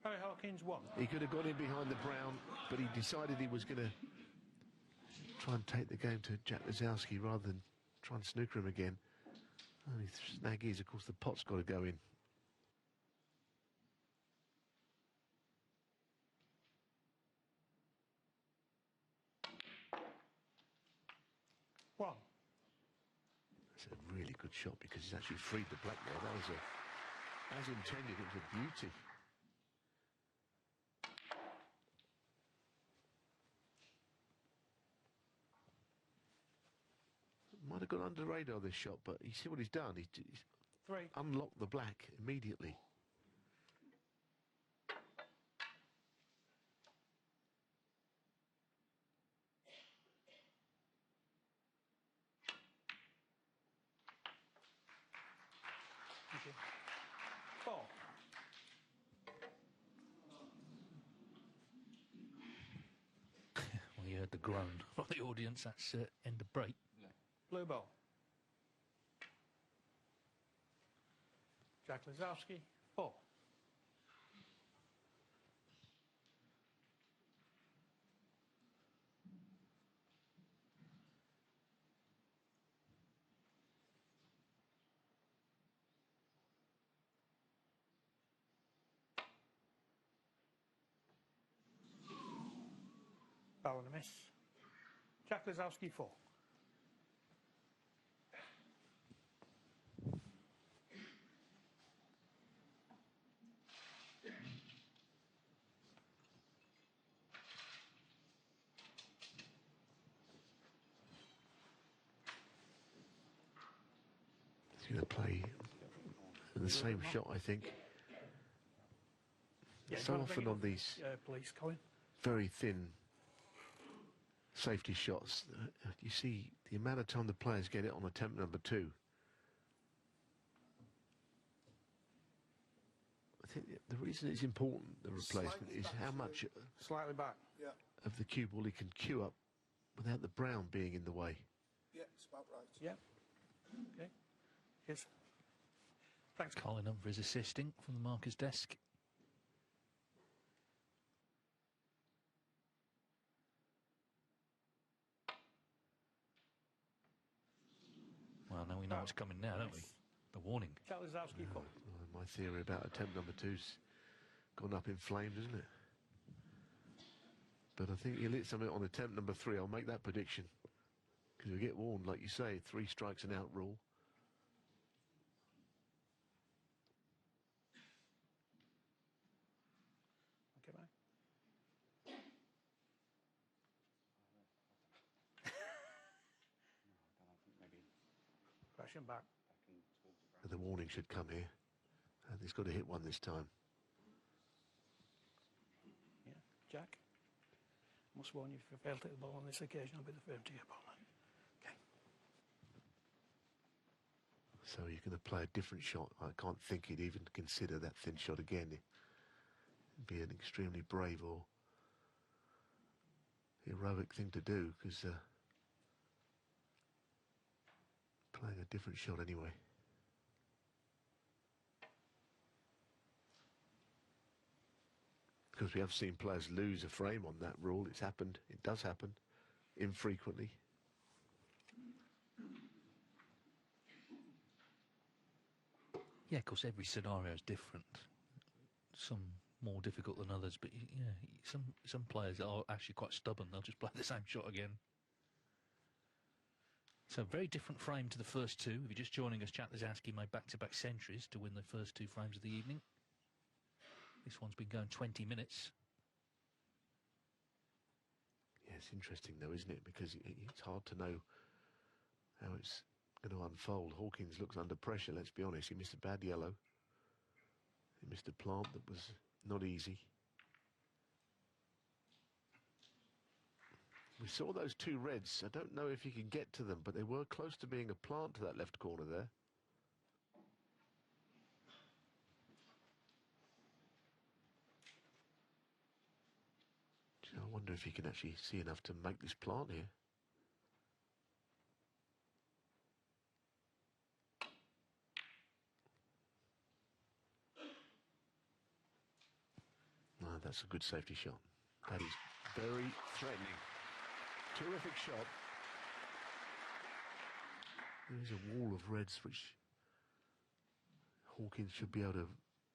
Ray Hawkins one. He could have got in behind the brown, but he decided he was going to try and take the game to Jack Lisowski rather than try and snooker him again. Only snag is, of course, the pot's got to go in. One. That's a really good shot because he's actually freed the black there. That was as intended. It was a beauty. Might have gone under the radar, this shot, but you see what he's done. He's Three. unlocked the black immediately. Thank you. Four. Well, you heard the groan from the audience. That's end of break. Blue ball. Jack Lisowski, 4. Foul and a miss. Jack Lisowski 4. He's going to play the same shot, I think. Yeah, So often on these police, Colin. very thin safety shots, you see the amount of time the players get it on attempt number 2. I think the reason it's important, the replacement, is how much Slightly back. Yeah, of the cue ball he can cue up without the brown being in the way. yeah, it's about right. Yeah. Okay. Yes. Thanks, Colin Humphries assisting from the marker's desk. Well, now we know what's coming now, don't we? The warning. Jack Lisowski 4. My theory about attempt number 2's gone up in flames, isn't it? But I think he'll hit something on attempt number 3. I'll make that prediction. Because we get warned, like you say, 3 strikes and out rule. Okay, bye. Crashing back. And the warning should come here. And he's got to hit one this time. Yeah. Jack. Must warn you, if you fail to hit the ball on this occasion, I'll be the firm to your opponent. Okay. So you're going to play a different shot. I can't think he'd even consider that thin shot again. It'd be an extremely brave or heroic thing to do, because playing a different shot anyway. Because we have seen players lose a frame on that rule. It's happened. It does happen infrequently. Yeah, of course, every scenario is different. Some more difficult than others, but yeah, some players are actually quite stubborn. They'll just play the same shot again. So very different frame to the first 2. If you're just joining us, Jack Lisowski made back-to-back centuries to win the first 2 frames of the evening. This one's been going 20 minutes. Yeah, it's interesting though, isn't it? Because it's hard to know how it's going to unfold. Hawkins looks under pressure, let's be honest. He missed a bad yellow. He missed a plant that was not easy. We saw those 2 reds. I don't know if you can get to them, but they were close to being a plant to that left corner there. I wonder if you can actually see enough to make this plant here. No, that's a good safety shot. That is very threatening. Terrific shot. There's a wall of reds which Hawkins should be able to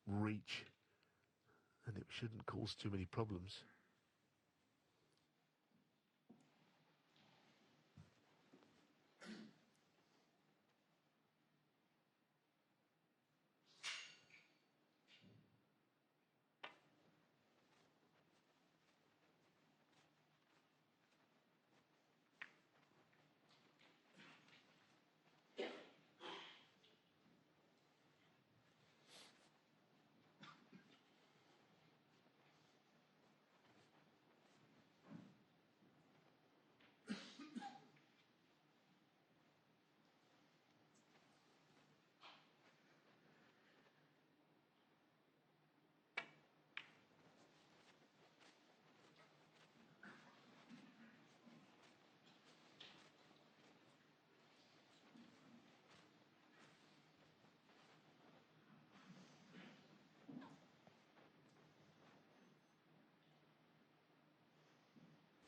reach, and it shouldn't cause too many problems.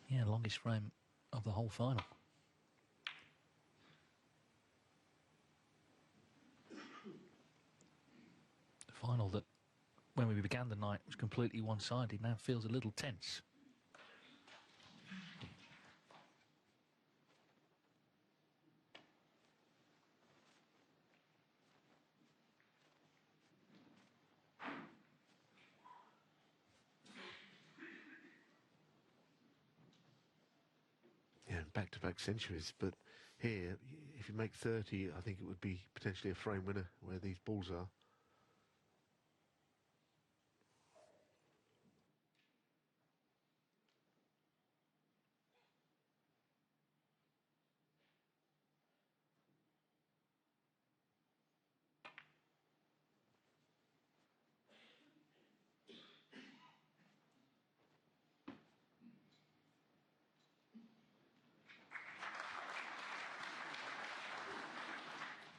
Yeah, longest frame of the whole final. The final that, when we began the night, was completely one-sided, now feels a little tense. back-to-back centuries. But here, if you make 30, I think it would be potentially a frame winner where these balls are.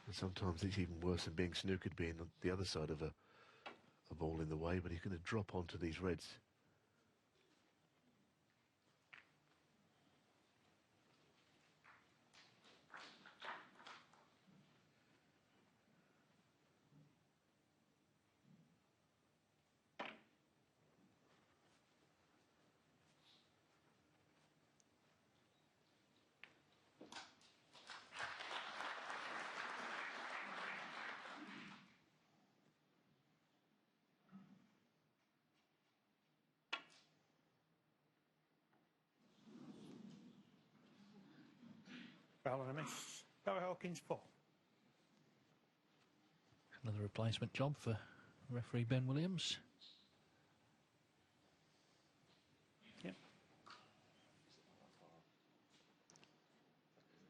And sometimes it's even worse than being snookered, being on the other side of a ball in the way, but he's going to drop onto these reds. Foul and a miss. Barry Hawkins 4. Another replacement job for referee Ben Williams. Yep.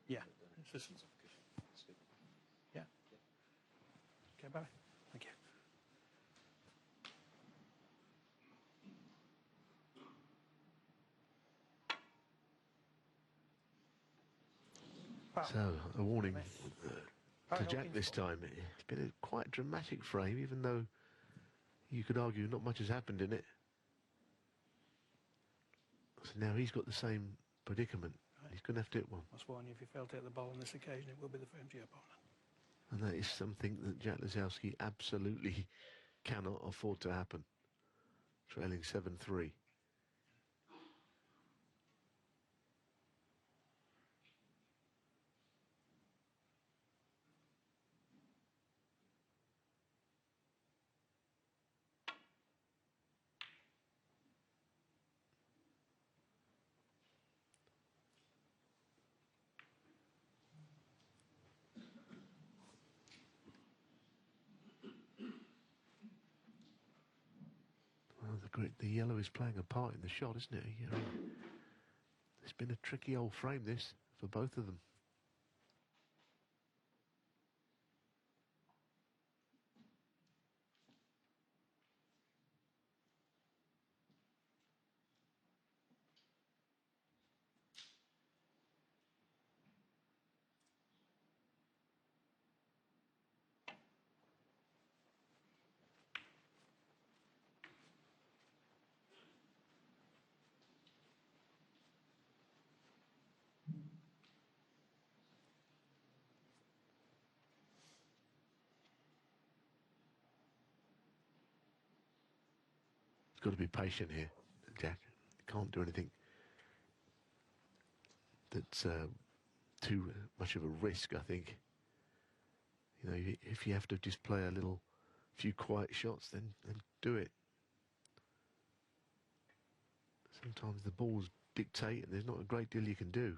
Yeah. It's just, yeah. Okay, Barry. Thank you. Foul. So, a warning to Barry Jack Hawkins this 4. time. It's been a quite dramatic frame, even though you could argue not much has happened in it. So now he's got the same predicament. Right. He's going to have to hit one. Must warn you, if you fail to hit the ball on this occasion, it will be the frame to your opponent. And that is something that Jack Lisowski absolutely cannot afford to happen. Trailing 7-3. Well, the yellow is playing a part in the shot, isn't it? You know, it's been a tricky old frame, this, for both of them. Got to be patient here, Jack. Can't do anything that's too much of a risk, I think. You know, if you have to just play a few quiet shots, then do it. Sometimes the balls dictate and there's not a great deal you can do.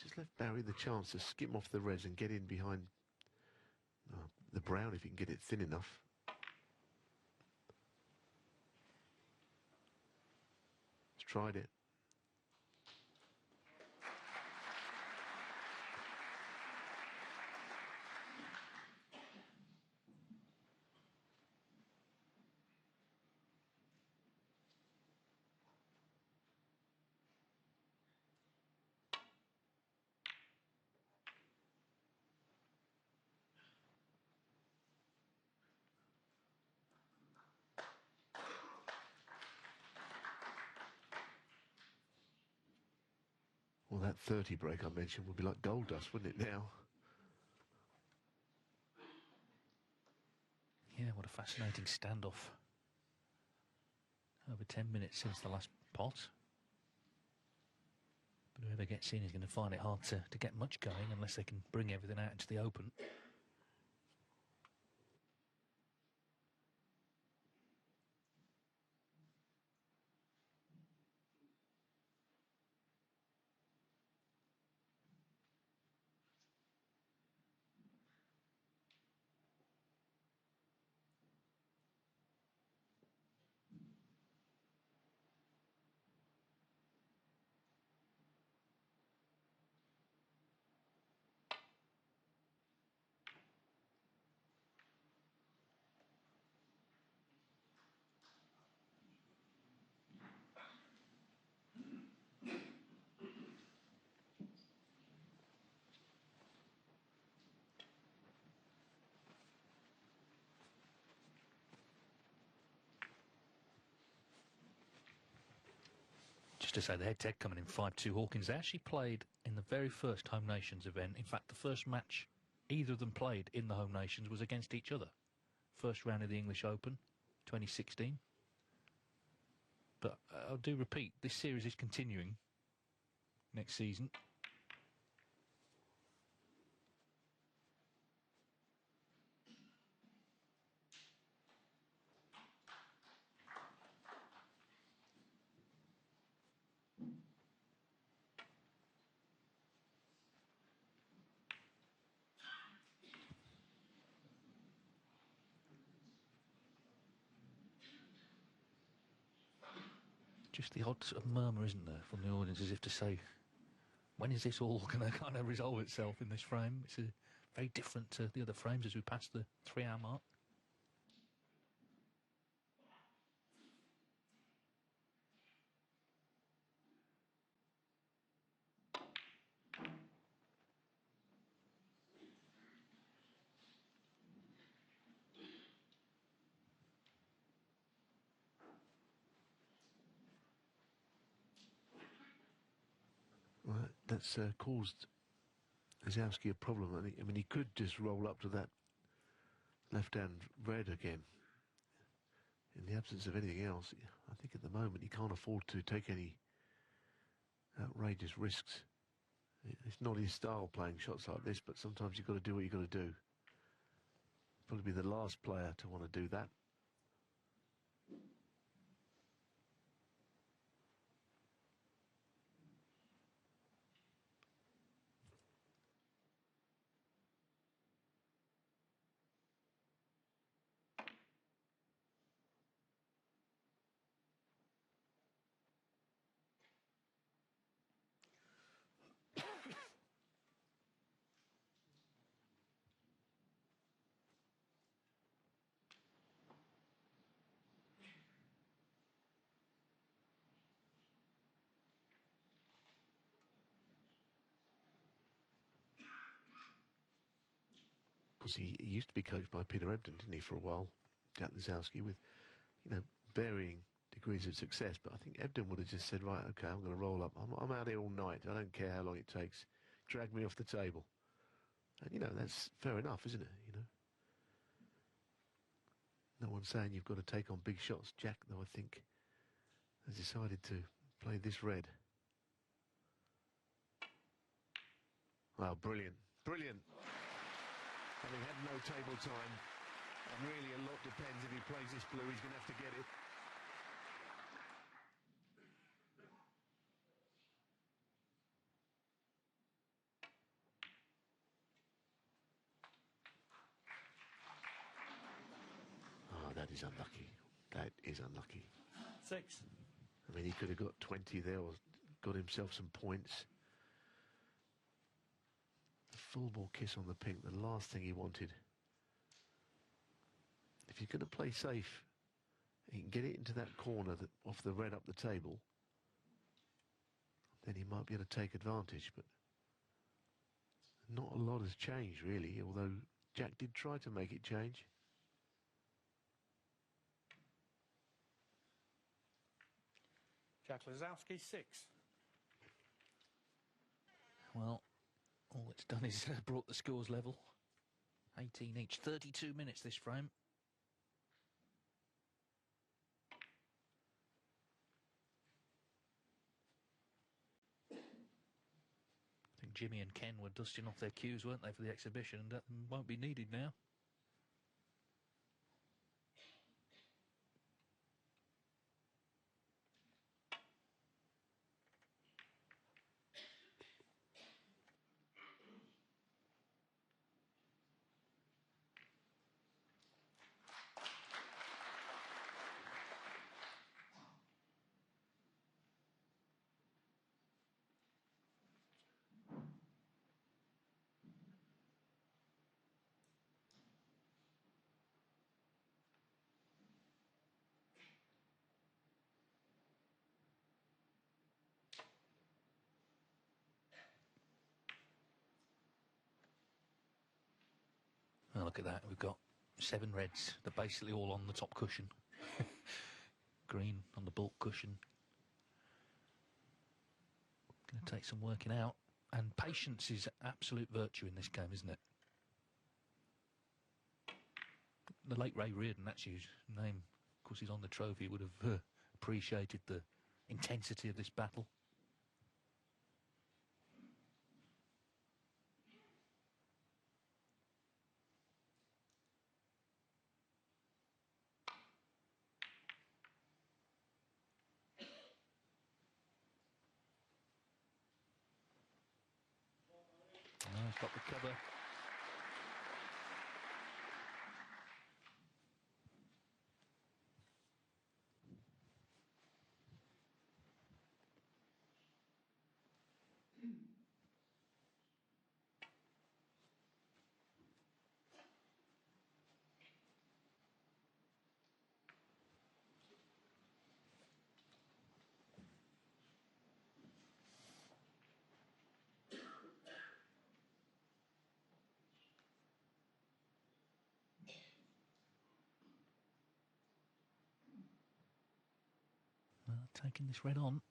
Just left Barry the chance to skim off the reds and get in behind the brown if you can get it thin enough. He's tried it. Well, that 30 break I mentioned would be like gold dust, wouldn't it now? Yeah, what a fascinating standoff. Over 10 minutes since the last pot. But whoever gets in is going to find it hard to get much going unless they can bring everything out into the open. Just to say, the head-to-head coming in 5-2 Hawkins. They actually played in the very first Home Nations event. In fact, the first match either of them played in the Home Nations was against each other. First round of the English Open, 2016. But I do repeat, this series is continuing next season. Just the odd sort of murmur, isn't there, from the audience, as if to say, when is this all going to kind of resolve itself in this frame? It's very different to the other frames as we pass the 3-hour mark. Well, that's caused Lisowski a problem. I mean, he could just roll up to that left-hand red again. In the absence of anything else, I think at the moment he can't afford to take any outrageous risks. It's not his style playing shots like this, but sometimes you've got to do what you've got to do. Probably be the last player to want to do that. Because he used to be coached by Peter Ebdon, didn't he, for a while, Jack Lisowski, with, varying degrees of success. But I think Ebdon would have just said, right, okay, I'm going to roll up. I'm out here all night. I don't care how long it takes. Drag me off the table. And, that's fair enough, isn't it, No one's saying you've got to take on big shots. Jack, though, I think, has decided to play this red. Wow, brilliant. Brilliant. Having had no table time, and really a lot depends if he plays this blue, he's going to have to get it. Oh, that is unlucky. That is unlucky. 6. I mean, he could have got 20 there or got himself some points. Full ball kiss on the pink, the last thing he wanted. If you're going to play safe, he can get it into that corner off the red up the table, then he might be able to take advantage, but not a lot has changed really, although Jack did try to make it change. Jack Lisowski, 6. Well, all it's done is brought the scores level. 18 each. 32 minutes this frame. I think Jimmy and Ken were dusting off their cues, weren't they, for the exhibition, and that won't be needed now. Oh, look at that. We've got 7 reds. They're basically all on the top cushion. Green on the bulk cushion. Going to take some working out. And patience is absolute virtue in this game, isn't it? The late Ray Reardon, that's his name. Of course, he's on the trophy. Would have appreciated the intensity of this battle. Oh, he's got the cover. Well, taking this red on.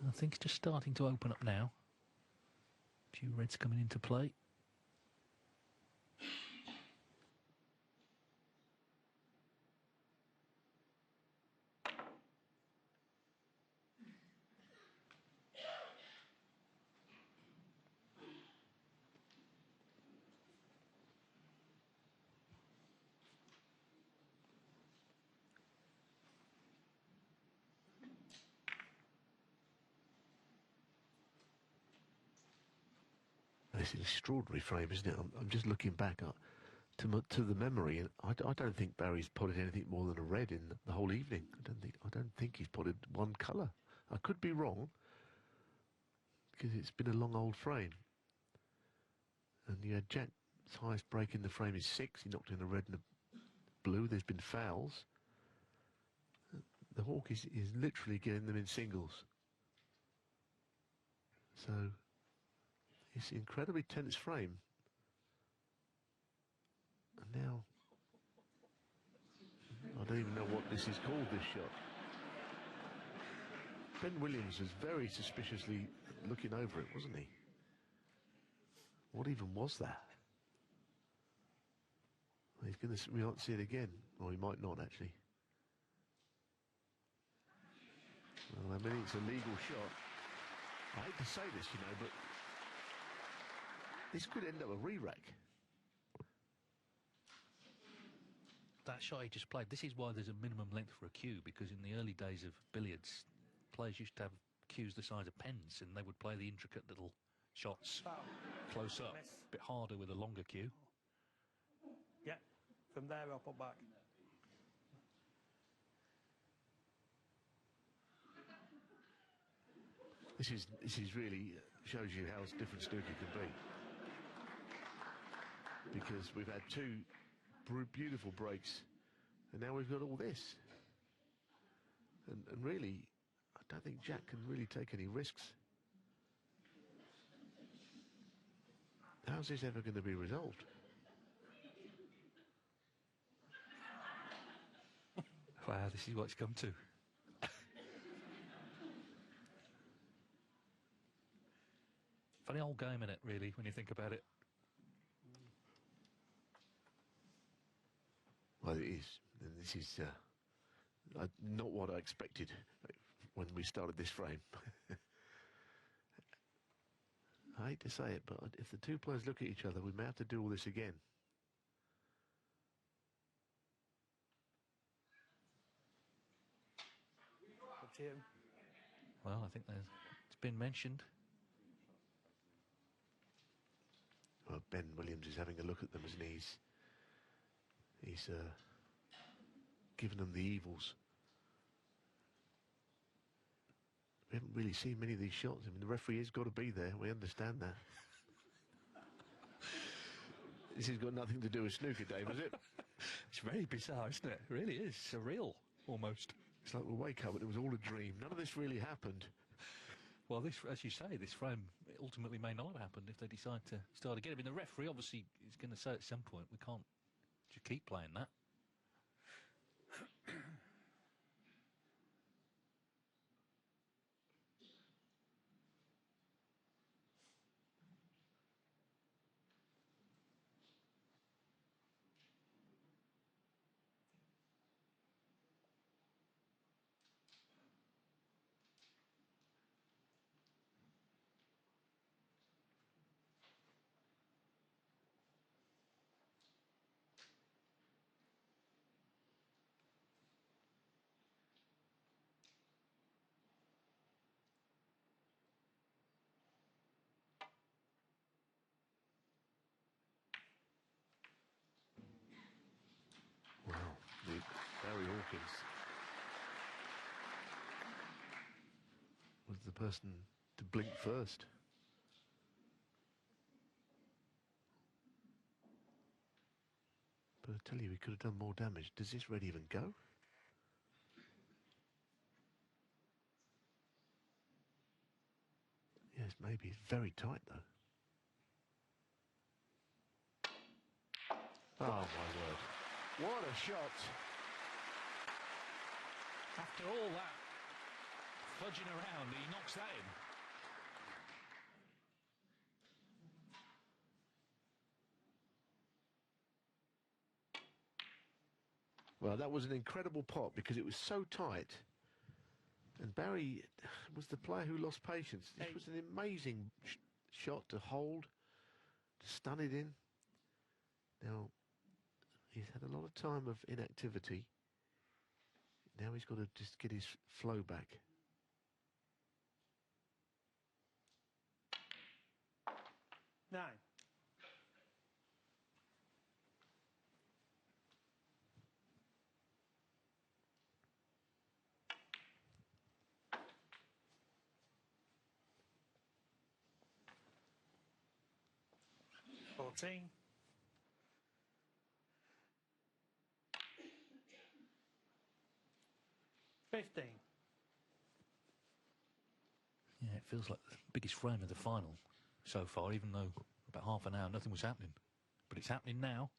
I think it's just starting to open up now. A few reds coming into play. It's an extraordinary frame, isn't it? I'm just looking back to the memory, and I don't think Barry's potted anything more than a red in the whole evening. I don't think he's potted one colour. I could be wrong, because it's been a long old frame. And you had Jack's highest break in the frame is 6. He knocked in a red and a blue. There's been fouls. The Hawk is literally getting them in singles. So it's an incredibly tense frame. And now, I don't even know what this is called, this shot. Ben Williams was very suspiciously looking over it, wasn't he? What even was that? He's going to, we might see it again. Or he might not, actually. Well, I mean, it's a legal shot. I hate to say this, you know, but this could end up a re-rack. That shot he just played, this is why there's a minimum length for a cue, because in the early days of billiards, players used to have cues the size of pens, and they would play the intricate little shots close up, a bit harder with a longer cue. Yeah, from there up or back. This is really shows you how different snooker can be. Because we've had two beautiful breaks, and now we've got all this. And really, I don't think Jack can really take any risks. How's this ever going to be resolved? Wow, this is what it's come to. Funny old game, innit, really, when you think about it. Well, it is. And this is not what I expected when we started this frame. I hate to say it, but if the two players look at each other, we may have to do all this again. Well, I think it's been mentioned. Well, Ben Williams is having a look at them, isn't he? He's given them the evils. haven't really seen many of these shots. I mean, the referee has got to be there. We understand that. This has got nothing to do with snooker, Dave, has it? It's very bizarre, isn't it? It really is. Surreal, almost. It's like we wake up and it was all a dream. None of this really happened. Well, this, as you say, this frame ultimately may not have happened if they decide to start again. I mean, the referee obviously is going to say at some point, we can't just keep playing that. Barry Hawkins was the person to blink first. But I tell you, he could have done more damage. Does this red even go? Yes, maybe. It's very tight, though. Oh, my word. What a shot. After all that fudging around, he knocks that in. Well, that was an incredible pot because it was so tight. And Barry was the player who lost patience. This was an amazing shot to hold, to stun it in. Now, he's had a lot of time of inactivity. Now he's got to just get his flow back. Nine. Fourteen. 15. Yeah, it feels like the biggest frame of the final so far, even though about half an hour nothing was happening. But it's happening now.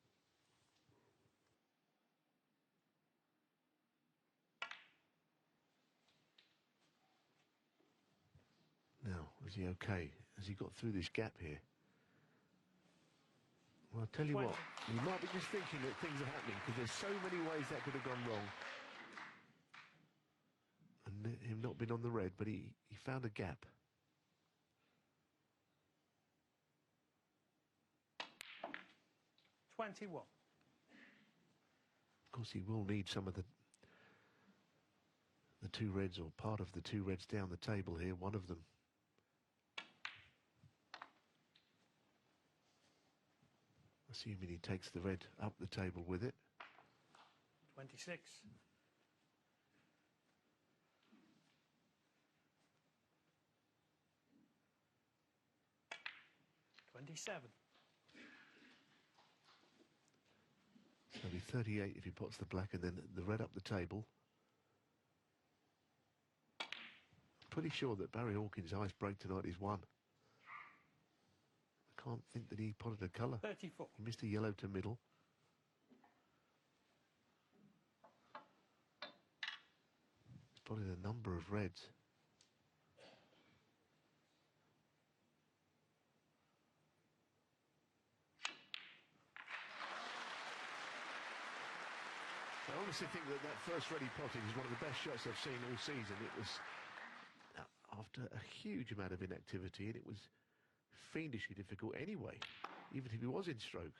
Now, is he okay? Has he got through this gap here? Well, I'll tell you what, you might be just thinking that things are happening because there's so many ways that could have gone wrong. And him not being on the red, but he found a gap. $21. Of course, he will need some of the two reds, or part of the two reds down the table here, one of them. Assuming he takes the red up the table with it. 26. $27. So it'll be 38 if he pots the black and then the red up the table. I'm pretty sure that Barry Hawkins' ice break tonight is 1. I can't think that he potted a colour. 34. He missed a yellow to middle. He's potted a number of reds. I honestly think that first red he potted is one of the best shots I've seen all season. It was after a huge amount of inactivity, and it was fiendishly difficult anyway, even if he was in stroke.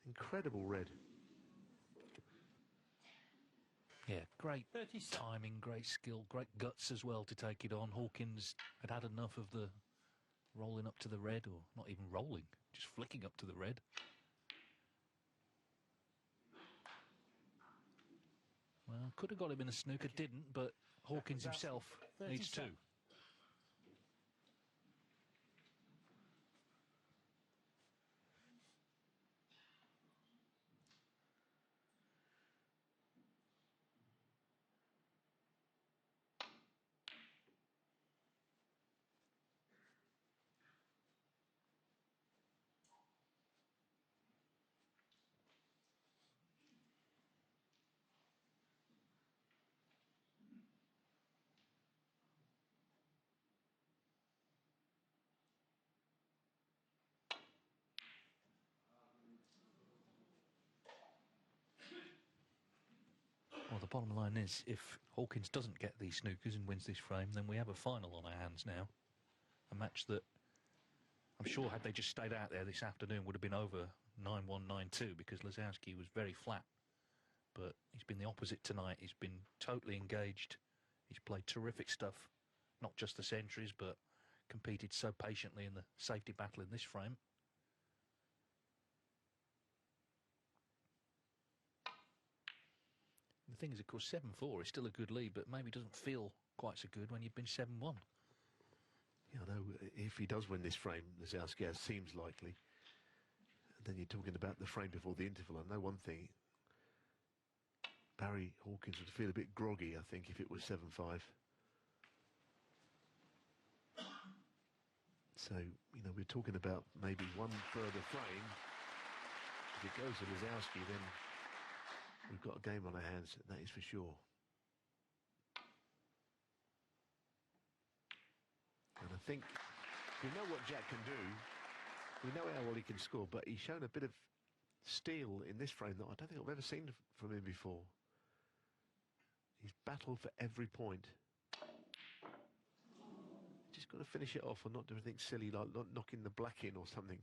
Incredible red. Yeah, great 37. timing, great skill, great guts as well to take it on. Hawkins had enough of the rolling up to the red, or not even rolling, just flicking up to the red. Well, could have got him in a snooker, didn't, but Hawkins himself needs 2. Well, the bottom line is, if Hawkins doesn't get these snookers and wins this frame, then we have a final on our hands now. A match that I'm sure, had they just stayed out there this afternoon, would have been over 9-1, 9-2, because Lisowski was very flat. But he's been the opposite tonight. He's been totally engaged. He's played terrific stuff, not just the centuries, but competed so patiently in the safety battle in this frame. The thing is, of course, 7-4 is still a good lead, but maybe doesn't feel quite so good when you've been 7-1. Yeah, I know if he does win this frame, Lisowski, as seems likely, then you're talking about the frame before the interval. I know one thing, Barry Hawkins would feel a bit groggy, I think, if it was 7-5. So, you know, we're talking about maybe one further frame. If it goes to Lisowski, then we've got a game on our hands, that is for sure. And I think we know what Jack can do. We know how well he can score, but he's shown a bit of steel in this frame that I don't think I've ever seen from him before. He's battled for every point. Just got to finish it off and not do anything silly like not knocking the black in or something.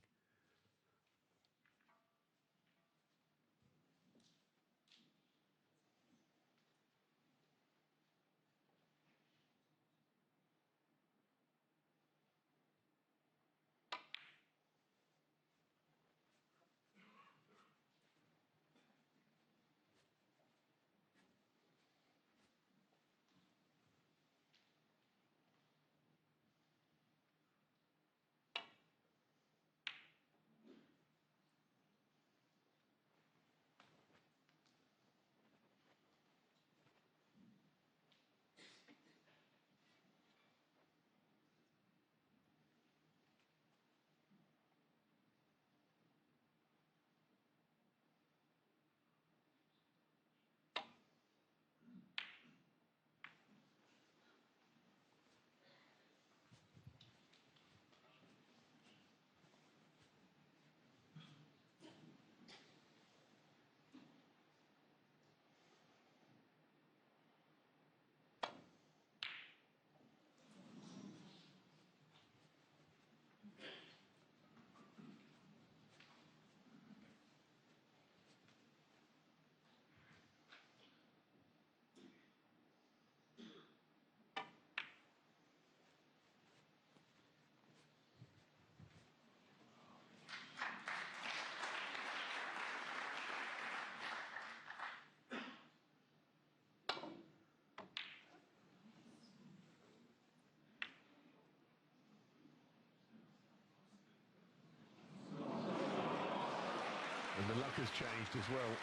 And the luck has changed as well.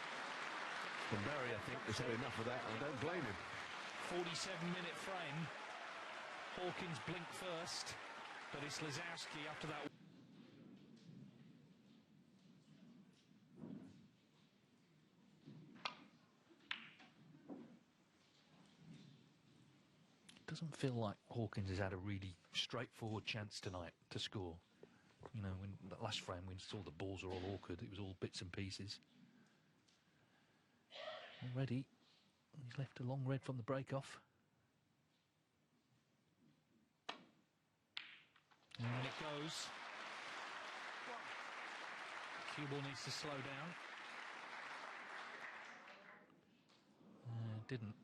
And Barry, I think, has had enough of that. I don't blame him. 47-minute frame. Hawkins blinked first, but it's Lisowski after that. Doesn't feel like Hawkins has had a really straightforward chance tonight to score. You know, when that last frame, we saw the balls were all awkward. It was all bits and pieces. Already, he's left a long red from the break-off. And it goes. Cue ball needs to slow down. Didn't.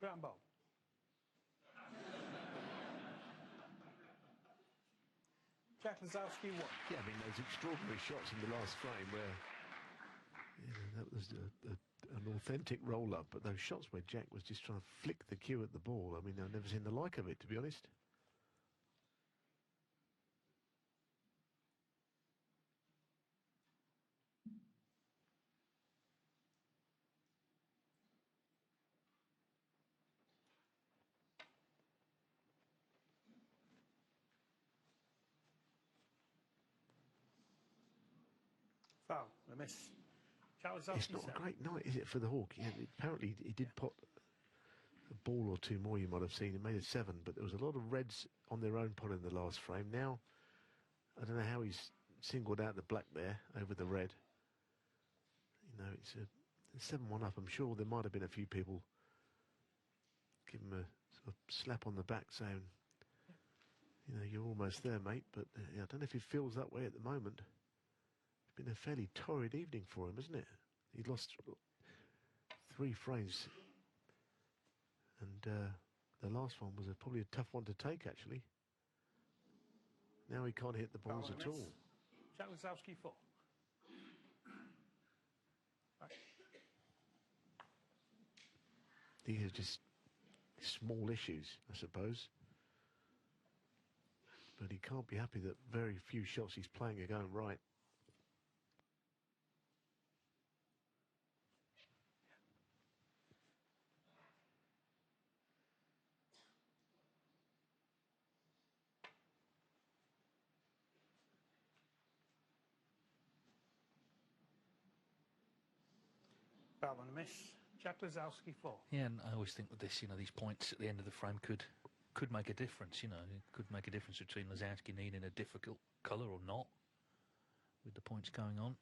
Rambo. Jack Lisowski 1. Yeah, I mean, those extraordinary shots in the last frame where that was an authentic roll-up, but those shots where Jack was just trying to flick the cue at the ball, I mean, I've never seen the like of it, to be honest. Foul. A miss. Jack Lisowski It's not 7. a great night, is it, for the Hawk? Yeah, apparently he did pot a ball or two more you might have seen. He made it 7, but there was a lot of reds on their own pot in the last frame. Now, I don't know how he's singled out the black there over the red. You know, it's a 7-1 up. I'm sure there might have been a few people give him a sort of slap on the back saying, you know, you're almost there, mate. But I don't know if he feels that way at the moment. It's been a fairly torrid evening for him, isn't it? He lost 3 frames. And the last one was probably a tough one to take, actually. Now he can't hit the balls at all. Jack Lisowski 4. Right. These are just small issues, I suppose. But he can't be happy that very few shots he's playing are going right. Foul and a miss. Jack Lisowski 4. Yeah, and I always think with this, you know, these points at the end of the frame could make a difference, you know. It could make a difference between Lisowski needing a difficult colour or not, with the points going on.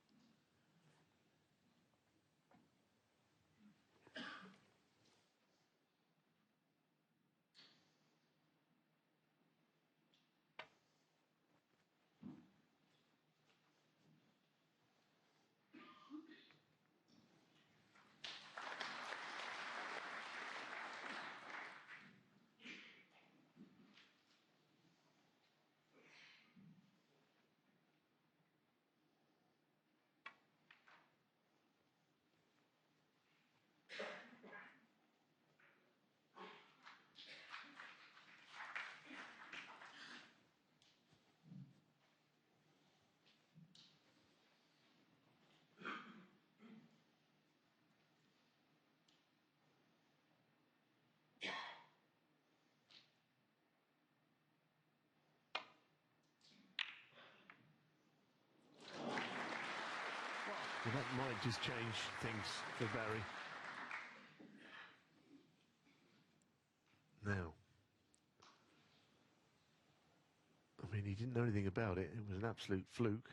Well, that might just change things for Barry. Now, I mean, he didn't know anything about it. It was an absolute fluke.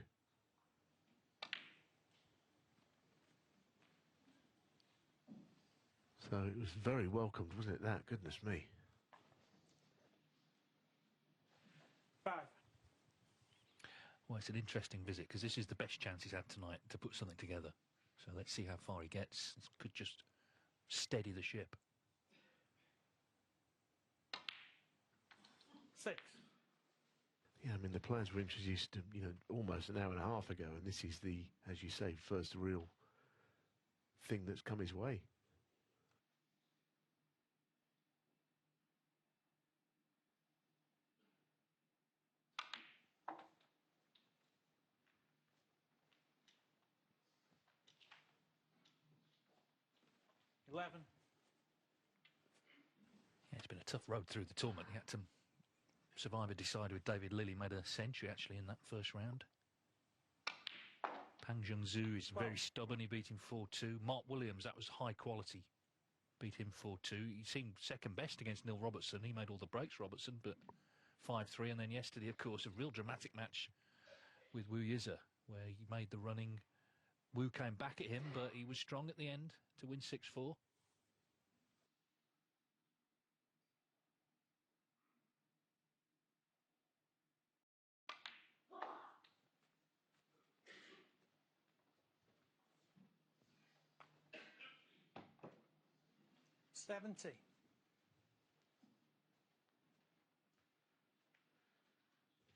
So it was very welcomed, wasn't it, that? Goodness me. 5. Well, it's an interesting visit because this is the best chance he's had tonight to put something together. So let's see how far he gets. This could just steady the ship. 6. Yeah, I mean, the players were introduced, you know, almost an hour and a half ago, and this is the, as you say, first real thing that's come his way. $11. Yeah, it's been a tough road through the tournament. He had to survive a decider with David Lilley, made a century actually in that first round. Pang Zhengzhou is very stubborn. He beat him 4-2. Mark Williams, that was high quality. Beat him 4-2. He seemed second best against Neil Robertson. He made all the breaks, Robertson, but 5-3. And then yesterday, of course, a real dramatic match with Wu Yize, where he made the running. Wu came back at him, but he was strong at the end to win 6-4.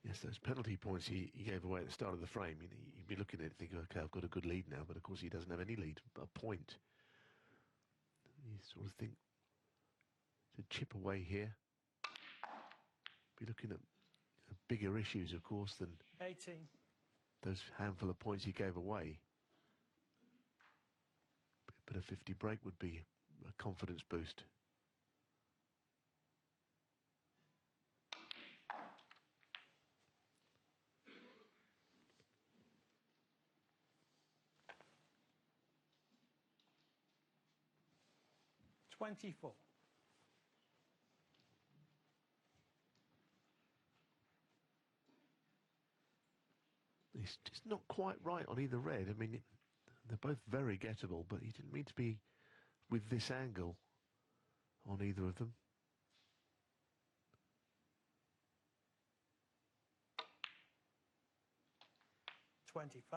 Yeah, Yes, those penalty points he gave away at the start of the frame, you know, you'd be looking at it thinking, okay, I've got a good lead now, but of course he doesn't have any lead, but a point. You sort of think to chip away here, be looking at bigger issues, of course, than 18. those handful of points he gave away. But a 50 break would be a confidence boost. $24. It's just not quite right on either red. I mean, they're both very gettable, but he didn't mean to be with this angle on either of them. $25.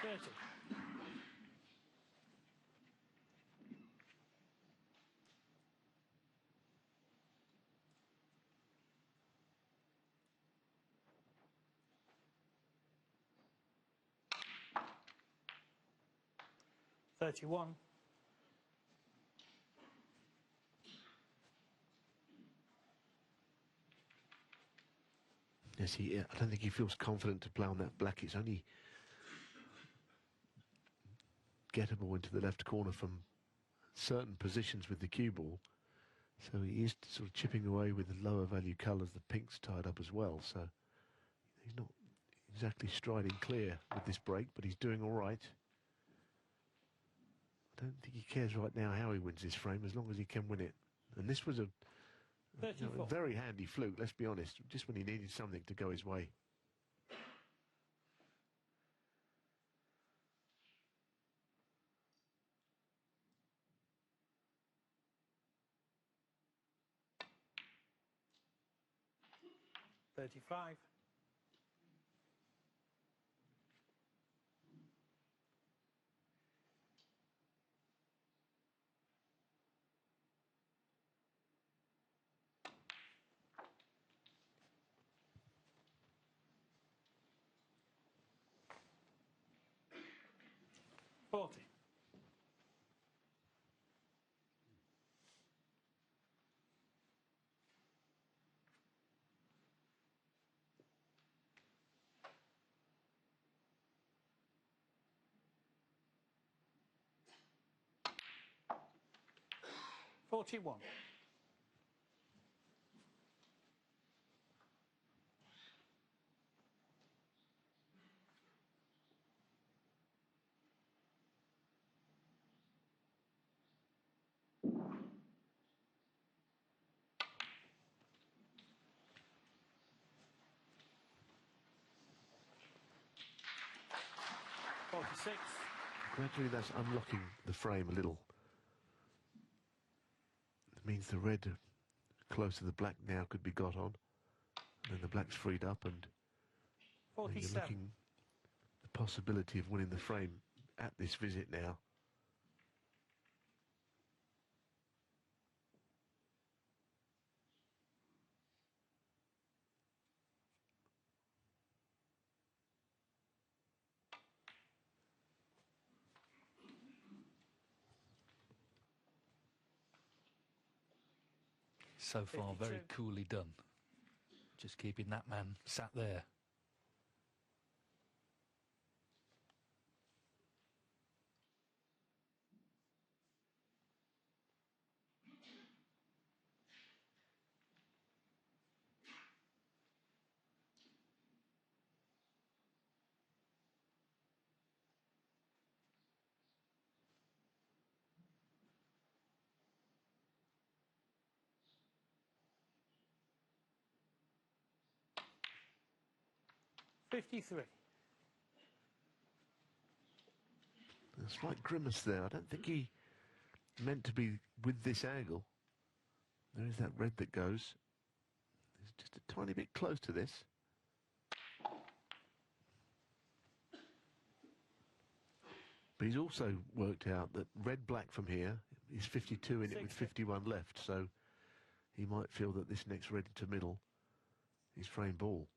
$30. $31. Yes, I don't think he feels confident to play on that black. It's only gettable into the left corner from certain positions with the cue ball. So he is sort of chipping away with the lower value colours. The pink's tied up as well. So he's not exactly striding clear with this break, but he's doing all right. I don't think he cares right now how he wins this frame, as long as he can win it. And this was a very handy fluke, let's be honest, just when he needed something to go his way. $35. $40. $41. $46. Gradually that's unlocking the frame a little. It means the red close to the black now could be got on. And then the black's freed up, and you're 47. looking the possibility of winning the frame at this visit now. So far, 52. very coolly done. Just keeping that man sat there. 53. A slight grimace there. I don't think he meant to be with this angle. There is that red that goes. It's just a tiny bit close to this. But he's also worked out that red-black from here is 52 in it with 51 left, so he might feel that this next red to middle is frame ball.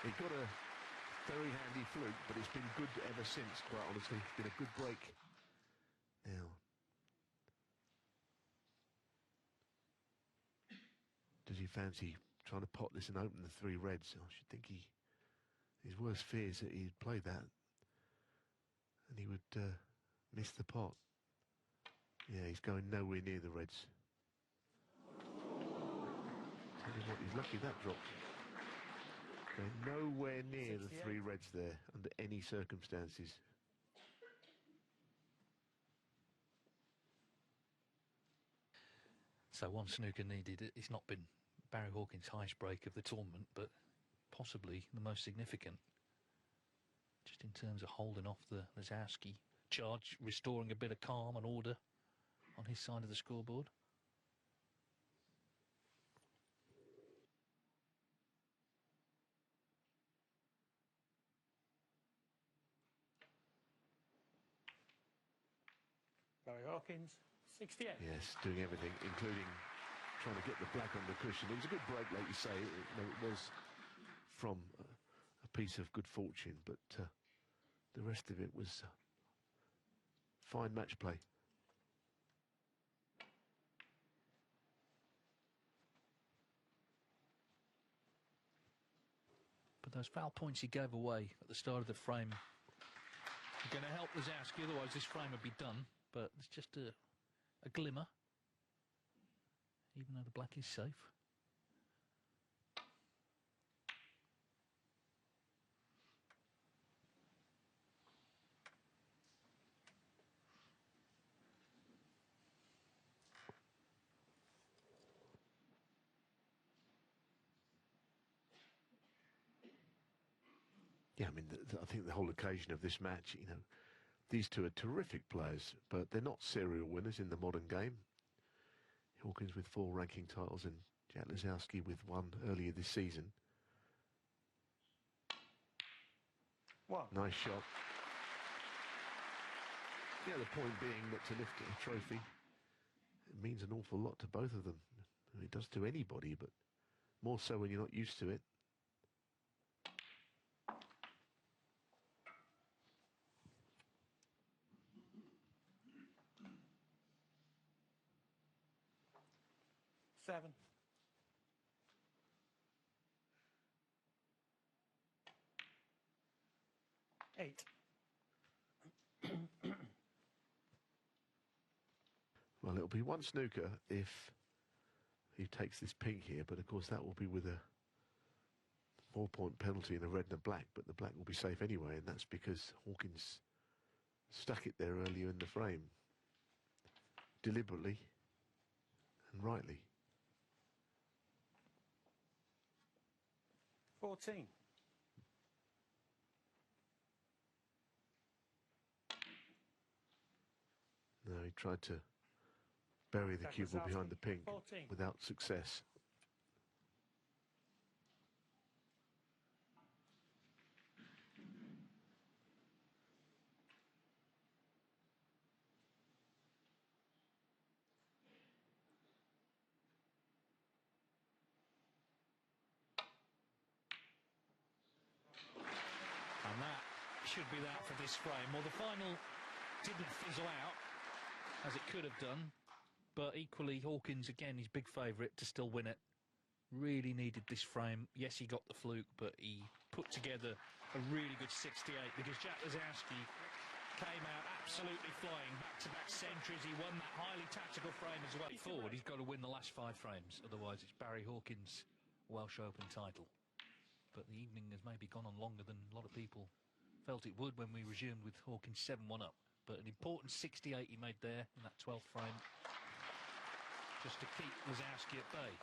He got a very handy fluke, but it's been good ever since, quite honestly. It's been a good break. Now, does he fancy trying to pot this and open the 3 reds? I should think his worst fear is that he'd play that and he would miss the pot. Yeah, he's going nowhere near the reds. Tell you what, he's lucky that dropped. Going nowhere near the 3 reds there under any circumstances. So one snooker needed. It's not been Barry Hawkins' highest break of the tournament, but possibly the most significant. Just in terms of holding off the Lisowski charge, restoring a bit of calm and order on his side of the scoreboard. Barry Hawkins, 68. Yes, doing everything, including trying to get the black on the cushion. It was a good break, like you say. It was from a piece of good fortune, but the rest of it was fine match play. But those foul points he gave away at the start of the frame are going to help Lisowski, otherwise this frame would be done. But it's just a glimmer, even though the black is safe. Yeah, I mean, I think the whole occasion of this match, you know, these two are terrific players, but they're not serial winners in the modern game. Hawkins with 4 ranking titles and Jack Lisowski with 1 earlier this season. Wow. Nice shot. Yeah, the point being that to lift a trophy, it means an awful lot to both of them. I mean, it does to anybody, but more so when you're not used to it. Seven. Eight. Well, it'll be 1 snooker if he takes this pink here, but of course that will be with a 4-point penalty and a red and a black, but the black will be safe anyway, and that's because Hawkins stuck it there earlier in the frame, deliberately and rightly. 14. No, he tried to bury the Jack cue ball Lisowski, behind the pink 14. without success. And that should be that for this frame. Well, the final didn't fizzle out as it could have done, but equally Hawkins, again, his big favourite to still win it. Really needed this frame. Yes, he got the fluke, but he put together a really good 68 because Jack Lisowski came out absolutely flying, back-to-back centuries. He won that highly tactical frame as well. Forward, he's got to win the last 5 frames, otherwise it's Barry Hawkins' Welsh Open title. But the evening has maybe gone on longer than a lot of people felt it would when we resumed with Hawkins 7-1 up. but an important 68 he made there in that 12th frame, just to keep Lisowski at bay.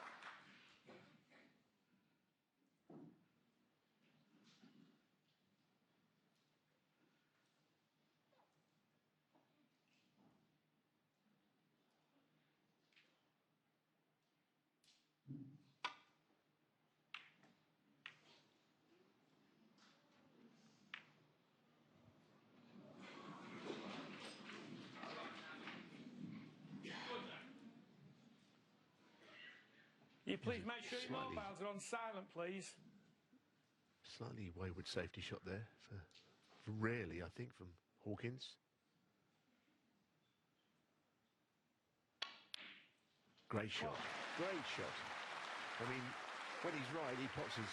You please make sure your mobiles are on silent, please. Slightly wayward safety shot there for rarely, I think, from Hawkins. Great shot, great shot. I mean, when he's right, he pots as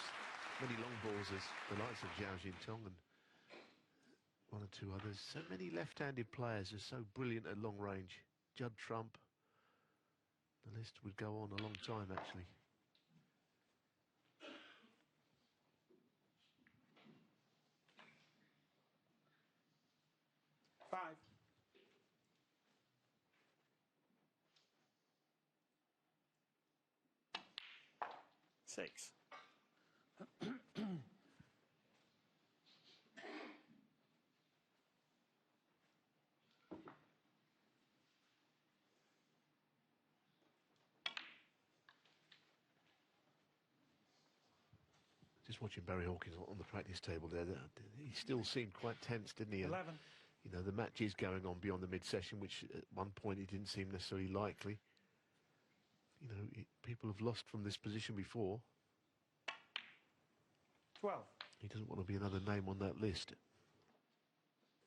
many long balls as the likes of Zhao Jintong and one or two others. So many left-handed players are so brilliant at long range. Judd Trump. The list would go on a long time, actually. Five. 6. Just watching Barry Hawkins on the practice table there, he still seemed quite tense, didn't he? 11. You know, the match is going on beyond the mid-session, which at one point it didn't seem necessarily likely. You know, people have lost from this position before. 12. He doesn't want to be another name on that list.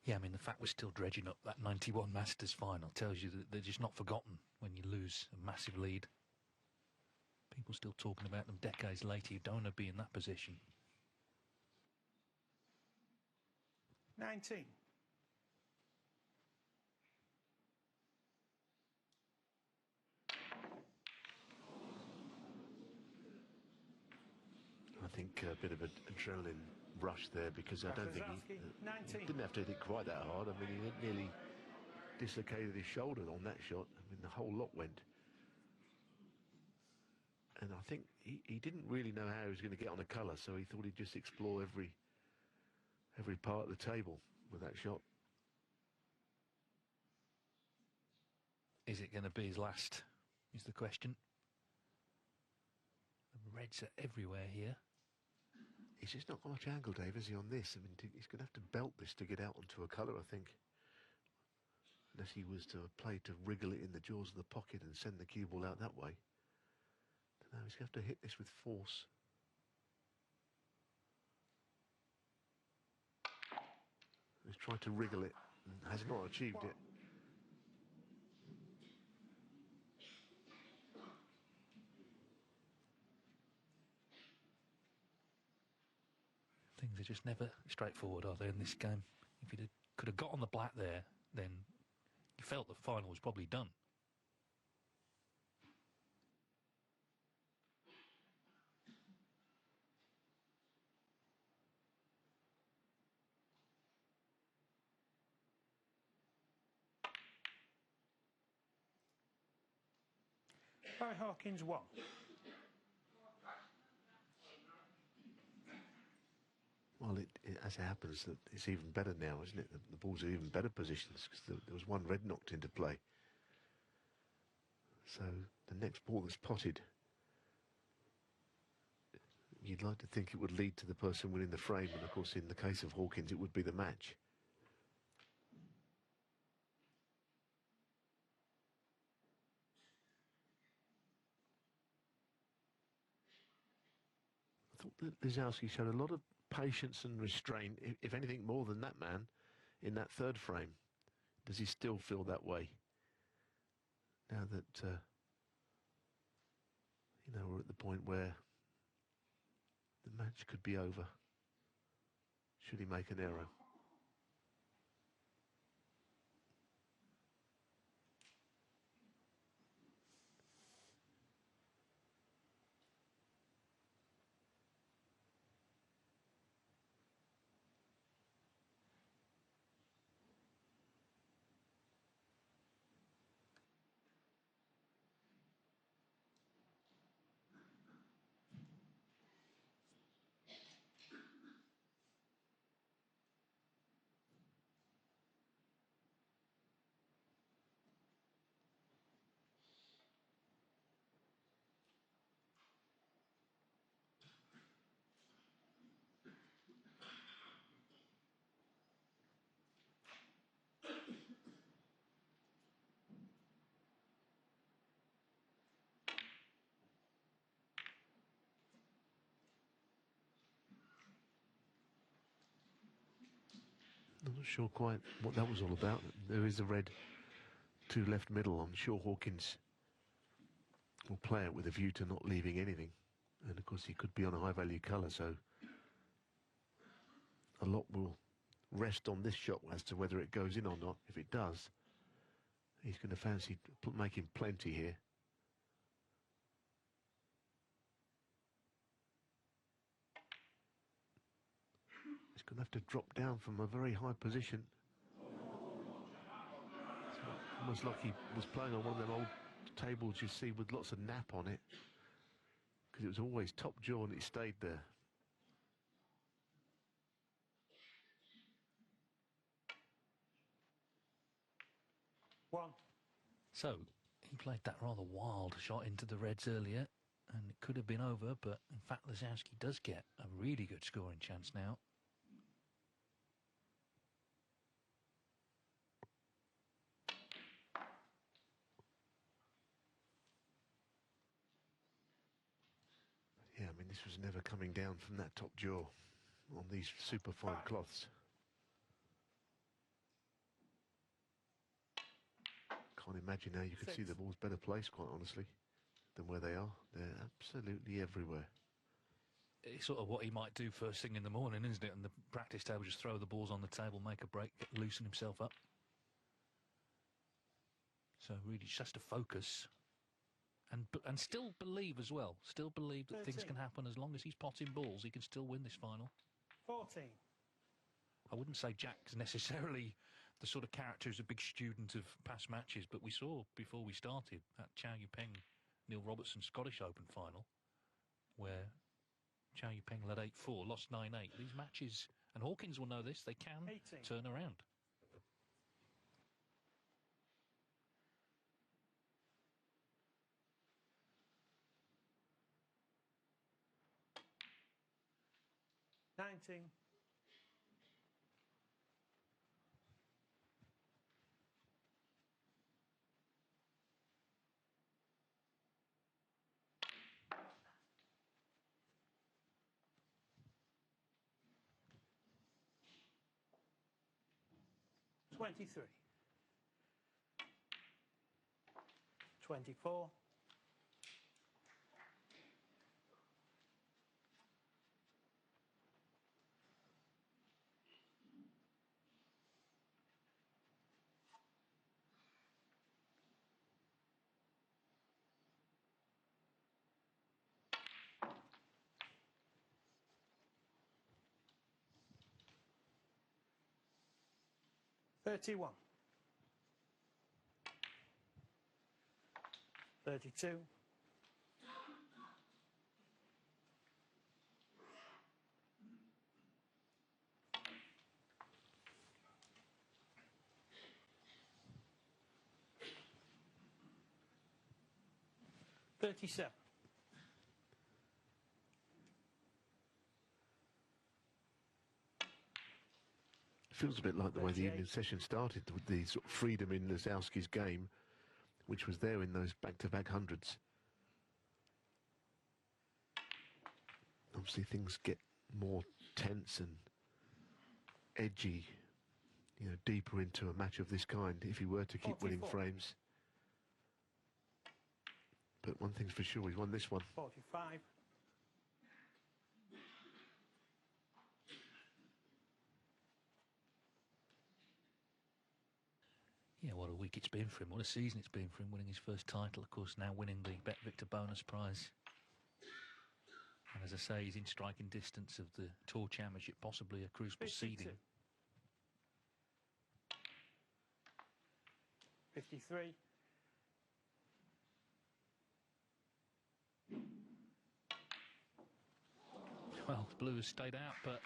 Yeah, I mean, the fact we're still dredging up that 91 Masters final tells you that they're just not forgotten when you lose a massive lead. People still talking about them decades later. You don't want to be in that position. 19. I think a bit of an adrenaline rush there, because I don't think he didn't have to hit it quite that hard. I mean, he nearly dislocated his shoulder on that shot. I mean, the whole lot went. And I think he didn't really know how he was going to get on a colour, so he thought he'd just explore every part of the table with that shot. Is it going to be his last, is the question. The reds are everywhere here. He's just not got much angle, Dave, is he, on this? I mean, he's going to have to belt this to get out onto a colour, I think. Unless he was to play to wriggle it in the jaws of the pocket and send the cue ball out that way. No, he's going to have to hit this with force. He's tried to wriggle it and has not achieved it. Things are just never straightforward, are they, in this game? If he could have got on the black there, then you felt the final was probably done. Barry Hawkins 1. Well, as it happens, it's even better now, isn't it? The balls are even better positions, because there was one red knocked into play. So the next ball that's potted, you'd like to think it would lead to the person winning the frame, and of course in the case of Hawkins it would be the match. I thought that Lisowski showed a lot of patience and restraint, if anything more than that man, in that third frame. Does he still feel that way now that you know, we're at the point where the match could be over should he make an error? I'm not sure quite what that was all about. There is a red to left middle. I'm sure Hawkins will play it with a view to not leaving anything. And of course he could be on a high value colour, so a lot will rest on this shot as to whether it goes in or not. If it does, he's going to fancy making plenty here. He's going to have to drop down from a very high position. It's almost like he was playing on one of them old tables you see with lots of nap on it, because it was always top jaw and it stayed there. One. So he played that rather wild shot into the reds earlier, and it could have been over, but in fact Lisowski does get a really good scoring chance now. Yeah, I mean, this was never coming down from that top jaw on these super fine cloths. Can't imagine how you could see the balls better placed, quite honestly, than where they are. They're absolutely everywhere. It's sort of what he might do first thing in the morning, isn't it? On the practice table, just throw the balls on the table, make a break, loosen himself up. So really just has to focus and still believe as well. Still believe that 13. things can happen. As long as he's potting balls, he can still win this final. 14. I wouldn't say Jack's necessarily the sort of character who's a big student of past matches, but we saw before we started that Chow Yu-Peng Neil Robertson Scottish Open final where Chow Yu-Peng led 8-4, lost 9-8. These matches, and Hawkins will know this, they can 18. turn around. Nineteen. $23. 24. 31. 32. 37. Feels a bit like the way the 38. evening session started, with the sort of freedom in Lisowski's game, which was there in those back-to-back hundreds. Obviously things get more tense and edgy, you know, deeper into a match of this kind if he were to keep winning 44. frames. But one thing's for sure, he's won this one. 45. Yeah, what a week it's been for him. What a season it's been for him, winning his first title, of course, now winning the BetVictor bonus prize. And as I say, he's in striking distance of the Tour Championship, possibly a Crucible 52. seeding. 53. Well, Blue has stayed out, but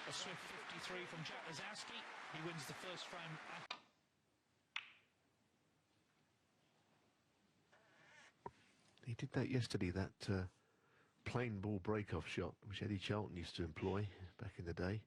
a swift 53 from Jack Lisowski. He wins the first frame. He did that yesterday, that plain ball break-off shot, which Eddie Charlton used to employ back in the day.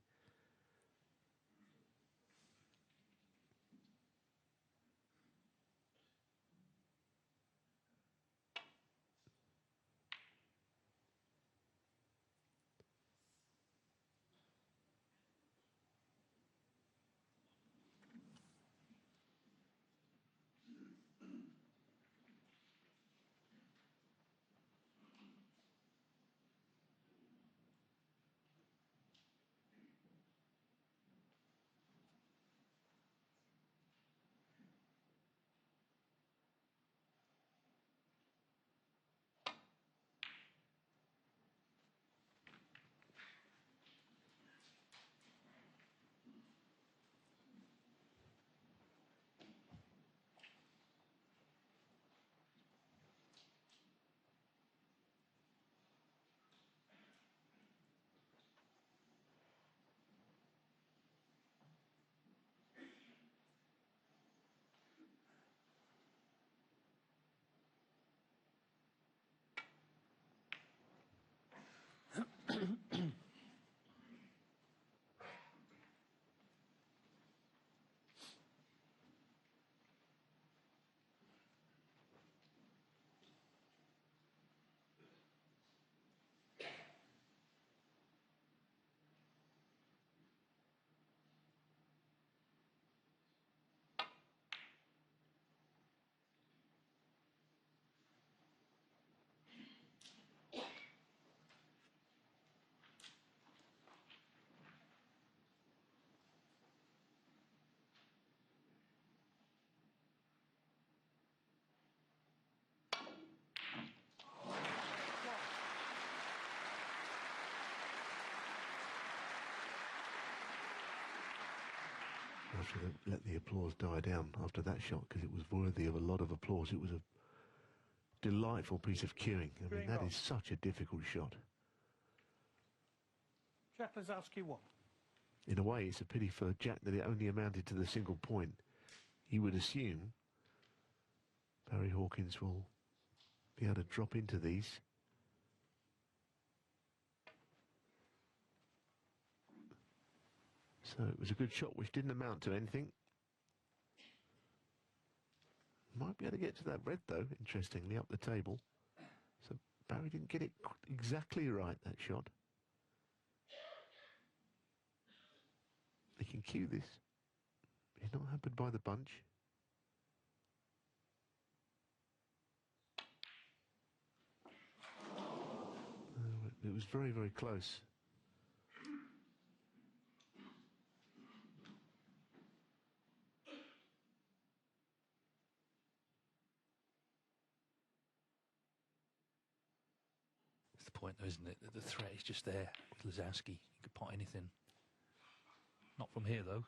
have to let the applause die down after that shot because it was worthy of a lot of applause. It was a delightful piece of cueing. I mean, that is such a difficult shot. Jack Lisowski won. In a way, it's a pity for Jack that it only amounted to the single point. You would assume Barry Hawkins will be able to drop into these. So it was a good shot which didn't amount to anything. Might be able to get to that red though, interestingly, up the table. So Barry didn't get it exactly right, that shot. He can cue this. He's not hampered by the bunch. It was very, very close. That's the point, though, isn't it? The threat is just there with Lisowski. He could pot anything. Not from here, though.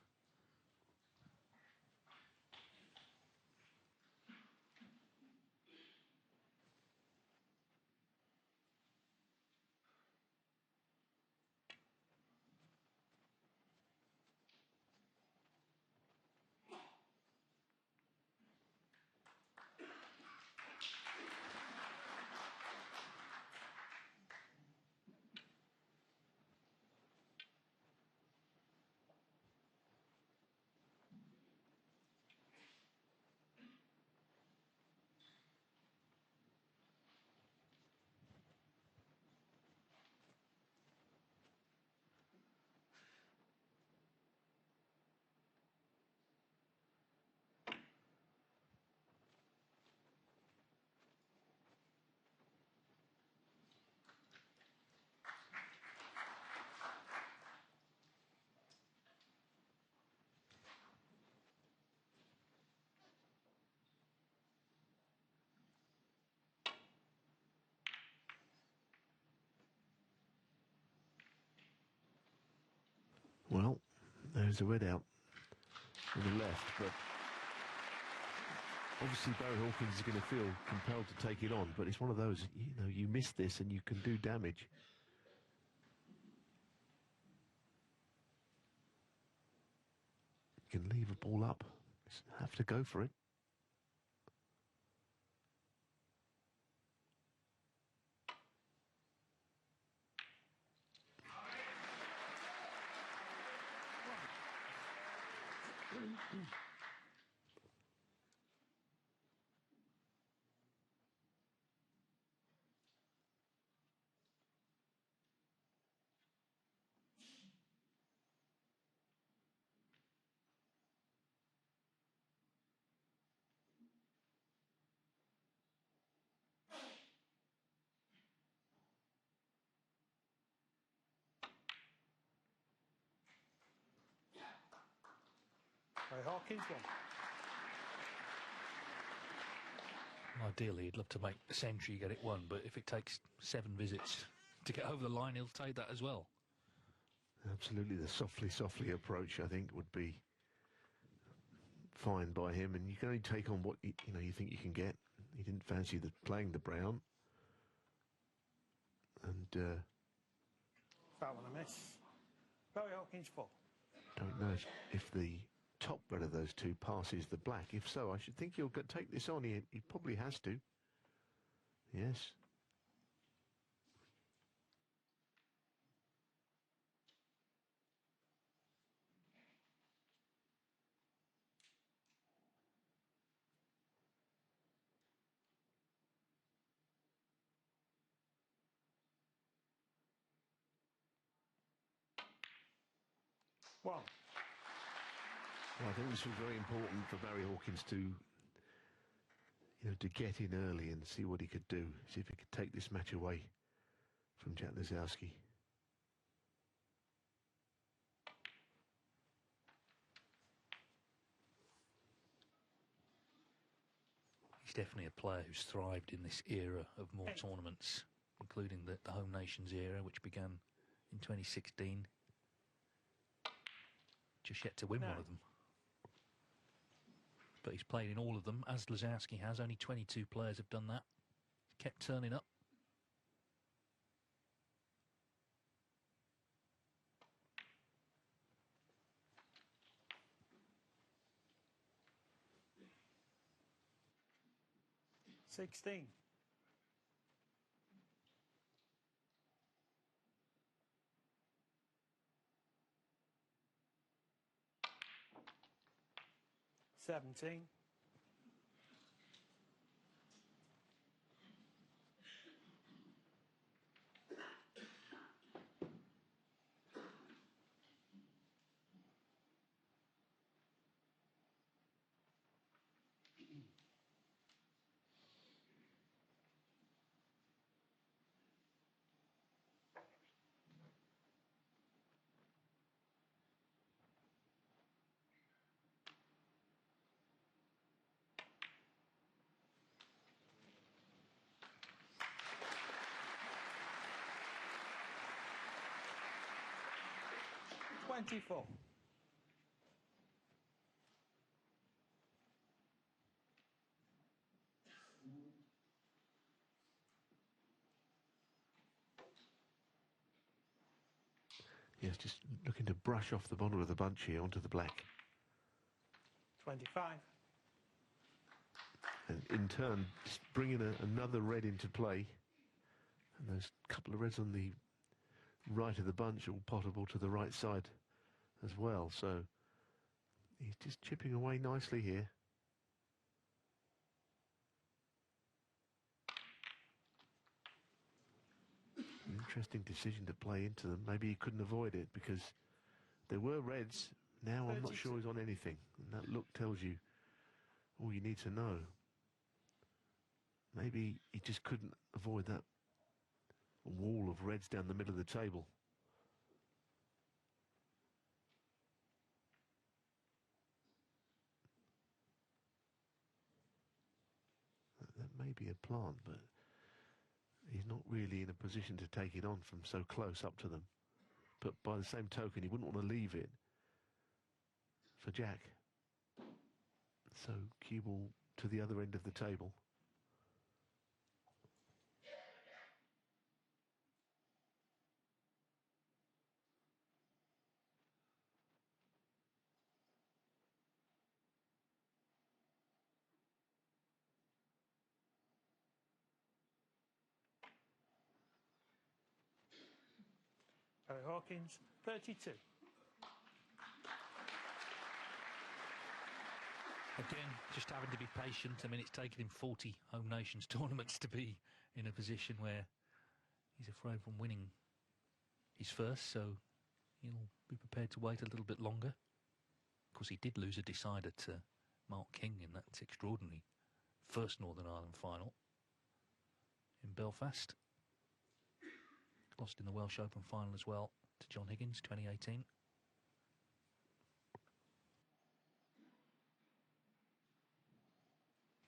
Well, there's a red out on the left, but obviously Barry Hawkins is going to feel compelled to take it on, but it's one of those, you know, you miss this and you can do damage. You can leave a ball up, just have to go for it. Ray Hawkins won. Ideally, he'd love to make a century, get it won, but if it takes 7 visits to get over the line, he'll take that as well. Absolutely, the softly approach, I think, would be fine by him, and you can only take on what you know you think you can get. He didn't fancy playing the brown, and That one a miss. Barry Hawkins 4. don't know if the top red of those two passes the black. If so, I should think he'll take this on. He probably has to. Yes. One. Well, I think this was very important for Barry Hawkins to, to get in early and see what he could do. See if he could take this match away from Jack Lisowski. He's definitely a player who's thrived in this era of more tournaments, including the Home Nations era, which began in 2016. Just yet to win one of them. but he's played in all of them, as Lisowski has. Only 22 players have done that. Kept turning up. $16. $17. $24. Yes, just looking to brush off the bottom of the bunch here onto the black. 25. And in turn, just bringing another red into play. And those couple of reds on the right of the bunch, all potable to the right side as well. So he's just chipping away nicely here. An interesting decision to play into them. Maybe he couldn't avoid it because there were reds. Now I'm not sure he's on anything. And that look tells you all you need to know. Maybe he just couldn't avoid that wall of reds down the middle of the table. That may be a plant, but he's not really in a position to take it on from so close up to them. But by the same token, he wouldn't want to leave it for Jack. So cue ball to the other end of the table. Ray Hawkins, 32. Again, just having to be patient. I mean, it's taken him 40 Home Nations tournaments to be in a position where he's afraid from winning his first, so he'll be prepared to wait a little bit longer. Of course, he did lose a decider to Mark King in that extraordinary first Northern Ireland final in Belfast. Lost in the Welsh Open final as well to John Higgins, 2018.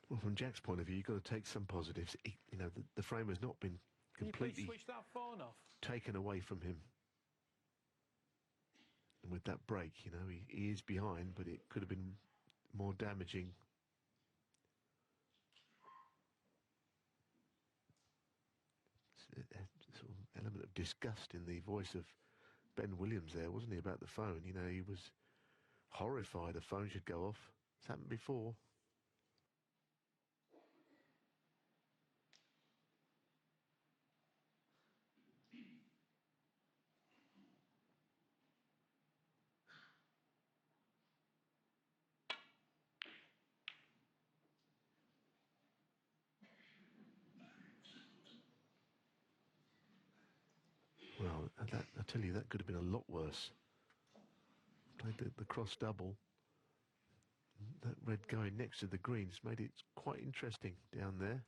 Well, from Jack's point of view, you've got to take some positives. You know, the frame has not been completely Can you please switch that phone off? taken away from him. And with that break, you know, he is behind, but it could have been more damaging. A sort of element of disgust in the voice of Ben Williams there, wasn't he, about the phone? You know, he was horrified a phone should go off. It's happened before. Well, I tell you, that could have been a lot worse. Played the cross double. That red going next to the greens made it quite interesting down there.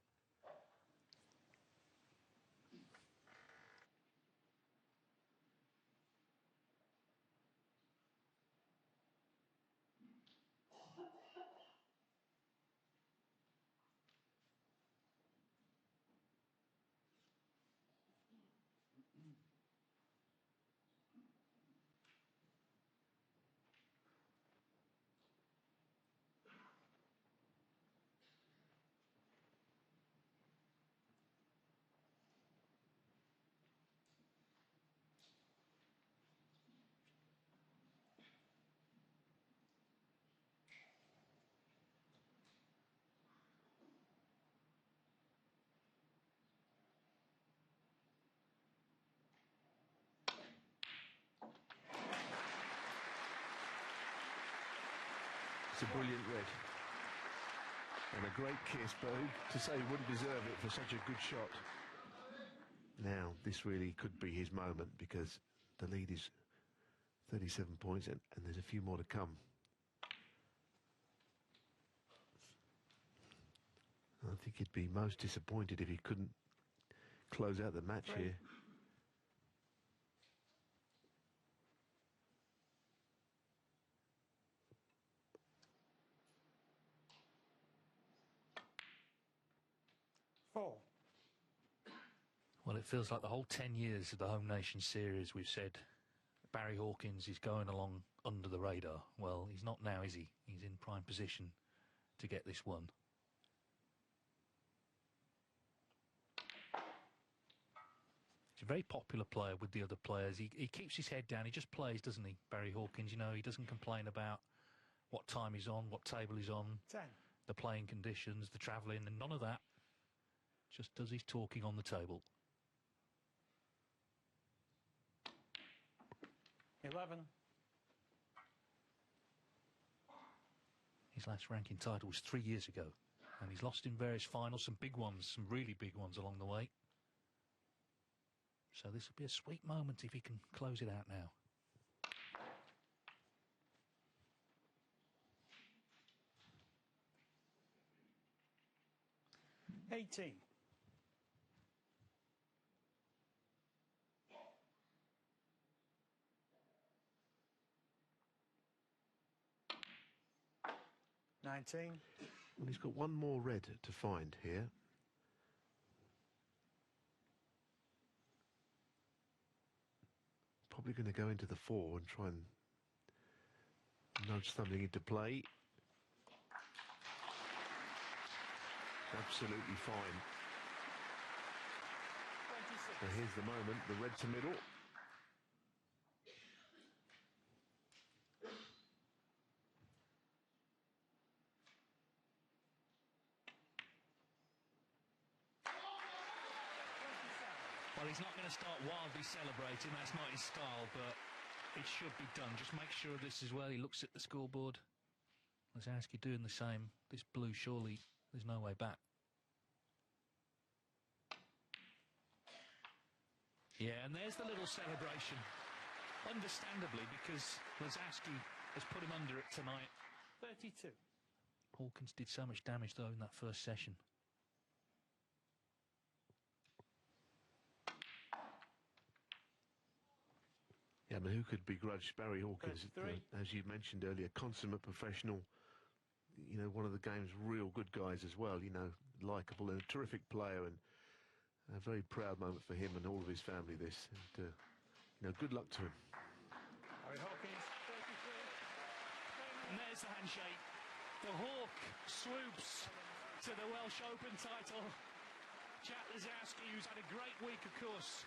It's a brilliant red. And a great kiss, but to say he wouldn't deserve it for such a good shot. Now, this really could be his moment, because the lead is 37 points and there's a few more to come. I think he'd be most disappointed if he couldn't close out the match here. Well, it feels like the whole 10 years of the Home Nation series we've said Barry Hawkins is going along under the radar. Well, he's not now, is he? He's in prime position to get this one. He's a very popular player with the other players. He keeps his head down. He just plays, doesn't he, Barry Hawkins? You know, he doesn't complain about what time he's on, what table he's on, 10. the playing conditions, the travelling, and none of that. Just does his talking on the table. 11. His last ranking title was 3 years ago, and he's lost in various finals, some big ones, some really big ones along the way. So this will be a sweet moment if he can close it out now. $18. $19. Well, he's got one more red to find here. Probably going to go into the 4 and try and nudge something into play. Absolutely fine. 26. So here's the moment, the red to middle. Well, he's not going to start wildly celebrating. That's not his style, but it should be done. Just make sure of this as well. He looks at the scoreboard. Lisowski doing the same. This blue, surely there's no way back. Yeah, and there's the little celebration. Understandably, because Lisowski has put him under it tonight. 32. Hawkins did so much damage, though, in that first session. Yeah, I mean, who could begrudge Barry Hawkins? 33. As you mentioned earlier, consummate professional. You know, one of the game's real good guys as well. You know, likeable and a terrific player, and a very proud moment for him and all of his family. This, and you know, good luck to him. Barry Hawkins, 33. And there's the handshake. The Hawk swoops to the Welsh Open title. Jack Lisowski, who's had a great week, of course,